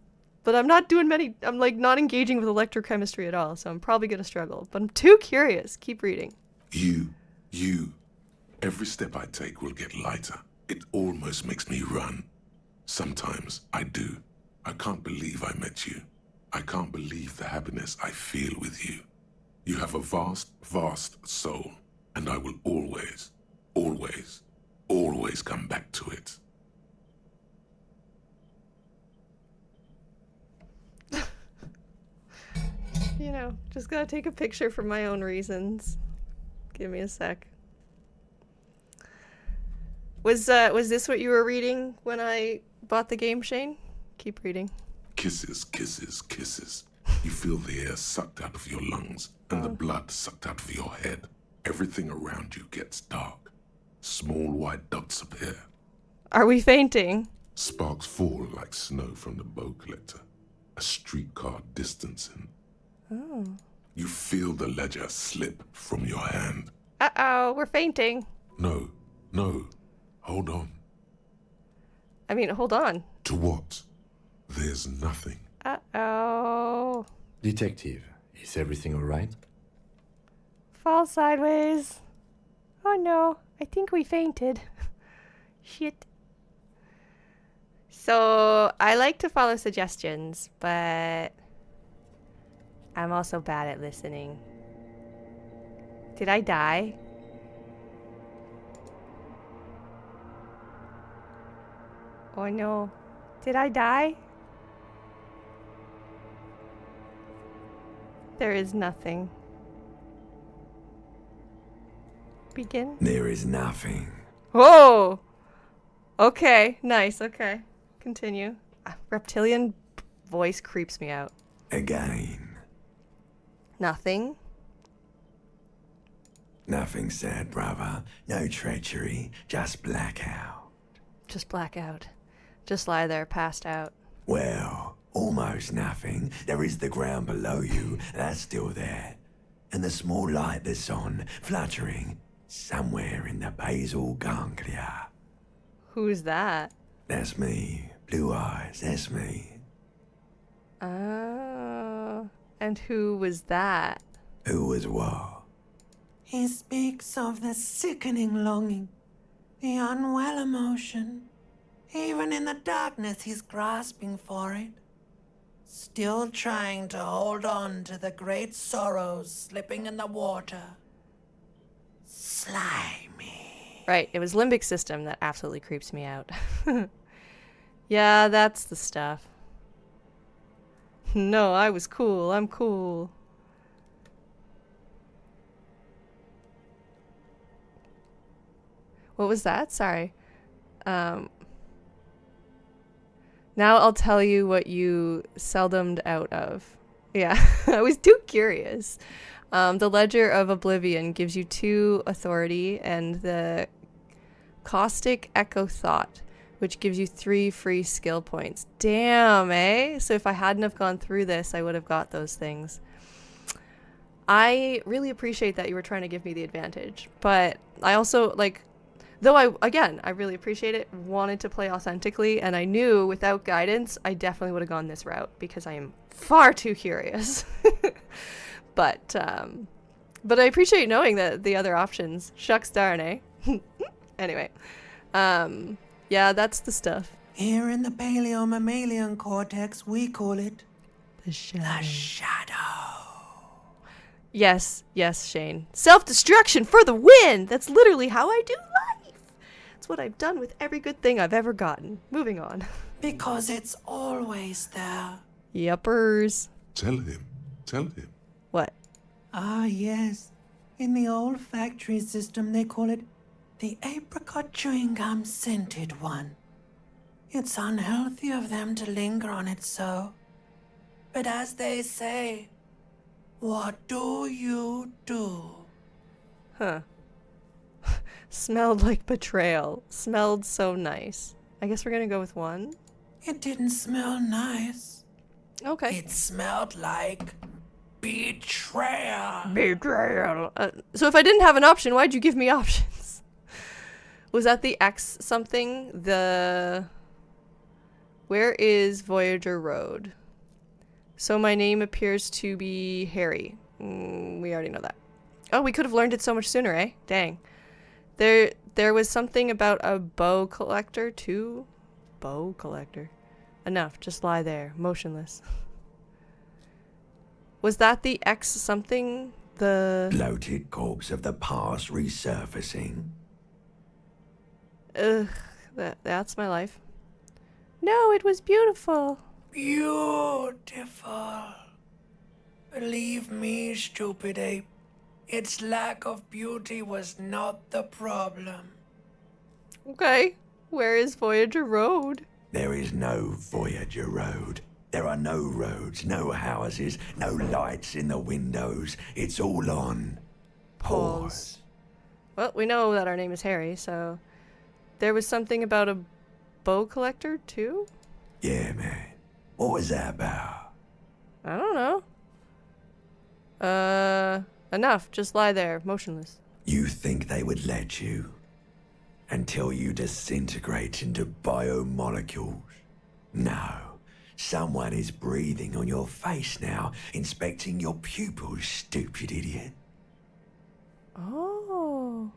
but I'm not doing I'm like not engaging with electrochemistry at all, so I'm probably going to struggle, but I'm too curious. Keep reading. You. Every step I take will get lighter. It almost makes me run. Sometimes I do. I can't believe I met you. I can't believe the happiness I feel with you. You have a vast, vast soul, and I will always, always, always come back to it. You know, just gotta take a picture for my own reasons. Give me a sec. Was this what you were reading when I bought the game, Shane? Keep reading. Kisses, kisses, kisses. You feel the air sucked out of your lungs and the blood sucked out of your head. Everything around you gets dark. Small white dots appear. Are we fainting? Sparks fall like snow from the bow collector. A streetcar distancing. Oh. You feel the ledger slip from your hand. Uh-oh, we're fainting. No. Hold on. I mean, hold on. To what? There's nothing. Uh-oh. Detective, is everything all right? Fall sideways. Oh no, I think we fainted. Shit. So, I like to follow suggestions, but I'm also bad at listening. Did I die? Oh no. Did I die? There is nothing. Begin? There is nothing. Whoa! Okay, nice, okay. Continue. Reptilian voice creeps me out. Again. Nothing. Nothing said, brother. No treachery, just blackout. Just blackout. Just lie there, passed out. Well, almost nothing. There is the ground below you, that's still there. And the small light that's on, fluttering, somewhere in the basal ganglia. Who's that? That's me. Blue eyes, that's me. Oh. And who was that? Who was what? He speaks of the sickening longing, the unwell emotion. Even in the darkness, he's grasping for it. Still trying to hold on to the great sorrows slipping in the water. Slimy. Right, it was limbic system that absolutely creeps me out. Yeah, that's the stuff. No, I was cool. I'm cool. What was that? Sorry. Now I'll tell you what you seldomed out of. Yeah, I was too curious. The Ledger of Oblivion gives you 2 authority, and the Caustic Echo Thought, which gives you 3 free skill points. Damn, eh? So if I hadn't have gone through this, I would have got those things. I really appreciate that you were trying to give me the advantage, but I also, like, though I really appreciate it, wanted to play authentically, and I knew without guidance, I definitely would have gone this route because I am far too curious. But I appreciate knowing that the other options. Shucks darn, eh? Anyway, yeah, that's the stuff. Here in the paleo-mammalian cortex, we call it the shadow. The shadow. Yes, Shane. Self-destruction for the win! That's literally how I do life! It's what I've done with every good thing I've ever gotten. Moving on. Because it's always there. Yuppers. Tell him. What? Ah, yes. In the olfactory system, they call it the apricot chewing gum scented one. It's unhealthy of them to linger on it so. But as they say, what do you do? Huh. Smelled like betrayal. Smelled so nice. I guess we're gonna go with 1. It didn't smell nice. Okay. It smelled like betrayal. Betrayal. So if I didn't have an option, why'd you give me options? Was that the X something? Where is Voyager Road? So my name appears to be Harry. We already know that. Oh, we could have learned it so much sooner, eh? Dang. There was something about a bow collector too. Bow collector. Enough. Just lie there, motionless. Was that the X something? The bloated corpse of the past resurfacing. Ugh, that's my life. No, it was beautiful. Beautiful. Believe me, stupid ape, its lack of beauty was not the problem. Okay, where is Voyager Road? There is no Voyager Road. There are no roads, no houses, no lights in the windows. It's all on pause. Well, we know that our name is Harry, so there was something about a bow collector too? Yeah, man. What was that about? I don't know. Enough. Just lie there, motionless. You think they would let you? Until you disintegrate into biomolecules? No. Someone is breathing on your face now, inspecting your pupils, stupid idiot. Oh.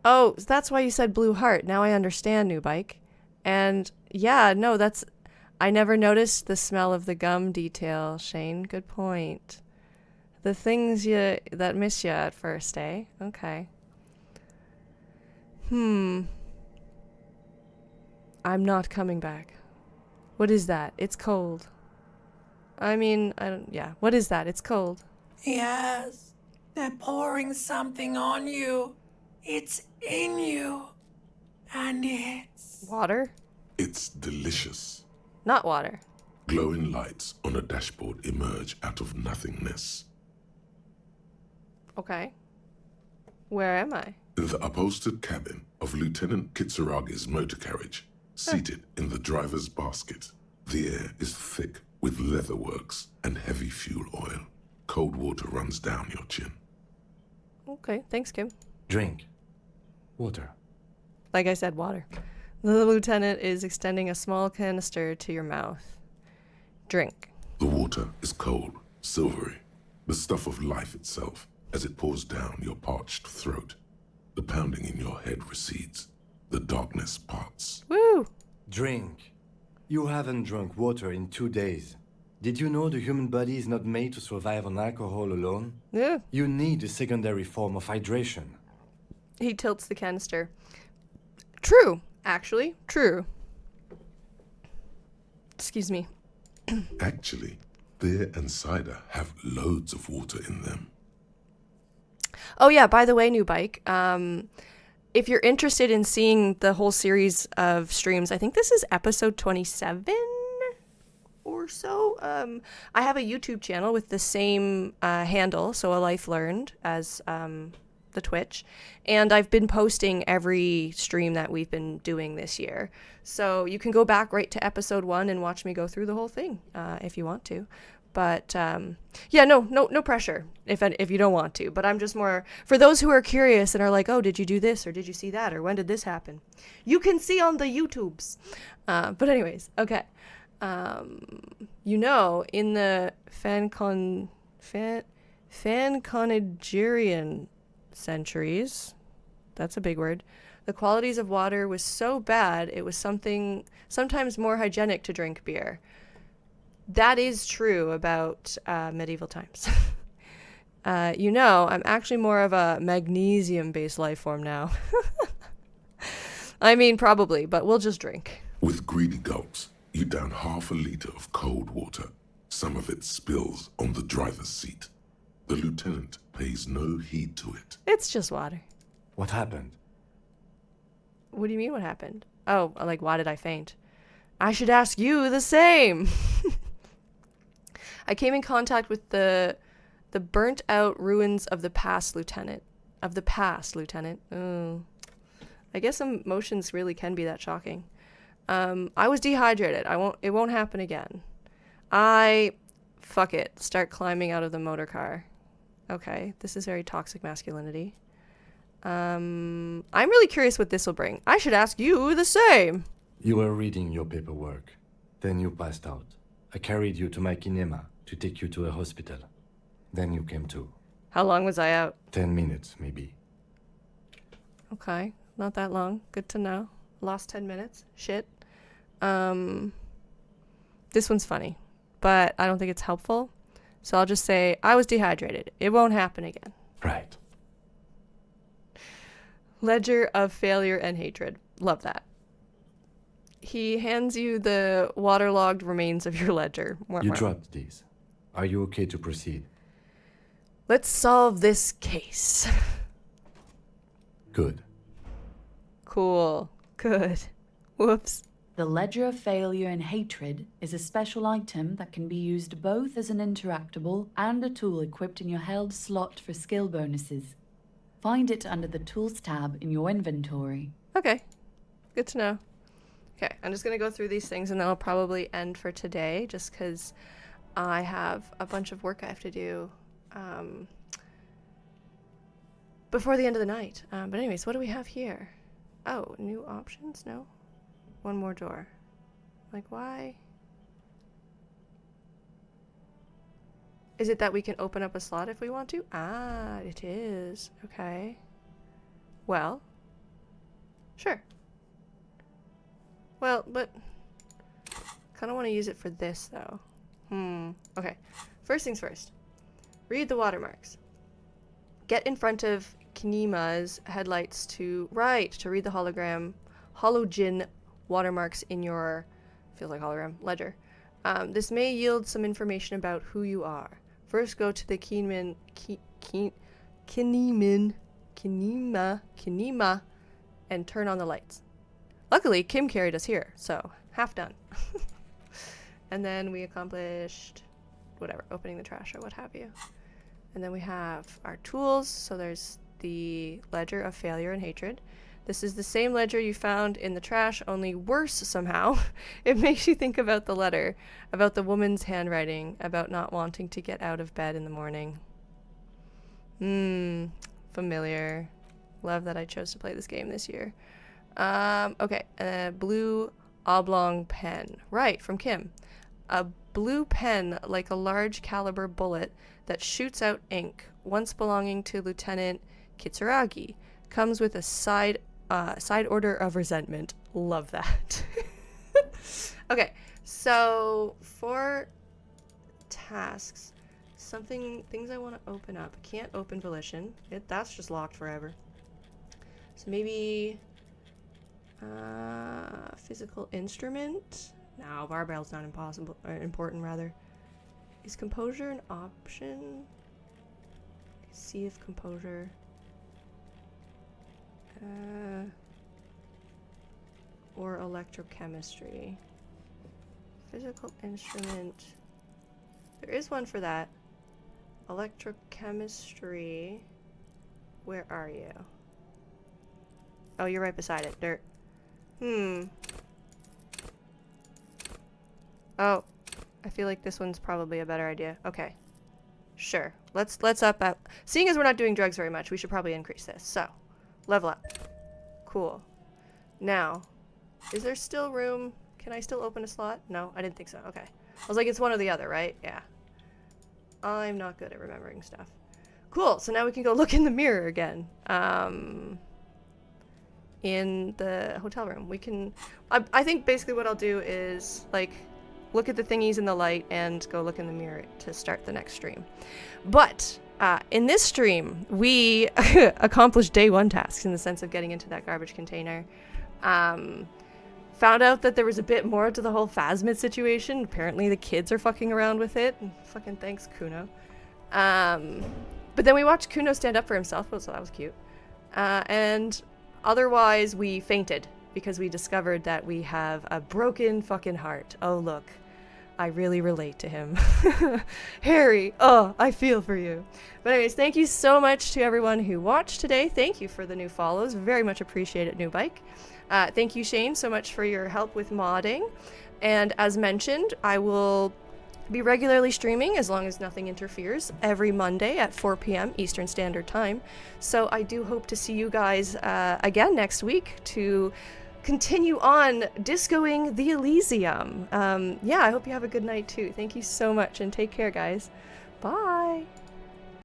Oh, that's why you said blue heart. Now I understand, new bike. And yeah, no, I never noticed the smell of the gum detail, Shane. Good point. The things that miss you at first, eh? Okay. I'm not coming back. What is that? It's cold. I mean, yeah. What is that? It's cold. Yes. They're pouring something on you. It's in you. And it's... Water? It's delicious. Not water. Glowing lights on a dashboard emerge out of nothingness. Okay. Where am I? In the upholstered cabin of Lieutenant Kitsuragi's motor carriage, seated in the driver's basket. The air is thick with leatherworks and heavy fuel oil. Cold water runs down your chin. Okay, thanks, Kim. Drink. Water. Like I said, water. The lieutenant is extending a small canister to your mouth. Drink. The water is cold, silvery, the stuff of life itself as it pours down your parched throat. The pounding in your head recedes. The darkness parts. Woo! Drink. You haven't drunk water in 2 days. Did you know the human body is not made to survive on alcohol alone? Yeah. You need a secondary form of hydration. He tilts the canister. True, actually. True. Excuse me. Actually, beer and cider have loads of water in them. Oh yeah, by the way, new bike. If you're interested in seeing the whole series of streams, I think this is episode 27 or so. I have a YouTube channel with the same handle, so ALifeLearned, as the Twitch, and I've been posting every stream that we've been doing this year. So you can go back right to episode 1 and watch me go through the whole thing if you want to. But yeah, no pressure if you don't want to. But I'm just more for those who are curious and are like, oh, did you do this or did you see that or when did this happen? You can see on the YouTubes. But anyways, okay. In the Fanconegerian centuries, that's a big word, the qualities of water was so bad it was sometimes more hygienic to drink beer. That is true about medieval times. I'm actually more of a magnesium-based life form now. I mean, probably, but we'll just drink. With greedy gulps, you down half a liter of cold water. Some of it spills on the driver's seat. The lieutenant pays no heed to it. It's just water. What happened? What do you mean what happened? Oh, like, why did I faint? I should ask you the same. I came in contact with the burnt out ruins of the past, Lieutenant. Oh. I guess emotions really can be that shocking. I was dehydrated. It won't happen again. Fuck it. Start climbing out of the motor car. Okay, this is very toxic masculinity. I'm really curious what this will bring. I should ask you the same. You were reading your paperwork. Then you passed out. I carried you to my kinema to take you to a hospital. Then you came to. How long was I out? 10 minutes, maybe. Okay, not that long. Good to know. Lost 10 minutes. Shit. This one's funny, but I don't think it's helpful. So I'll just say, I was dehydrated. It won't happen again. Right. Ledger of failure and hatred. Love that. He hands you the waterlogged remains of your ledger. You dropped these. Are you okay to proceed? Let's solve this case. Good. Cool. Good. Whoops. The Ledger of Failure and Hatred is a special item that can be used both as an interactable and a tool equipped in your held slot for skill bonuses. Find it under the Tools tab in your inventory. Okay. Good to know. Okay, I'm just going to go through these things and then I'll probably end for today just because I have a bunch of work I have to do before the end of the night. But anyways, what do we have here? Oh, new options? No? One more door. Like, why? Is it that we can open up a slot if we want to? Ah, it is. Okay. Well, sure. Well, but kind of want to use it for this, though. Okay. First things first. Read the watermarks. Get in front of Kinema's headlights to read the halogen watermarks in your, feels like hologram, ledger. This may yield some information about who you are. First, go to the Kinema, and turn on the lights. Luckily, Kim carried us here, so half done. And then we accomplished whatever, opening the trash or what have you. And then we have our tools. So there's the ledger of failure and hatred. This is the same ledger you found in the trash, only worse somehow. It makes you think about the letter, about the woman's handwriting, about not wanting to get out of bed in the morning. Familiar. Love that I chose to play this game this year. Okay, blue oblong pen. Right, from Kim. A blue pen like a large caliber bullet that shoots out ink, once belonging to Lieutenant Kitsuragi. Comes with a side order of resentment. Love that. Okay, so for tasks, things I want to open up. Can't open volition. That's just locked forever. So maybe physical instrument. No, barbell's not impossible or important rather. Is composure an option? See if composure. Or electrochemistry. Physical instrument. There is one for that. Electrochemistry. Where are you? Oh, you're right beside it. Dirt. Oh, I feel like this one's probably a better idea. Okay. Sure. Let's up that. Seeing as we're not doing drugs very much, we should probably increase this. So, level up. Cool. Now, is there still room? Can I still open a slot? No, I didn't think so. Okay. I was like, it's one or the other, right? Yeah. I'm not good at remembering stuff. Cool. So now we can go look in the mirror again. In the hotel room. We can... I think basically what I'll do is, like, look at the thingies in the light and go look in the mirror to start the next stream. But in this stream, we accomplished day 1 tasks in the sense of getting into that garbage container. Found out that there was a bit more to the whole phasmid situation. Apparently the kids are fucking around with it. Fucking thanks, Cuno. But then we watched Cuno stand up for himself, so that was cute. And otherwise, we fainted because we discovered that we have a broken fucking heart. Oh, look. I really relate to him. Harry, oh, I feel for you. But anyways, thank you so much to everyone who watched today. Thank you for the new follows. Very much appreciate it, New Bike. Thank you, Shane, so much for your help with modding. And as mentioned, I will be regularly streaming, as long as nothing interferes, every Monday at 4 p.m. Eastern Standard Time. So I do hope to see you guys again next week to continue on discoing the Elysium. Yeah, I hope you have a good night too. Thank you so much and take care, guys. Bye.